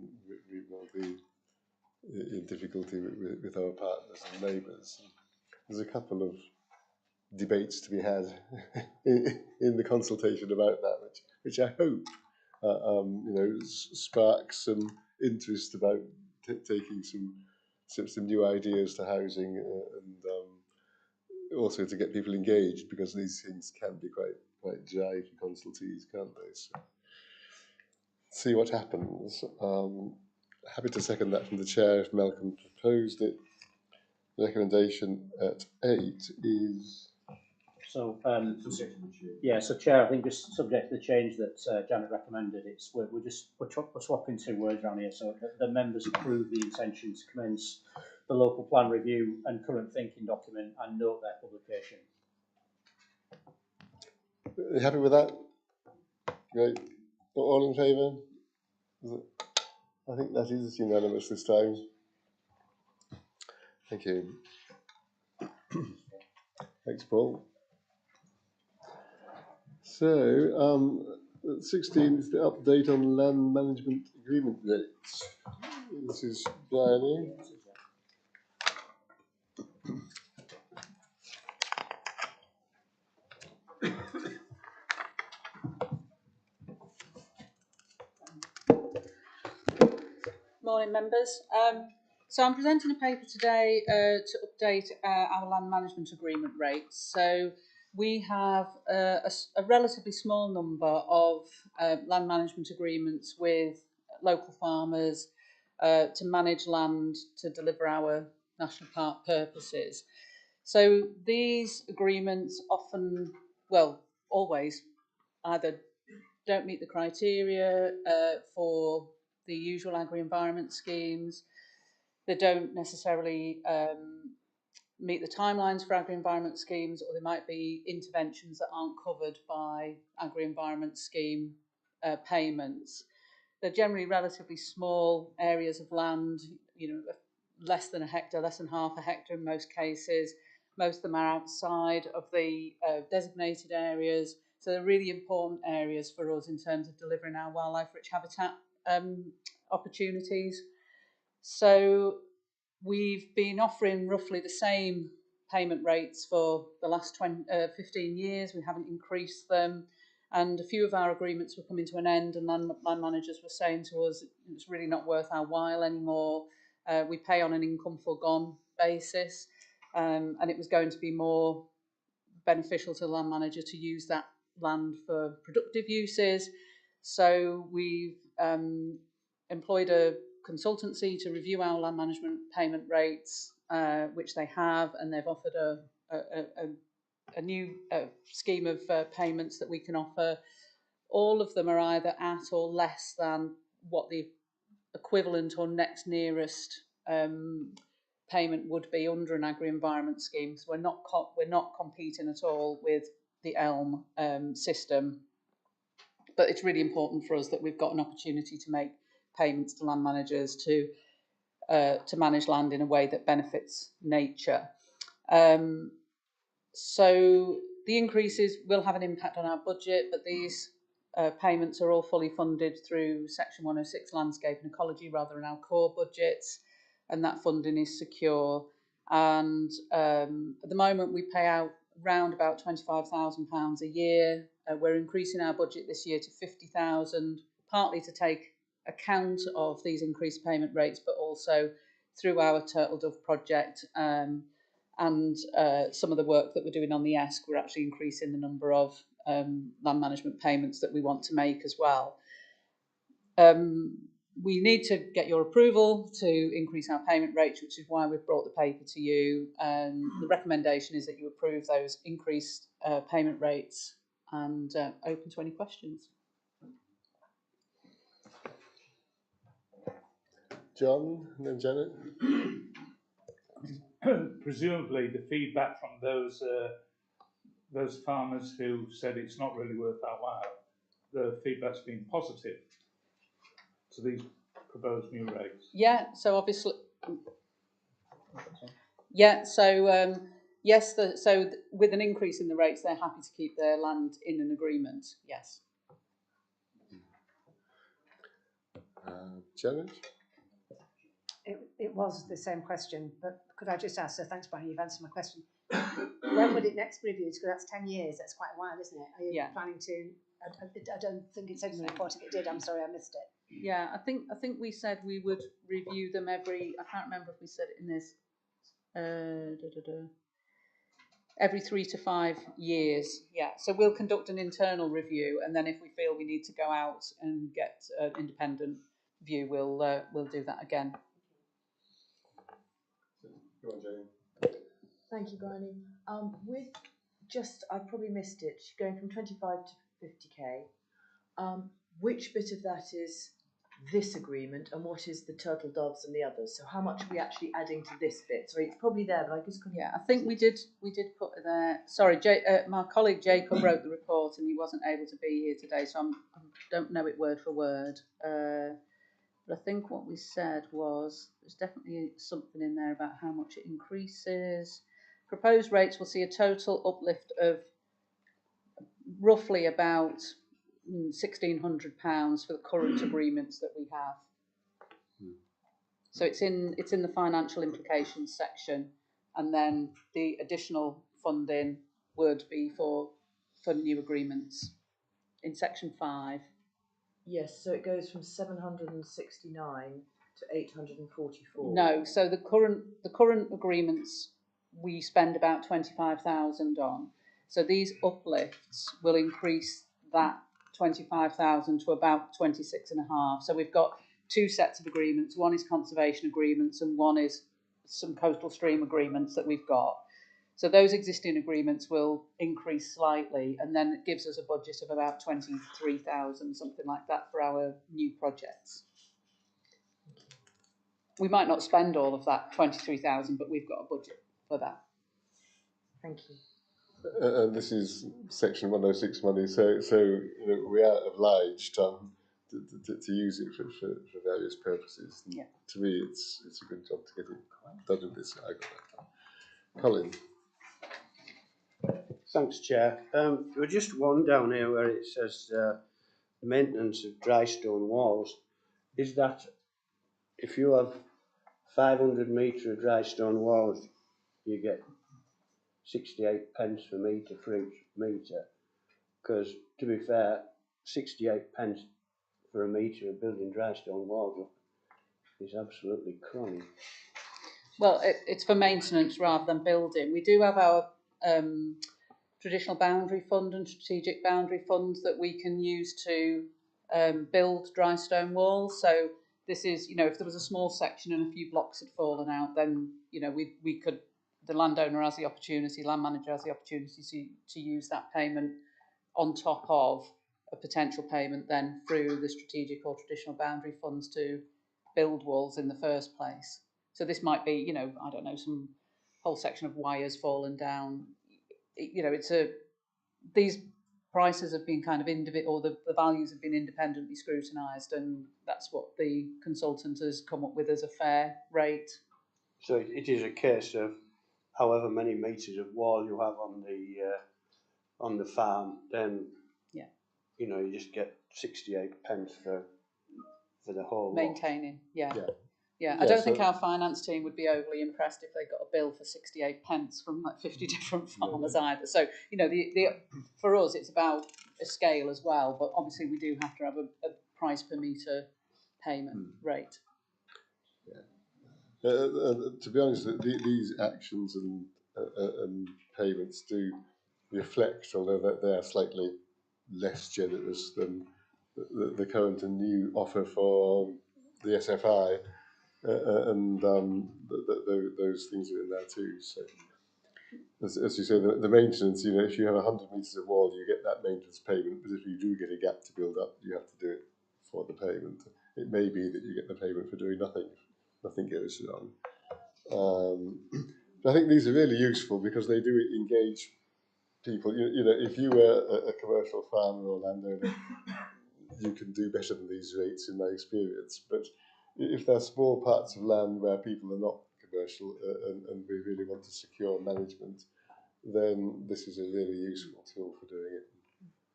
we will be in difficulty with our partners and neighbours. There's a couple of debates to be had in the consultation about that, which I hope sparks some interest about taking some new ideas to housing and also to get people engaged, because these things can be quite dry for consultees, can't they? So, see what happens. Happy to second that from the chair if Malcolm proposed it. The recommendation at 8 is. So, so Chair, I think just subject to the change that Janet recommended, we're swapping 2 words around here. So the members approve the intention to commence the local plan review and current thinking document and note their publication. Are you happy with that? Great. All in favour? I think that is unanimous this time. Thank you. Thanks, Paul. So, 16 is the update on land management agreement rates. This is Bryony. morning, members. So I'm presenting a paper today to update our land management agreement rates. So we have a relatively small number of land management agreements with local farmers to manage land to deliver our national park purposes. So these agreements often, well, always either don't meet the criteria for the usual agri-environment schemes. They don't necessarily meet the timelines for agri-environment schemes, or there might be interventions that aren't covered by agri-environment scheme payments. They're generally relatively small areas of land, you know, less than a hectare, less than half a hectare in most cases. Most of them are outside of the designated areas. So they're really important areas for us in terms of delivering our wildlife-rich habitat opportunities. So we've been offering roughly the same payment rates for the last 15 years. We haven't increased them. And a few of our agreements were coming to an end, and land managers were saying to us, it's really not worth our while anymore. We pay on an income forgone basis, and it was going to be more beneficial to the land manager to use that land for productive uses. So we've employed a consultancy to review our land management payment rates, which they have, and they've offered a new scheme of payments that we can offer. All of them are either at or less than what the equivalent or next nearest payment would be under an agri-environment scheme. So we're not competing at all with the ELM system. But it's really important for us that we've got an opportunity to make payments to land managers to manage land in a way that benefits nature. So the increases will have an impact on our budget, but these payments are all fully funded through Section 106 Landscape and Ecology rather than our core budgets, and that funding is secure. And at the moment we pay out around about £25,000 a year. We're increasing our budget this year to £50,000, partly to take account of these increased payment rates, but also through our Turtle Dove project and some of the work that we're doing on the ESC, we're actually increasing the number of land management payments that we want to make as well. We need to get your approval to increase our payment rates, which is why we've brought the paper to you. The recommendation is that you approve those increased payment rates, and open to any questions. John and then Janet. Presumably the feedback from those farmers who said it's not really worth our while, the feedback's been positive to these proposed new rates. Yeah, so obviously, yeah, so yes, so with an increase in the rates, they're happy to keep their land in an agreement. Yes. Janet? It was the same question, but could I just ask, so thanks, Brian, you've answered my question. When would it next be reviewed? Because that's 10 years, that's quite a while, isn't it? Are you planning to, I don't think it said in the report, if it did, I'm sorry, I missed it. Yeah, I think we said we would review them every, I can't remember if we said it in this, every 3 to 5 years. Yeah, so we'll conduct an internal review, and then if we feel we need to go out and get an independent view, we'll do that again. Go on, Jane. Thank you, Bryony. With I probably missed it, going from 25 to 50k, which bit of that is this agreement and what is the Turtle Doves and the others? So how much are we actually adding to this bit? Sorry, it's probably there, but I just couldn't. Yeah, I think we did put it there. Sorry, my colleague Jacob wrote the report and he wasn't able to be here today, so I don't know it word for word. But I think what we said was there's definitely something in there about how much it increases. Proposed rates will see a total uplift of roughly about £1,600 for the current agreements that we have. So it's in the financial implications section, and then the additional funding would be for new agreements in section 5. Yes, so it goes from 769 to 844? No, so the current agreements we spend about 25,000 on. So these uplifts will increase that 25,000 to about 26.5. So we've got two sets of agreements. One is conservation agreements and one is some coastal stream agreements that we've got. So those existing agreements will increase slightly, and then it gives us a budget of about 23,000, something like that, for our new projects. We might not spend all of that 23,000, but we've got a budget for that. Thank you. And this is Section 106 money, so you know, we are obliged to use it for various purposes. And yeah. To me, it's a good job to get it done in this. I got that. Colin. Thanks, Chair. We're just one down here where it says maintenance of dry stone walls. Is that if you have 500 metre of dry stone walls, you get 68 pence per metre for each metre? Because to be fair, 68 pence for a metre of building dry stone walls is absolutely crummy. Well, it's for maintenance rather than building. We do have our traditional boundary fund and strategic boundary funds that we can use to build dry stone walls. So this is, you know, if there was a small section and a few blocks had fallen out, then, you know, we could, the landowner has the opportunity, land manager has the opportunity to use that payment on top of a potential payment then through the strategic or traditional boundary funds to build walls in the first place. So this might be, you know, I don't know, some whole section of wires fallen down. You know, these prices have been kind of or the values have been independently scrutinised, and that's what the consultant has come up with as a fair rate. So it is a case of however many metres of wall you have on the farm, then yeah, you know, you just get 68 pence for the whole maintaining. Yeah. Yeah, I don't think our finance team would be overly impressed if they got a bill for 68 pence from like 50 different farmers either. So, you know, for us, it's about a scale as well, but obviously we do have to have a price per metre payment rate. Yeah. To be honest, these actions and payments do reflect, although they are slightly less generous than the current and new offer for the SFI. Those things are in there too. So, as you say, the maintenance, you know, if you have 100 metres of wall, you get that maintenance payment. But if you do get a gap to build up, you have to do it for the payment. It may be that you get the payment for doing nothing if nothing goes wrong. But I think these are really useful because they do engage people. You know, if you were a commercial farmer or landowner, you can do better than these rates in my experience. But if there are small parts of land where people are not commercial and we really want to secure management, then this is a really useful tool for doing it.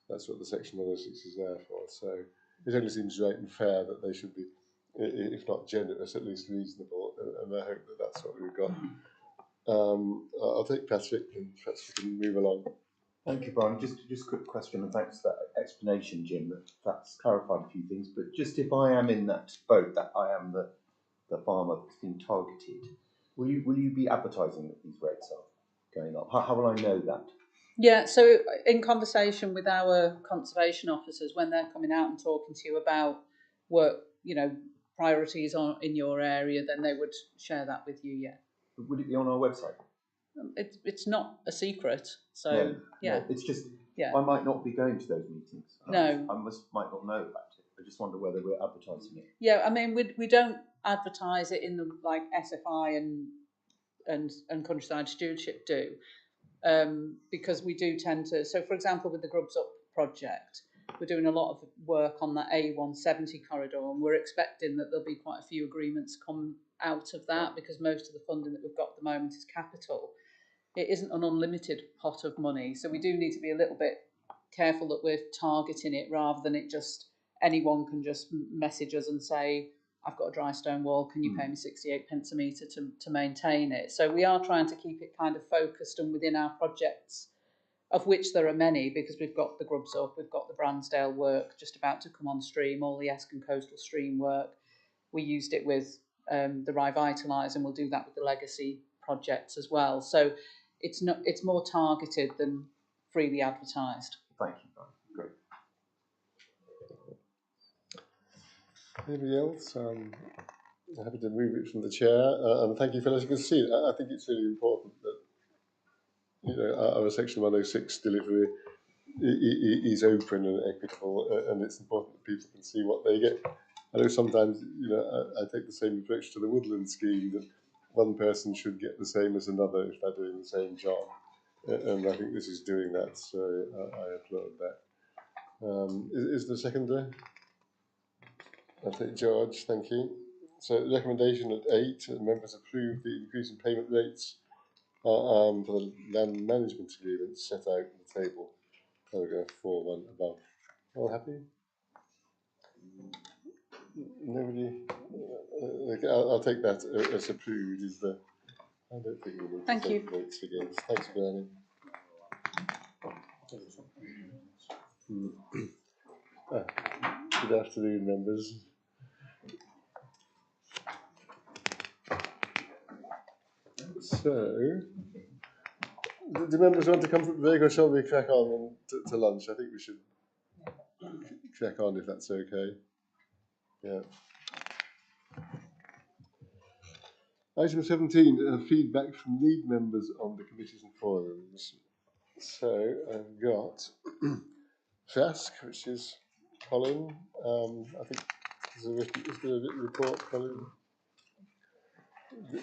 That's what the Section 106 is there for. So it only seems right and fair that they should be, if not generous, at least reasonable. And I hope that that's what we've got. I'll take Patrick, and perhaps we can move along. Thank you, Brian. Just a quick question, and thanks for that explanation, Jim. That's clarified a few things. But just if I am in that boat, that I am the farmer that's been targeted, will you be advertising that these rates are going up? How will I know that? Yeah, so in conversation with our conservation officers, when they're coming out and talking to you about work, you know, priorities in your area, then they would share that with you. Yeah. Would it be on our website? It's not a secret, so no, yeah. No, it's just I might not be going to those meetings. No, I might not know about it. I just wonder whether we're advertising it. Yeah, I mean we don't advertise it in the like SFI and Countryside Stewardship do, because we do tend to. So for example, with the Grubs Up project, we're doing a lot of work on that A170 corridor, and we're expecting that there'll be quite a few agreements come out of that because most of the funding that we've got at the moment is capital. It isn't an unlimited pot of money, so we do need to be a little bit careful that we're targeting it rather than it just anyone can just message us and say, I've got a dry stone wall, can you pay me 68 pence a metre to maintain it? So we are trying to keep it kind of focused and within our projects, of which there are many, because we've got the Grubs Up, we've got the Bransdale work just about to come on stream, all the Escombe coastal stream work. we used it with the Revitalise, and we'll do that with the legacy projects as well. So it's more targeted than freely advertised. Thank you, great. Anybody else? I'm happy to move it from the chair, and thank you for letting us see it. I think it's really important that our Section 106 delivery is open and equitable, and it's important that people can see what they get. I know sometimes, I take the same approach to the woodland scheme, that one person should get the same as another if they're doing the same job, and I think this is doing that, so I applaud that. Is there a seconder? I'll take George, thank you. So recommendation at 8, members approve the increase in payment rates for the land management agreements set out in the table. Paragraph 4.1 above. All happy? Nobody? Okay, I'll take that as approved. I don't think we need Thank to you. take votes against. Thanks, Bernie. Good afternoon, members. So, do members want to come from the break, or shall we crack on to lunch? I think we should crack on if that's okay. Yeah. Item 17, feedback from lead members on the committees and forums. So I've got FASC, which is Colin. I think is there a written report, Colin?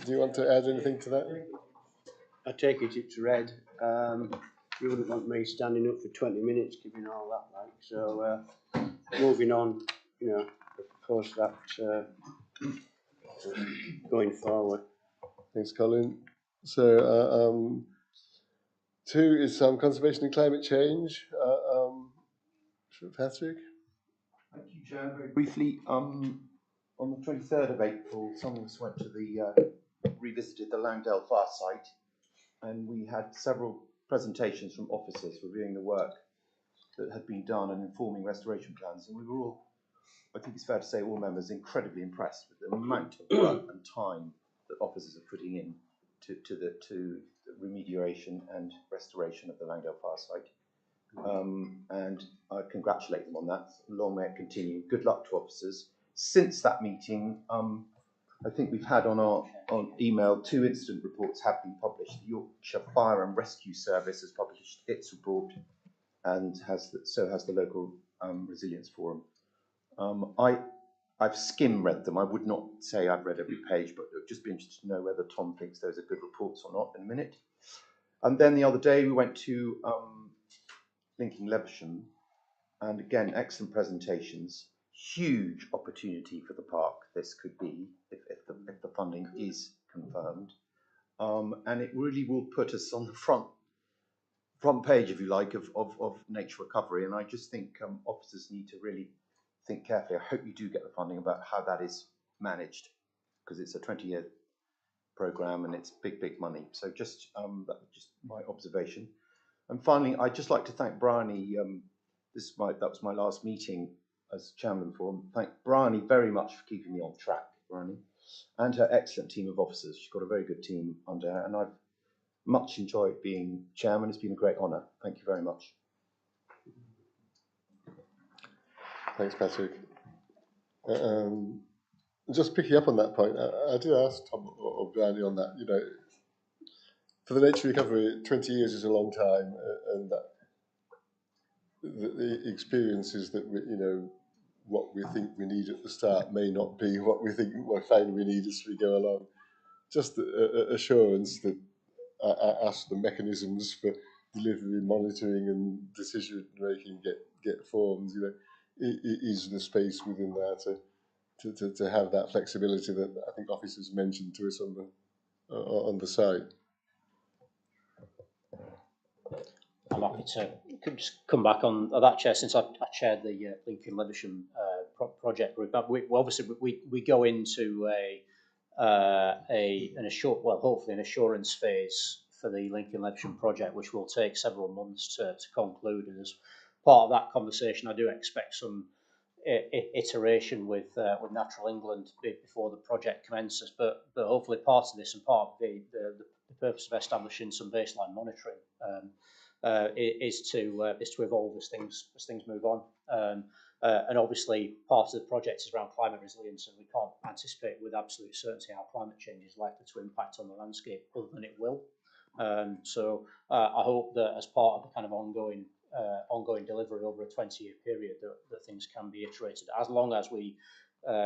Do you want to add anything to that? I take it it's read. You wouldn't want me standing up for 20 minutes giving all that, like. So moving on, of course, that going forward. Thanks, Colin. So 2 is conservation and climate change. Patrick? Thank you, Chair. Very briefly, on the 23rd of April, some of us went to revisited the Langdale fire site, and we had several presentations from officers reviewing the work that had been done and informing restoration plans, and we were all, I think it's fair to say, all members incredibly impressed with the amount of work and time that officers are putting in to the remediation and restoration of the Langdale fire site. And I congratulate them on that. Long may it continue. Good luck to officers. Since that meeting, I think we've had on email 2 incident reports have been published. The Yorkshire Fire and Rescue Service has published its report, and so has the local resilience forum. I've read them. I would not say I've read every page, but I'd just be interested to know whether Tom thinks those are good reports or not in a minute. And then the other day we went to Linking Levisham, and again, excellent presentations. Huge opportunity for the park this could be if the funding is confirmed, and it really will put us on the front page, if you like, of nature recovery. And I just think officers need to really think carefully. I hope you do get the funding about how that is managed, because it's a 20-year programme and it's big money. So just that was just my observation. And finally, I'd just like to thank Bryony. That was my last meeting as chairman for them. Thank Bryony very much for keeping me on track, Bryony, and her excellent team of officers. She's got a very good team under her, and I've much enjoyed being chairman. It's been a great honour. Thank you very much. Thanks, Patrick. Just picking up on that point, I do ask Tom or Bryony on that. For the nature recovery, 20 years is a long time, and that the experiences that what we think we need at the start may not be what we find we need as we go along. Just assurance that I ask the mechanisms for delivery, monitoring, and decision making get formed. Is the space within there to have that flexibility that I think officers mentioned to us on the site. I'm happy to just come back on that, Chair, since I chaired the Lincoln Levisham project group. We go into hopefully an assurance phase for the Lincoln Levisham project, which will take several months to conclude. And as part of that conversation, I do expect some iteration with Natural England before the project commences. But hopefully part of this and part of the purpose of establishing some baseline monitoring is to evolve as things move on. And obviously part of the project is around climate resilience, and we can't anticipate with absolute certainty how climate change is likely to impact on the landscape, other than it will. So I hope that as part of the kind of ongoing delivery over a 20-year period, that things can be iterated, as long as we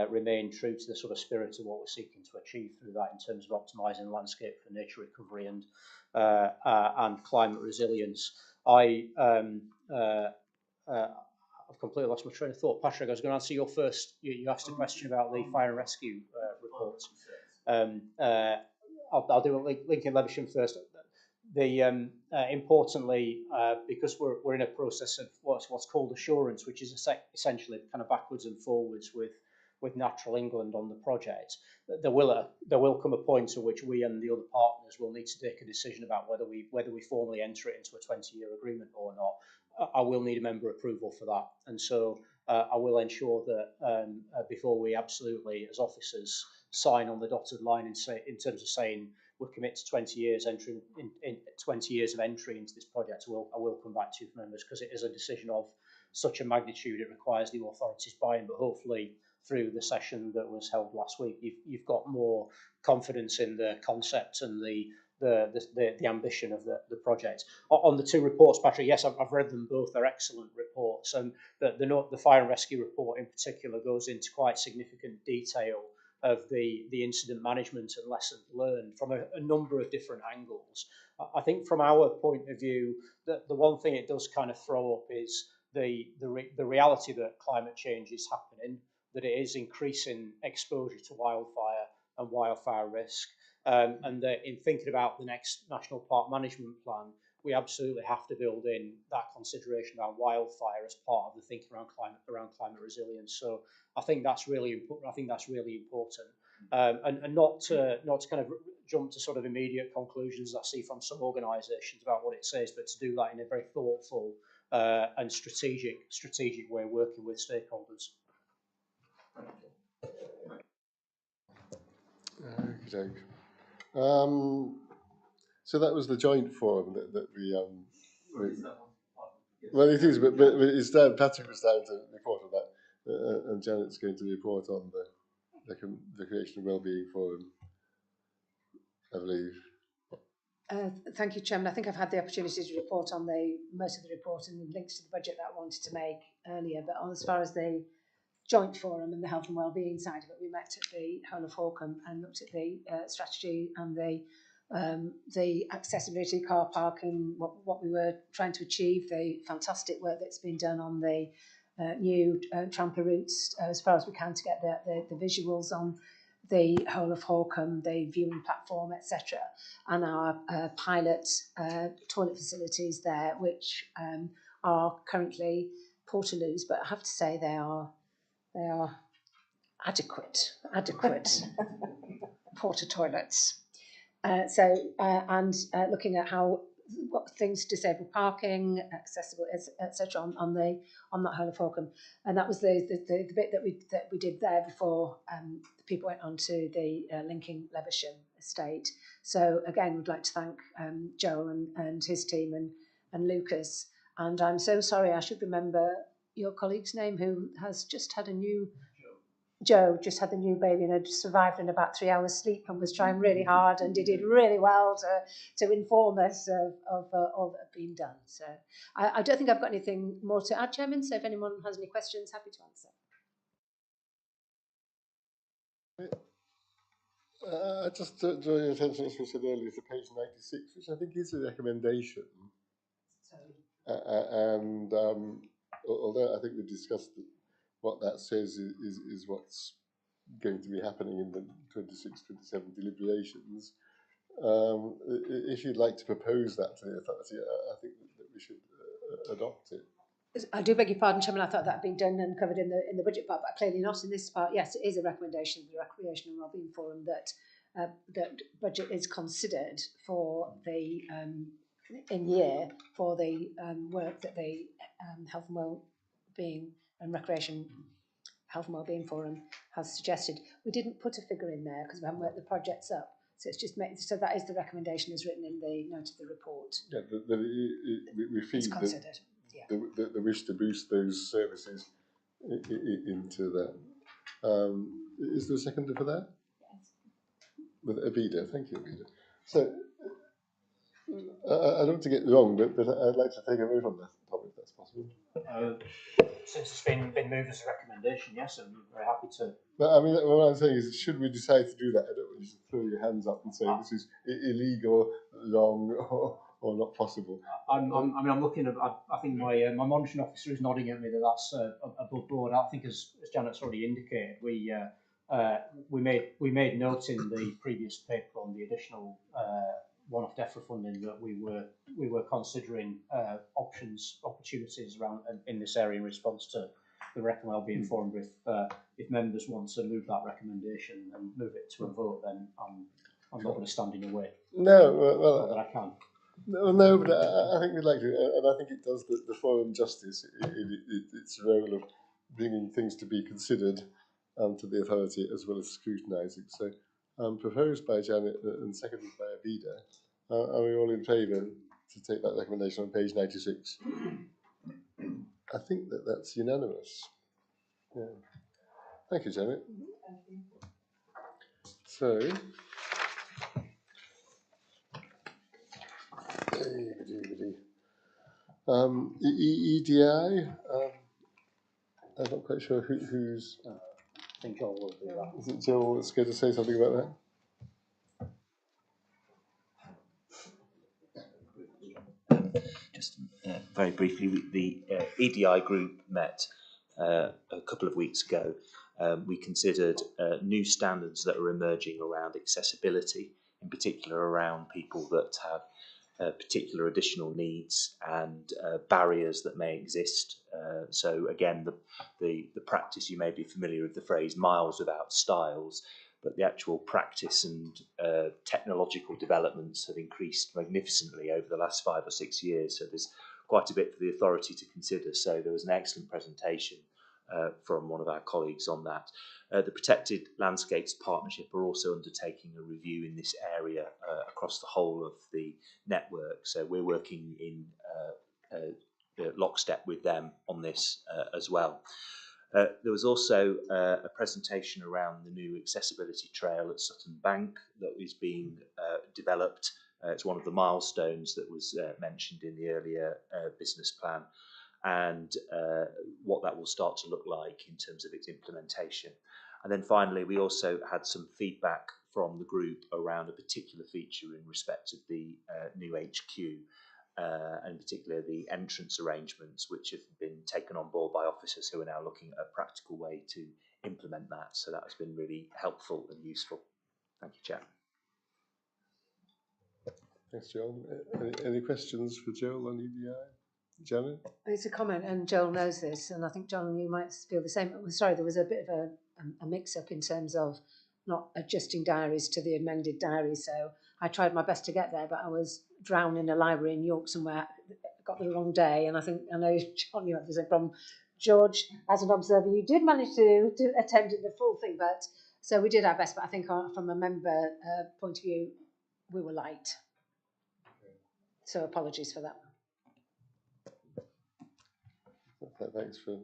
remain true to the sort of spirit of what we're seeking to achieve through that in terms of optimising landscape for nature recovery and climate resilience. I've completely lost my train of thought. Patrick, I was going to answer your first. You asked a question about the fire and rescue report. I'll do a Lincoln Levisham first. Importantly, because we're in a process of what's called assurance, which is essentially kind of backwards and forwards with Natural England on the project, there will come a point at which we and the other partners will need to take a decision about whether we formally enter it into a 20-year agreement or not. I will need a member approval for that, and so I will ensure that before we absolutely, as officers, sign on the dotted line in terms of saying we're committed to 20 years entry in 20 years of entry into this project, I will come back to you, members, because it is a decision of such a magnitude. It requires the authorities' buy-in, but hopefully through the session that was held last week, you've got more confidence in the concept and the ambition of the project. On the two reports, Patrick, yes, I've read them both. They're excellent reports, and the fire and rescue report in particular goes into quite significant detail of the incident management and lessons learned from a number of different angles. I think from our point of view, the one thing it does kind of throw up is the reality that climate change is happening, that it is increasing exposure to wildfire and wildfire risk. And that in thinking about the next National Park Management Plan, we absolutely have to build in that consideration around wildfire as part of the thinking around climate resilience. So I think that's really important. And not to kind of jump to sort of immediate conclusions that I see from some organisations about what it says, but to do that in a very thoughtful and strategic way, working with stakeholders. Okay. So that was the joint forum that we. Well, it is, but it's down. Patrick was down to report on that, and Janet's going to report on the Creation and Wellbeing Forum, I believe. Thank you, Chairman. I think I've had the opportunity to report on most of the report and the links to the budget that I wanted to make earlier. But as far as the joint forum and the health and wellbeing side of it, we met at the Whole of Holcombe and looked at the strategy and the accessibility car park and what we were trying to achieve, the fantastic work that's been done on the new tramper routes as far as we can to get the visuals on the Whole of Holcombe, the viewing platform, etc., and our pilot toilet facilities there, which are currently portaloos, but I have to say they are adequate porta toilets. Looking at what things, disabled parking, accessible, etc. on that Whole of Holcombe, and that was the bit that we did there before the people went on to the Lincoln Levisham estate. So again, we'd like to thank Joe and his team and Lucas. And I'm so sorry, I should remember your colleague's name, who has just had a new. Joe just had the new baby and had survived in about 3 hours sleep and was trying really hard, and he did really well to inform us of all that had been done. So I don't think I've got anything more to add, Chairman, so if anyone has any questions, happy to answer. Just draw your attention, as we said earlier, to page 96, which I think is a recommendation. Although I think we discussed what that says is what's going to be happening in the 26-27 deliberations. If you'd like to propose that to the authority, I think that we should adopt it. I do beg your pardon, Chairman. I thought that had been done and covered in the budget part, but clearly not in this part. Yes, it is a recommendation of the Recreation and Wellbeing Forum that budget is considered for the in year for the work that the Health and Wellbeing and Recreation Health and Wellbeing Forum has suggested. We didn't put a figure in there because we haven't worked the projects up. So it's just so that is the recommendation as written in the note of the report. Yeah, we feed the wish to boost those services into that. Is there a seconder for that? Yes. With Abida, thank you, Abida. So I don't want to get it wrong, but I'd like to take a vote on that topic, if that's possible. Since it's been moved as a recommendation, yes, I'm very happy to. But I mean, what I'm saying is, should we decide to do that, I don't want you to throw your hands up and say this is illegal, wrong, or not possible. I'm looking at. I think my monitoring officer is nodding at me that that's above board. I think, as Janet's already indicated, we made notes in the previous paper on the additional one-off DEFRA funding that we were considering opportunities around in this area in response to the Rec and Wellbeing Forum. If members want to move that recommendation and move it to a vote, then I'm not going to stand in the way. No, well, that I can. No, but I think we'd like to, and I think it does the forum justice. Its role of bringing things to be considered to the authority as well as scrutinising. So, proposed by Janet and seconded by Abida. Are we all in favour to take that recommendation on page 96? I think that's unanimous. Yeah. Thank you, Janet. Thank you. So. EDI, I'm not quite sure who's. I think Joel will do that. Is it Joel that's going to say something about that? Just very briefly, the EDI group met a couple of weeks ago. We considered new standards that are emerging around accessibility, in particular around people that have particular additional needs and barriers that may exist. So again, the practice, you may be familiar with the phrase miles without styles, but the actual practice and technological developments have increased magnificently over the last 5 or 6 years. So there's quite a bit for the authority to consider. So there was an excellent presentation from one of our colleagues on that. The Protected Landscapes Partnership are also undertaking a review in this area across the whole of the network. So we're working in lockstep with them on this as well. There was also a presentation around the new accessibility trail at Sutton Bank that is being developed. It's one of the milestones that was mentioned in the earlier business plan, and what that will start to look like in terms of its implementation. And then finally, we also had some feedback from the group around a particular feature in respect of the new HQ, and in particular the entrance arrangements, which have been taken on board by officers who are now looking at a practical way to implement that. So that has been really helpful and useful. Thank you, Chair. Thanks, Joel. Any questions for Joel on EDI? Janet? It's a comment, and Joel knows this, and I think, John, you might feel the same. Sorry, there was a bit of a mix-up in terms of not adjusting diaries to the amended diary, so I tried my best to get there, but I was drowned in a library in York somewhere, got the wrong day, and I know, John, you had the same problem. George, as an observer, you did manage to attend the full thing, but so we did our best, but I think from a member point of view, we were light. So apologies for that. Thanks for.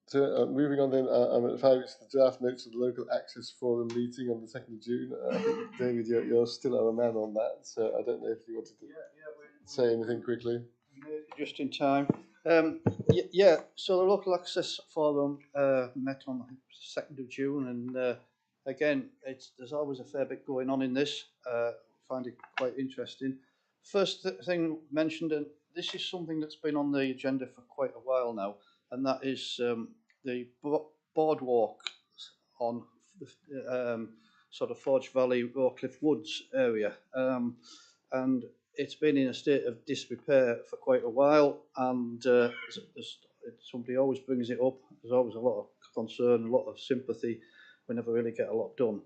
So moving on then, I'm at 5, it's the draft notes of the local access forum meeting on the 2nd of June. I think, David, you're still our man on that, so I don't know if you wanted to say anything quickly. Just in time. So the local access forum met on the 2nd of June, and again, there's always a fair bit going on in this. Find it quite interesting. First thing mentioned, and this is something that's been on the agenda for quite a while now, and that is the boardwalk on the sort of Forge Valley, Rawcliffe Woods area. And it's been in a state of disrepair for quite a while, and somebody always brings it up. There's always a lot of concern, a lot of sympathy. We never really get a lot done.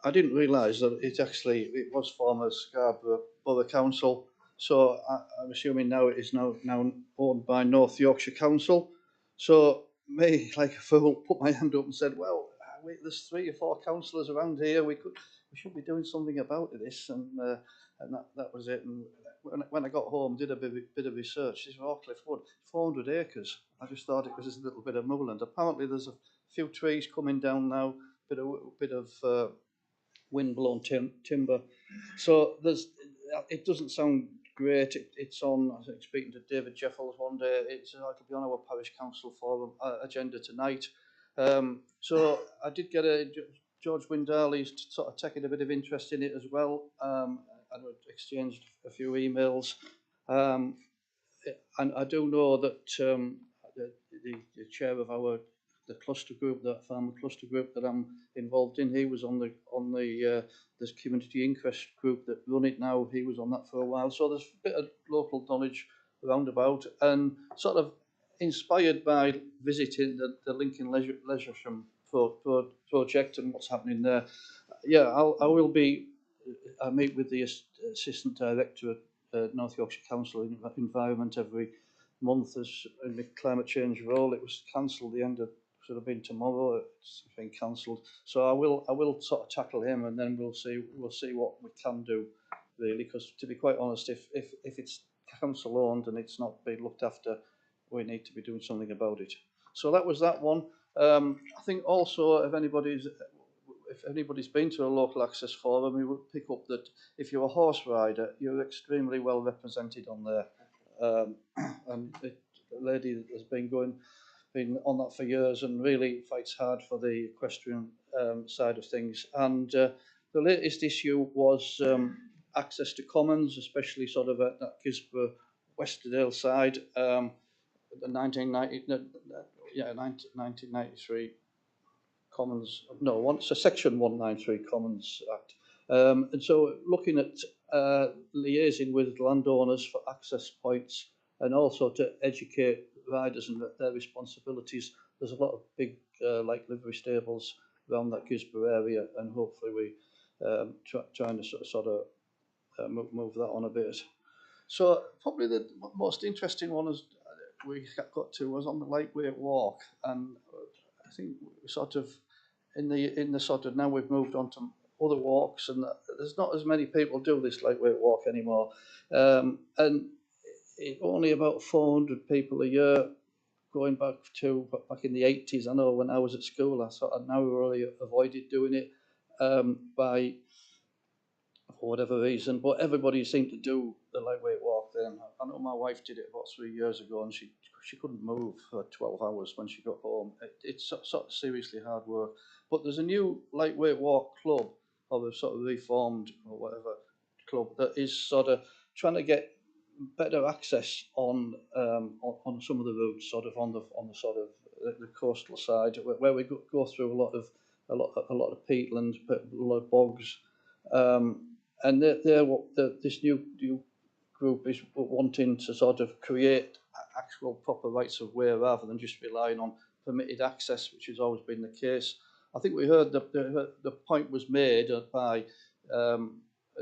I didn't realise that it was former Scarborough Borough Council, So I'm assuming now it is now owned by North Yorkshire Council. So me, like a fool, put my hand up and said, well, there's 3 or 4 councillors around here. We should be doing something about this, and that was it. And when I got home, did a bit of research. This Rawcliffe Wood, 400 acres. I just thought it was just a little bit of moorland. Apparently, there's a few trees coming down now, bit of wind-blown timber. So it doesn't sound great. It's on, I think, speaking to David Jeffels one day, it'll be on our parish council forum agenda tonight. So I did get George Windaley's sort of taking a bit of interest in it as well. And we exchanged a few emails. And I do know that the chair of the cluster group, that farmer cluster group that I'm involved in, he was on the this community inquest group that run it now. He was on that for a while, so there's a bit of local knowledge around about, and sort of inspired by visiting the Lincoln Leisuresham project and what's happening there. Yeah, I meet with the assistant director at North Yorkshire Council Environment every month as in the climate change role. It was cancelled the end of, should have been tomorrow. It's been cancelled. So I will sort of tackle him, and then we'll see what we can do really. Because to be quite honest, if it's council owned and it's not being looked after, we need to be doing something about it. So that was that one. I think also if anybody's been to a local access forum, we would pick up that if you're a horse rider, you're extremely well represented on there. And a lady that has been on that for years and really fights hard for the equestrian side of things. And the latest issue was access to commons, especially sort of at that Gisborough Westerdale side. The 1993 Commons, no, it's a Section 193 Commons Act. And so looking at liaising with landowners for access points and also to educate riders and their responsibilities. There's a lot of big like livery stables around that Gisborough area, and hopefully we trying to sort of move that on a bit. So probably the most interesting one is we got to was on the lightweight walk, and I think sort of in the sort of now we've moved on to other walks, and there's not as many people do this lightweight walk anymore, and it only about 400 people a year going back in the 80s. I know when I was at school, I sort of narrowly avoided doing it by for whatever reason, but everybody seemed to do the lightweight walk then. I know my wife did it about 3 years ago, and she couldn't move for 12 hours when she got home. It's sort of seriously hard work. But there's a new lightweight walk club, or a sort of reformed or whatever club, that is sort of trying to get better access on some of the routes, sort of on the sort of the coastal side, where we go through a lot of peatland, a lot of bogs. And this new group is wanting to sort of create actual proper rights of way rather than just relying on permitted access, which has always been the case. I think we heard that the point was made by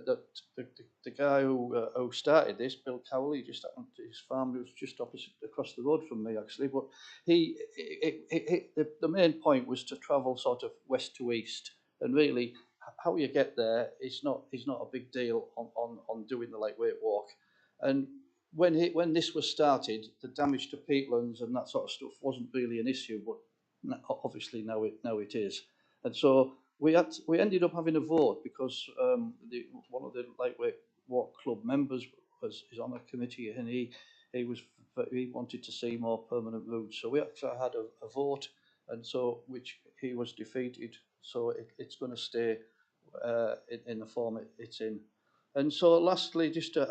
that the guy who started this, Bill Cowley, just his farm was just opposite across the road from me actually. But the main point was to travel sort of west to east, and really how you get there is not a big deal on doing the lightweight walk. And when this was started, the damage to peatlands and that sort of stuff wasn't really an issue, but obviously now it is. And so we ended up having a vote because one of the lightweight walk club members is on a committee, and he wanted to see more permanent routes. So we actually had a vote, and so which he was defeated. So it's going to stay in the form it's in. And so lastly, just a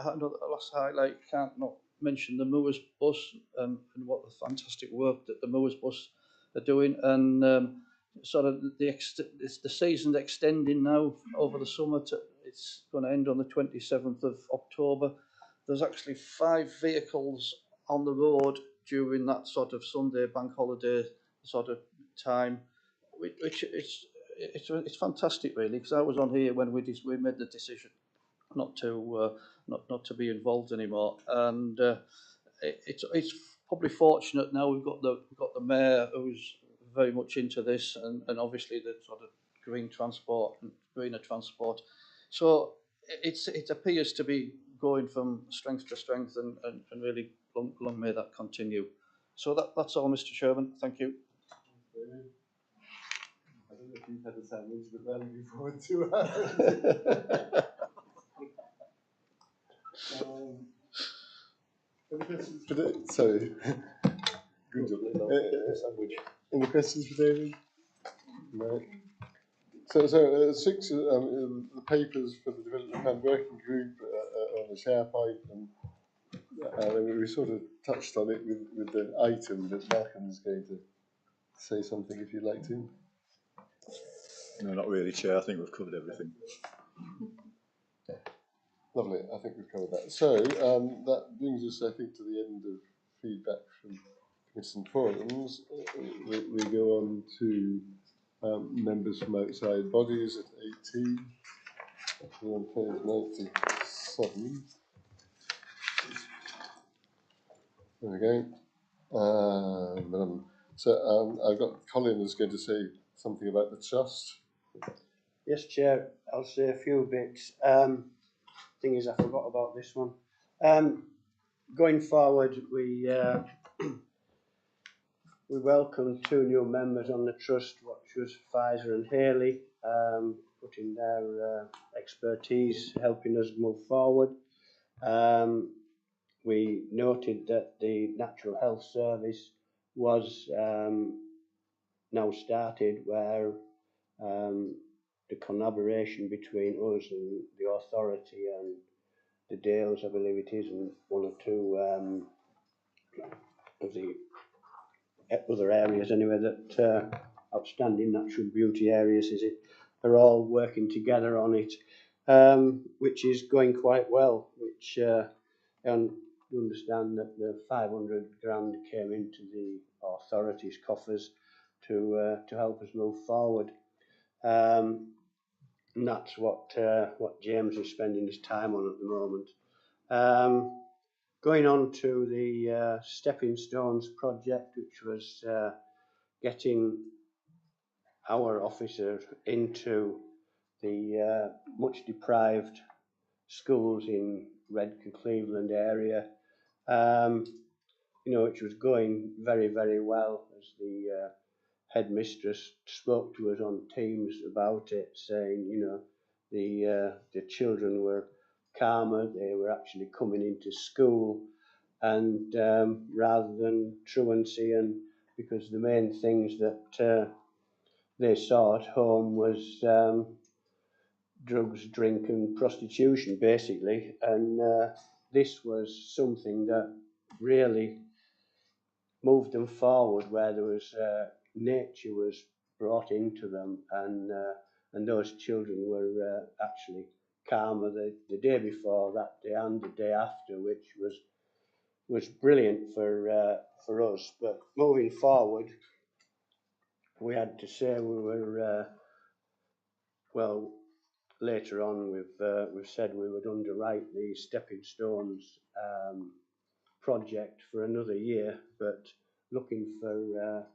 last highlight, can't not mention the Moors Bus and what the fantastic work that the Moors Bus are doing. And sort of the season's extending now over the summer. It's going to end on the 27th of October. There's actually 5 vehicles on the road during that sort of Sunday bank holiday sort of time, which it's fantastic really, because I was on here when we made the decision not to be involved anymore. And it's probably fortunate now we've got the mayor who's very much into this, and obviously the sort of greener transport. So it appears to be going from strength to strength, and really long may that continue. So that's all, Mr. Chairman. Thank you. I don't know if you've had a sandwich, but that'll be forward to any questions for David? Sorry. Good job. Any questions for David? No. So 6, the papers for the Development Plan Working Group on the SharePoint, and we sort of touched on it with the item, but Malcolm is going to say something if you'd like to. No, not really, Chair. I think we've covered everything. Lovely. I think we've covered that. So that brings us, I think, to the end of feedback from committees and forums. We go on to members from outside bodies at 18. We're on page 97. There we go. So I've got Colin is going to say something about the trust. Yes, Chair, I'll say a few bits. Thing is, I forgot about this one. Going forward, we welcome 2 new members on the trust, which was Pfizer and Haley, putting their expertise, helping us move forward. We noted that the Natural Health Service was now started, where the collaboration between us and the authority and the Dales, I believe it is, and 1 or 2 of the other areas anyway, that outstanding natural beauty areas, is it, are all working together on it, which is going quite well, which and you understand that the 500 grand came into the authority's coffers to help us move forward. And that's what James is spending his time on at the moment. Going on to the Stepping Stones project, which was getting our officer into the much deprived schools in Redcar, Cleveland area, which was going very, very well, as the headmistress spoke to us on Teams about it, saying, the children were calmer, they were actually coming into school, and rather than truancy, and because the main things that they saw at home was drugs, drink and prostitution, basically, and this was something that really moved them forward, where there was nature was brought into them, and those children were actually calmer the day before, that day and the day after, which was brilliant for us. But moving forward, we had to say we were well. Later on, we've said we would underwrite the Stepping Stones project for another year, but looking for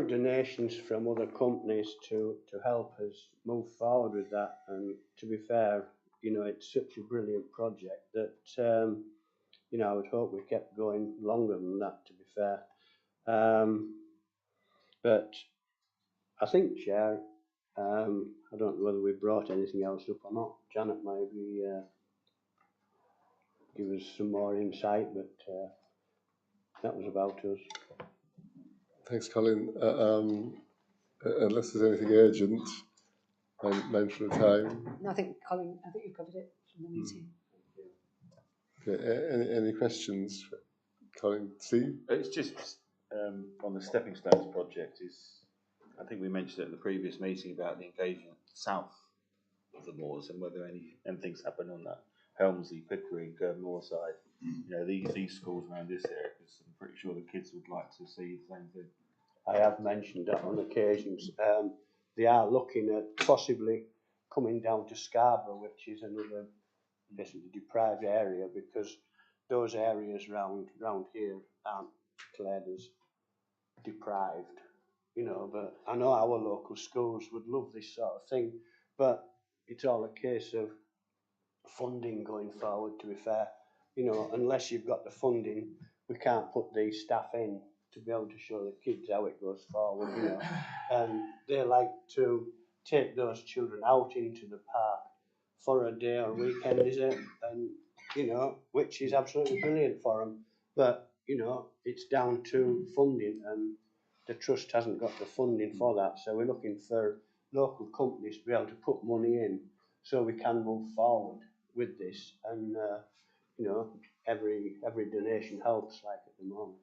donations from other companies to help us move forward with that. And to be fair, it's such a brilliant project that I would hope we kept going longer than that, to be fair. But I think, Chair, I don't know whether we brought anything else up or not. Janet maybe give us some more insight, but that was about us. Thanks, Colin. Unless there's anything urgent, I'm mindful of time. No, I think you covered it from the meeting. Okay, any questions for Colin? Steve? It's just on the Stepping Stones project, I think we mentioned it in the previous meeting about the engagement south of the moors, and whether anything's happened on that Helmsley, Pickering, Moorside. These schools around this area, because I'm pretty sure the kids would like to see the same thing. I have mentioned that on occasions. They are looking at possibly coming down to Scarborough, which is another basically deprived area, because those areas round here aren't declared as deprived, you know. But I know our local schools would love this sort of thing, but it's all a case of funding going forward, to be fair. You know, unless you've got the funding, we can't put these staff in to be able to show the kids how it goes forward, you know. And they like to take those children out into the park for a day or weekend, is it? And, you know, which is absolutely brilliant for them. But, you know, it's down to funding, and the trust hasn't got the funding for that. So we're looking for local companies to be able to put money in so we can move forward with this. And, you know, every donation helps, like at the moment.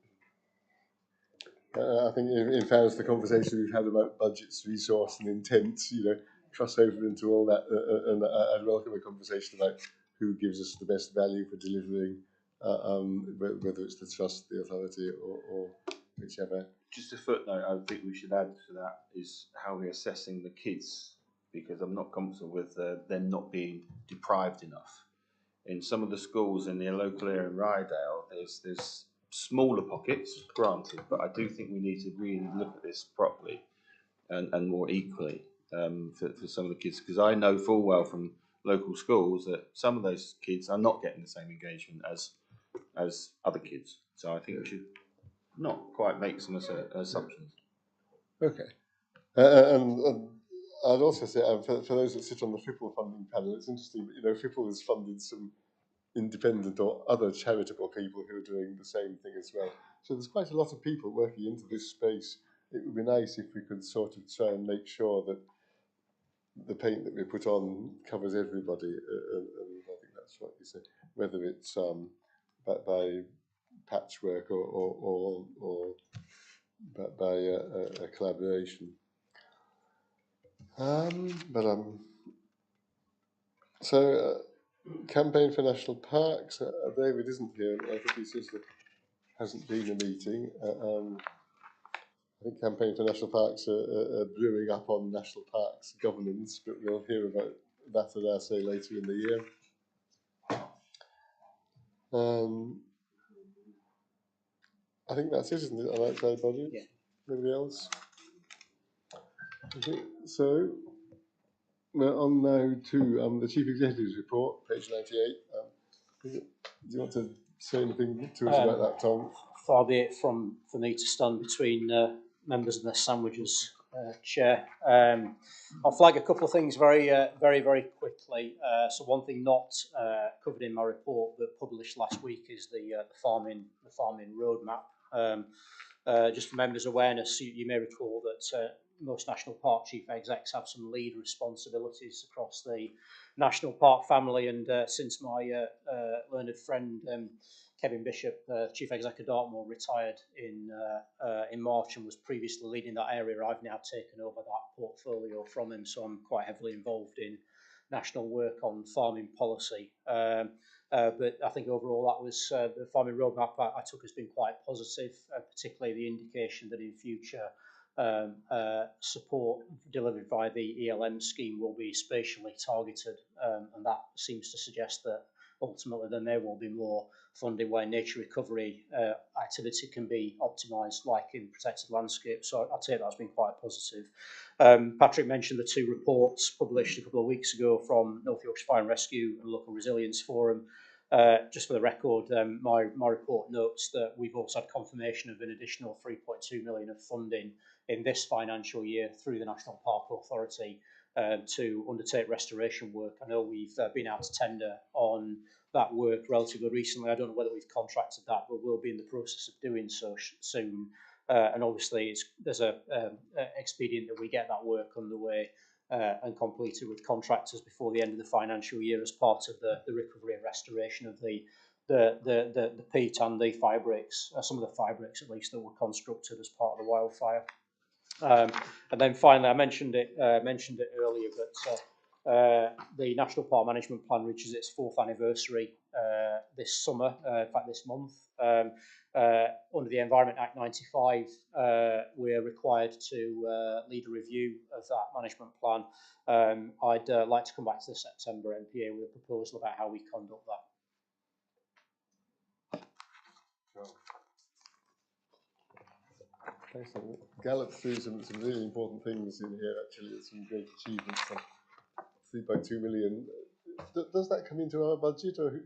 I think in fairness, the conversation we've had about budgets, resource and intent, you know, cross over into all that, and I'd welcome a conversation about who gives us the best value for delivering, whether it's the trust, the authority, or whichever. Just a footnote I think we should add to that is how we're assessing the kids, because I'm not comfortable with them not being deprived enough. In some of the schools in the local area in Rydale, there's smaller pockets, granted, but I do think we need to really look at this properly and more equally for some of the kids, because I know full well from local schools that some of those kids are not getting the same engagement as other kids. So I think we should not quite make some assumptions. Okay. And I'd also say, for those that sit on the FIPL funding panel, it's interesting that, you know, FIPL has funded some independent or other charitable people who are doing the same thing as well. So there's quite a lot of people working into this space. It would be nice if we could sort of try and make sure that the paint that we put on covers everybody, and I think that's what you say, whether it's by patchwork or by a collaboration. So campaign for national parks. David isn't here. I think he says there hasn't been a meeting. I think campaign for national parks are brewing up on national parks governance, but we'll hear about that at our say later in the year. I think that's it, isn't it? On outside budget. Yeah. Anybody else? Okay, so we're on now to the Chief Executive's report, page 98. Do you want to say anything to us about that, Tom? Far be it for me to stand between members and their sandwiches, Chair. I'll flag a couple of things very quickly. So one thing not covered in my report but published last week is the farming roadmap. Just for members' awareness, you may recall that most national park chief execs have some lead responsibilities across the national park family, and since my learned friend Kevin Bishop, chief exec of Dartmoor, retired in March and was previously leading that area, I've now taken over that portfolio from him, so I'm quite heavily involved in national work on farming policy. But I think overall that was the farming roadmap I took has been quite positive, particularly the indication that in future support delivered by the ELM scheme will be spatially targeted, and that seems to suggest that ultimately then there will be more funding where nature recovery activity can be optimised, like in protected landscapes. So I'd say that's been quite positive. Patrick mentioned the two reports published a couple of weeks ago from North Yorkshire Fire and Rescue and Local Resilience Forum. Just for the record, my report notes that we've also had confirmation of an additional 3.2 million of funding in this financial year through the National Park Authority to undertake restoration work. I know we've been out to tender on that work relatively recently. I don't know whether we've contracted that, but we'll be in the process of doing so soon. And obviously, there's a expedient that we get that work underway and completed with contractors before the end of the financial year as part of the recovery and restoration of the peat and the fire breaks, some of the fire breaks at least that were constructed as part of the wildfire. And then finally, I mentioned it earlier, but the National Park Management Plan reaches its 4th anniversary this summer, in fact this month. Under the Environment Act 95, we're required to lead a review of that management plan. I'd like to come back to the September NPA with a proposal about how we conduct that. Thanks. Galloped through some really important things in here, actually, some great achievements. 3.2 million. Does that come into our budget, or who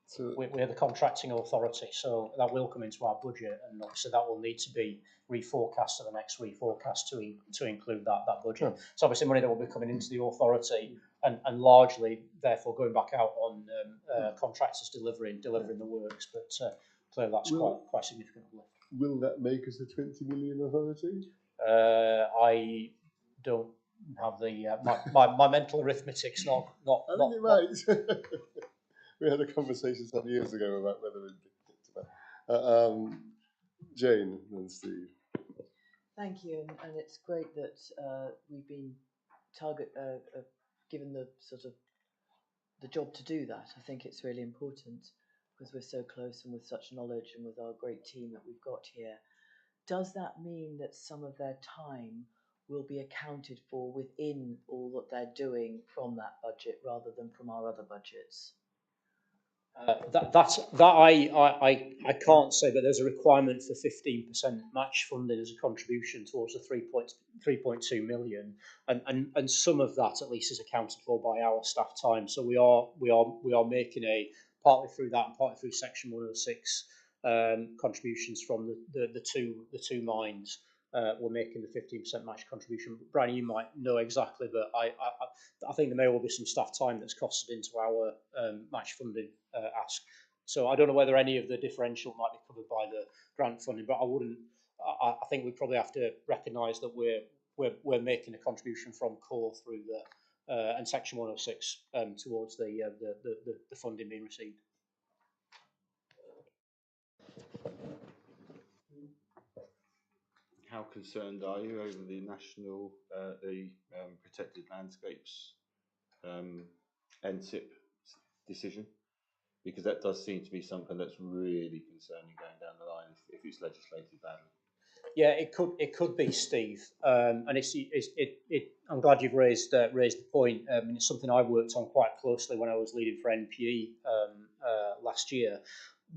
so we're the contracting authority, so that will come into our budget, and obviously that will need to be reforecast to the next reforecast to include that budget. So obviously money that will be coming into the authority, and largely therefore going back out on contractors delivering the works, but clearly that's quite significant lift. Will that make us a 20 million authority? I don't have the my mental arithmetic's not. I think it might. We had a conversation some years ago about whether it did that. Jane and Steve. Thank you, and it's great that we've been given the sort of the job to do that. I think it's really important because we're so close and with such knowledge and with our great team that we've got here. Does that mean that some of their time will be accounted for within all that they're doing from that budget rather than from our other budgets? I can't say, but there's a requirement for 15% match funding as a contribution towards the 3.2 million, and some of that at least is accounted for by our staff time. So we are making partly through that and partly through Section 106 contributions from the two mines. We're making the 15% match contribution. Brian, you might know exactly, but I think there may well be some staff time that's costed into our match funding ask. So I don't know whether any of the differential might be covered by the grant funding, but I think we probably have to recognise that we're making a contribution from core through the and Section 106 towards the funding being received. How concerned are you over the national, protected landscapes NSIP decision? Because that does seem to be something that's really concerning going down the line if it's legislated badly. Yeah, it could be, Steve, and I'm glad you've raised the point. It's something I worked on quite closely when I was leading for NPE last year.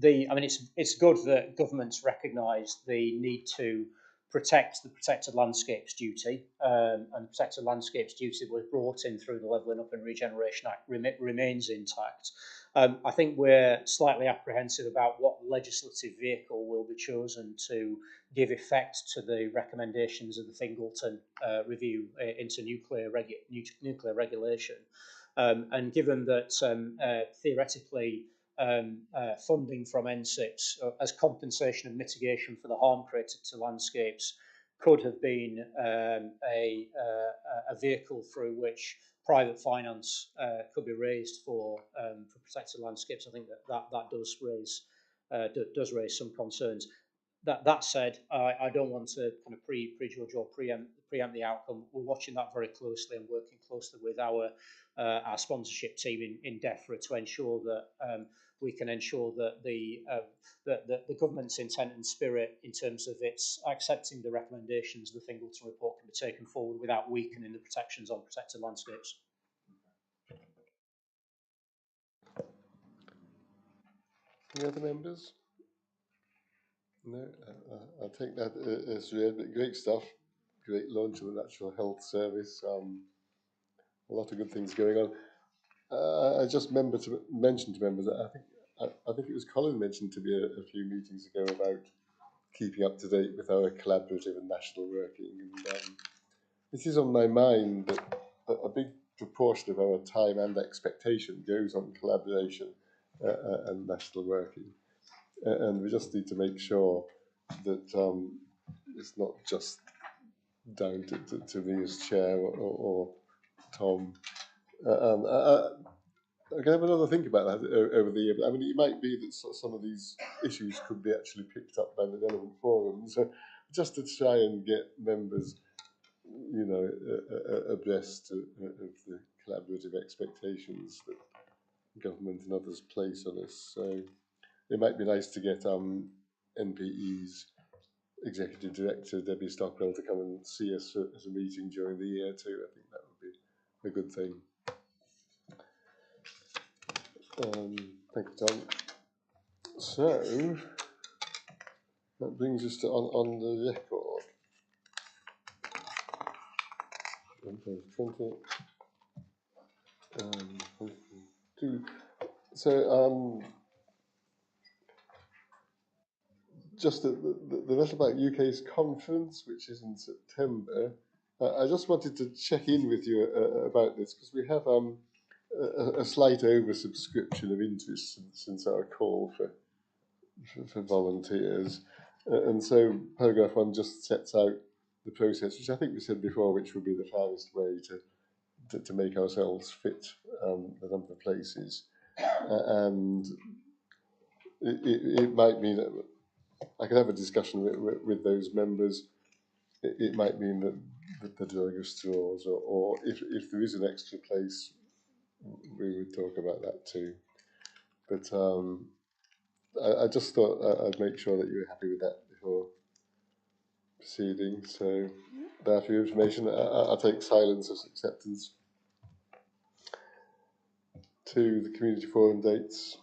It's good that governments recognise the need to protect the Protected Landscapes Duty, and the Protected Landscapes Duty was brought in through the Levelling Up and Regeneration Act, remains intact. I think we're slightly apprehensive about what legislative vehicle will be chosen to give effect to the recommendations of the Fingleton review into nuclear regulation. And given that theoretically funding from NSIPs as compensation and mitigation for the harm created to landscapes could have been a vehicle through which private finance could be raised for protected landscapes. I think that does raise some concerns. That said, I don't want to kind of prejudge or preempt the outcome. We're watching that very closely and working closely with our sponsorship team in DEFRA to ensure that we can ensure that the government's intent and spirit in terms of its accepting the recommendations of the Fingleton report can be taken forward without weakening the protections on protected landscapes. Any other members? No, I'll take that as read, but great stuff. Great launch of the Natural Health Service. A lot of good things going on. I just mentioned to members that I think it was Colin mentioned to me a few meetings ago about keeping up to date with our collaborative and national working. And it is on my mind that a big proportion of our time and expectation goes on collaboration and national working. And we just need to make sure that it's not just down to me as chair or Tom. I can have another think about that over the year. But I mean, it might be that some of these issues could be actually picked up by the relevant forums. So just to try and get members, abreast of the collaborative expectations that government and others place on us. So it might be nice to get NPE's Executive Director, Debbie Stockwell, to come and see us at a meeting during the year too. I think that would be a good thing. Thank you, Tom. So that brings us to on the record. 20. So just the rest about UK's conference, which is in September. I just wanted to check in with you about this because we have a slight oversubscription of interest since our call for volunteers, and so paragraph 1 just sets out the process, which I think we said before, which would be the fairest way to make ourselves fit the number of places, and it might mean that I could have a discussion with those members. It might mean that the drawing of straws, or if there is an extra place, we would talk about that too. But I just thought I'd make sure that you were happy with that before proceeding. So there for your information. I'll take silence as acceptance. To the community forum dates,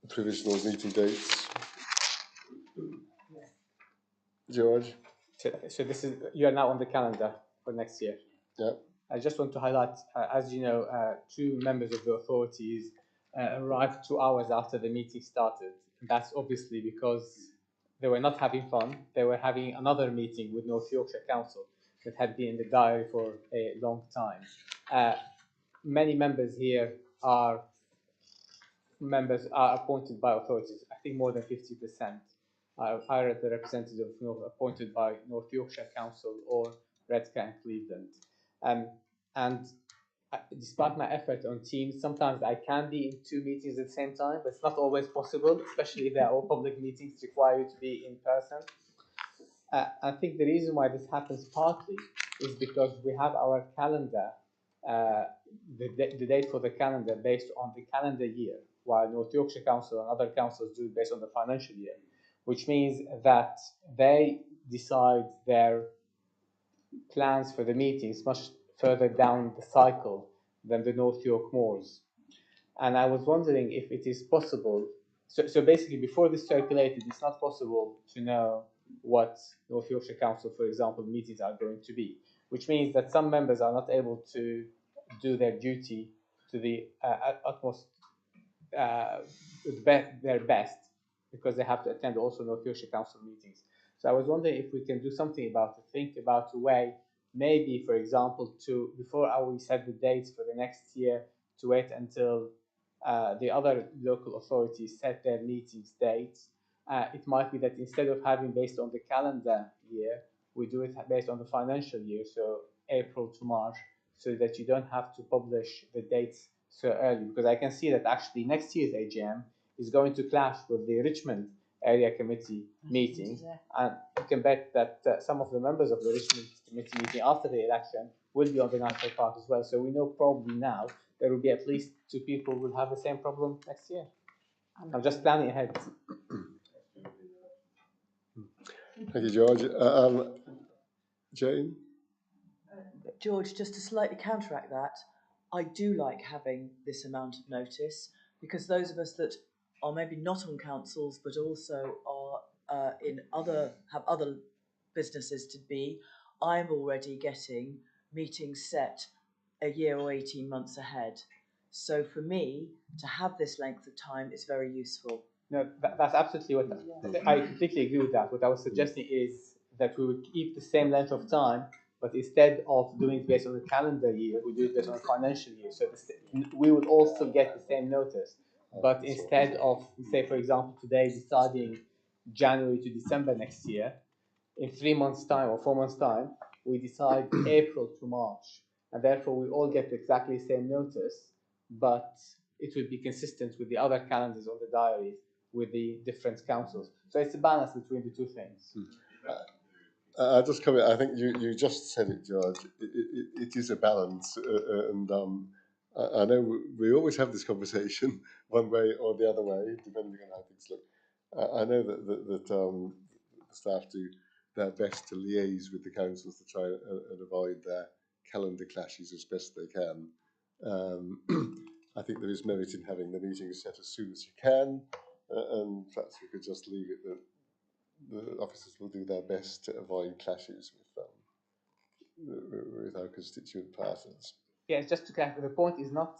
provisional meeting dates. George? So this is, you are now on the calendar for next year. Yeah. I just want to highlight, as you know, 2 members of the authorities arrived 2 hours after the meeting started. That's obviously because they were not having fun. They were having another meeting with North Yorkshire Council that had been in the diary for a long time. Many members here are appointed by authorities. I think more than 50% are either the representative appointed by North Yorkshire Council or Redcar and Cleveland. And despite my effort on Teams, sometimes I can be in 2 meetings at the same time, but it's not always possible, especially if they're all public meetings require you to be in person. I think the reason why this happens partly is because we have our calendar, the date for the calendar based on the calendar year, while North Yorkshire Council and other councils do it based on the financial year, which means that they decide their plans for the meetings much further down the cycle than the North York Moors. And I was wondering if it is possible, so basically before this circulated, it's not possible to know what North Yorkshire Council, for example, meetings are going to be, which means that some members are not able to do their duty to the utmost, their best, because they have to attend also North Yorkshire Council meetings. So I was wondering if we can do something about it, think about a way, maybe, for example, before we set the dates for the next year, to wait until the other local authorities set their meetings dates. It might be that instead of having based on the calendar year, we do it based on the financial year, so April to March, so that you don't have to publish the dates so early. Because I can see that actually next year's AGM is going to clash with the Richmond Area Committee meeting, and you can bet that some of the members of the Richmond Committee meeting after the election will be on the National Park as well. So we know probably now there will be at least 2 people who will have the same problem next year. I'm just planning ahead. Thank you, George. Jane? George, just to slightly counteract that, I do like having this amount of notice, because those of us that are maybe not on councils but also are have other businesses to be, I'm already getting meetings set a year or 18 months ahead. So for me, to have this length of time is very useful. No, that's absolutely what I completely agree with that. What I was suggesting is that we would keep the same length of time, but instead of doing it based on the calendar year, we do it based on the financial year. So we would all still get the same notice. But instead of, say, for example, today deciding January to December next year, in 3 months' time or 4 months' time, we decide April to March. And therefore, we all get exactly the same notice, but it would be consistent with the other calendars on the diaries with the different councils. So it's a balance between the 2 things. I just comment. I think you just said it, George. It is a balance, and I know we always have this conversation one way or the other way, depending on how things look. I know that the staff do their best to liaise with the councils to try and avoid their calendar clashes as best they can. I think there is merit in having the meetings set as soon as you can, and perhaps we could just leave it that the officers will do their best to avoid clashes with our constituent partners. Yes, just to clarify, the point is not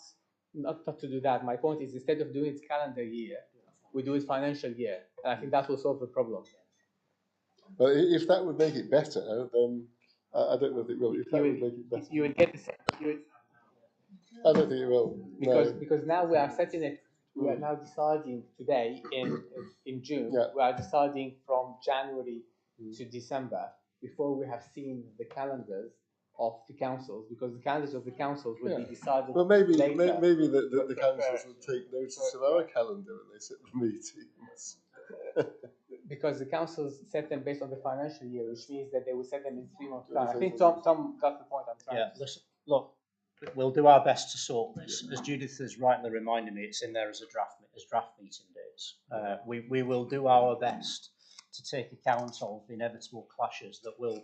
to do that. My point is instead of doing it calendar year, we do it financial year, and I think that will solve the problem. But if that would make it better, then I don't know if it will. If that would make it better, you would get the same. I don't think it will. Because now we are setting it. We are now deciding today in June. Yeah. We are deciding from January to December before we have seen the calendars of the councils, because the calendars of the councils will be decided. Well, maybe later. maybe the councils will take notice of our calendar when they set the meetings. Because the councils set them based on the financial year, which means that they will set them in 3 months' time. I think Tom got the point I'm trying to say. Listen, look, we'll do our best to sort this. As Judith has rightly reminded me, it's in there as draft meeting dates. We will do our best to take account of inevitable clashes that will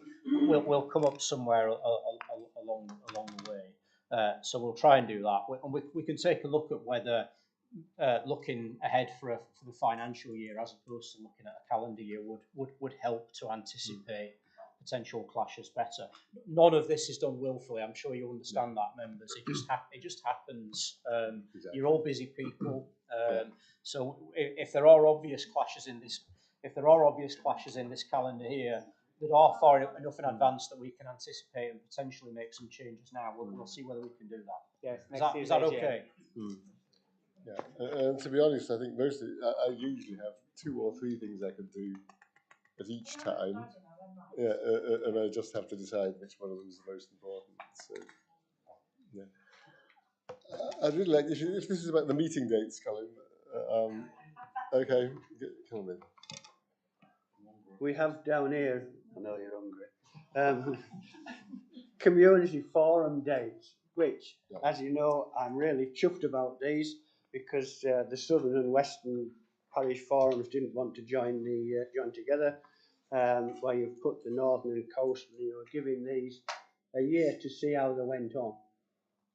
come up somewhere along the way. So we'll try and do that. And we can take a look at whether looking ahead for the financial year as opposed to looking at a calendar year would help to anticipate potential clashes better. None of this is done willfully. I'm sure you understand that, members. It just happens. Exactly. You're all busy people. So if there are obvious clashes in this calendar here that are far enough in advance that we can anticipate and potentially make some changes now, we'll see whether we can do that. Yes, Is that okay? Yeah, and to be honest, I think mostly I usually have 2 or 3 things I can do at each time. Yeah, and I just have to decide which one of them is the most important. So, yeah, I'd really like if this is about the meeting dates, Colin. Okay, come on then. We have down here, I know you're hungry, community forum dates, which, as you know, I'm really chuffed about these because the Southern and Western Parish Forums didn't want to join together, where you've put the Northern and Coastal, and you're giving these a year to see how they went on.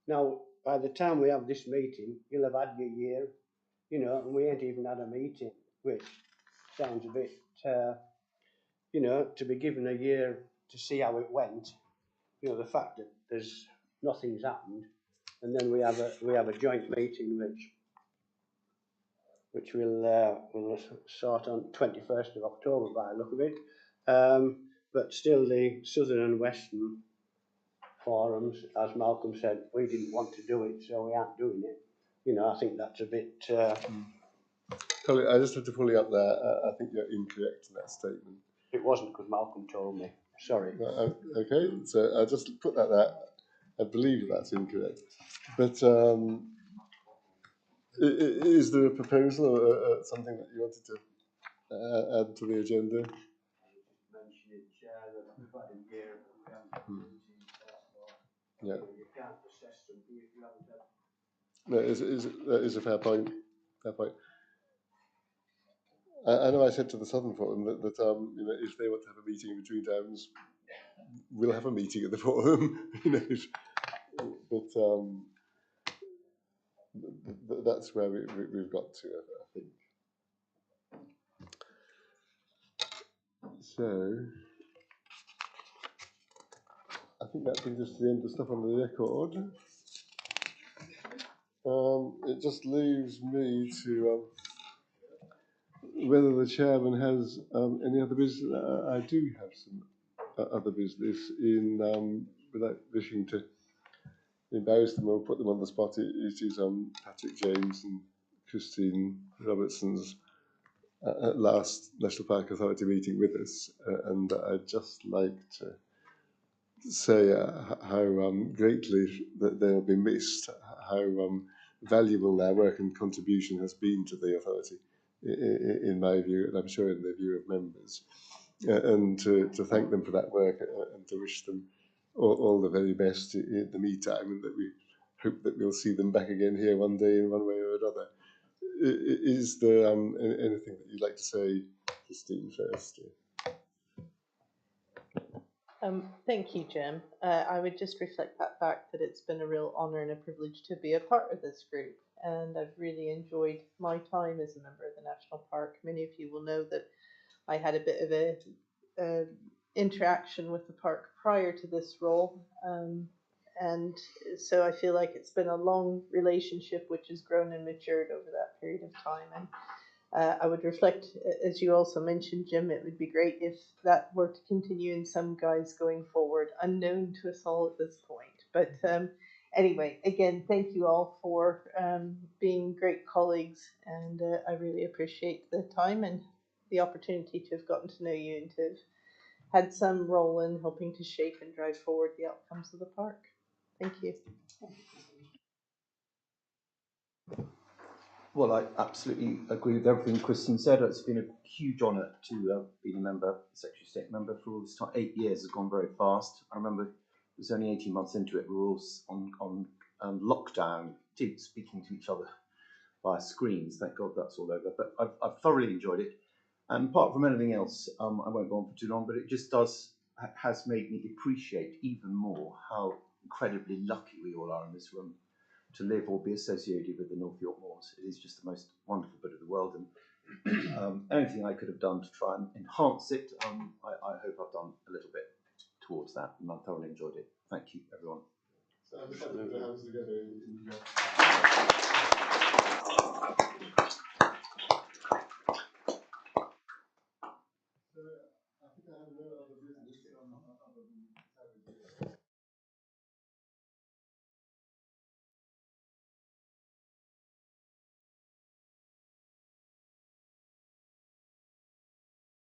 Now, by the time we have this meeting, you'll have had your year, and we ain't even had a meeting, which sounds a bit, to be given a year to see how it went. The fact that there's nothing's happened, and then we have a joint meeting which we'll start on 21st of October by the look of it. But still, the Southern and Western forums, as Malcolm said, we didn't want to do it, so we aren't doing it. I think that's a bit. Colin, I just have to pull you up there. I think you're incorrect in that statement. It wasn't because Malcolm told me. Sorry. Okay, so I just put that there. I believe that's incorrect. But is there a proposal or something that you wanted to add to the agenda? Mention it, Chair, that we've had a year and we haven't Hmm. Yeah. Yeah. You can't assess something if you haven't had. No, that is a fair point. Fair point. I know I said to the Southern Forum that if they want to have a meeting in between towns, we'll have a meeting at the forum. But that's where we've got to, I think. So I think that brings us to the end of stuff on the record. It just leaves me to whether the chairman has any other business. I do have some other business in without wishing to embarrass them or put them on the spot. It is Patrick James and Christine Robertson's last National Park Authority meeting with us, and I'd just like to say how greatly that they'll be missed, how valuable their work and contribution has been to the authority, in my view, and I'm sure in the view of members. and to thank them for that work and to wish them all the very best in the meantime, and that we hope that we'll see them back again here one day in one way or another. Is there anything that you'd like to say, Christine, first? Thank you, Jim. I would just reflect that fact that it's been a real honour and a privilege to be a part of this group, and I've really enjoyed my time as a member of the National Park. Many of you will know that I had a bit of a interaction with the park prior to this role, and so I feel like it's been a long relationship which has grown and matured over that period of time. And I would reflect, as you also mentioned, Jim, it would be great if that were to continue in some guise going forward, unknown to us all at this point. But anyway, again, thank you all for being great colleagues, and I really appreciate the time and the opportunity to have gotten to know you and to have had some role in helping to shape and drive forward the outcomes of the park. Thank you. Well, I absolutely agree with everything Kristen said. It's been a huge honour to have been a member, Secretary of State member for all this time. 8 years has gone very fast. I remember it was only 18 months into it. We were all on lockdown, speaking to each other via screens. Thank God that's all over. But I've thoroughly enjoyed it. And apart from anything else, I won't go on for too long, but it just has made me appreciate even more how incredibly lucky we all are in this room to live or be associated with the North York Moors. It is just the most wonderful bit of the world, and anything I could have done to try and enhance it, I hope I've done a little bit towards that, and I thoroughly enjoyed it. Thank you, everyone. So,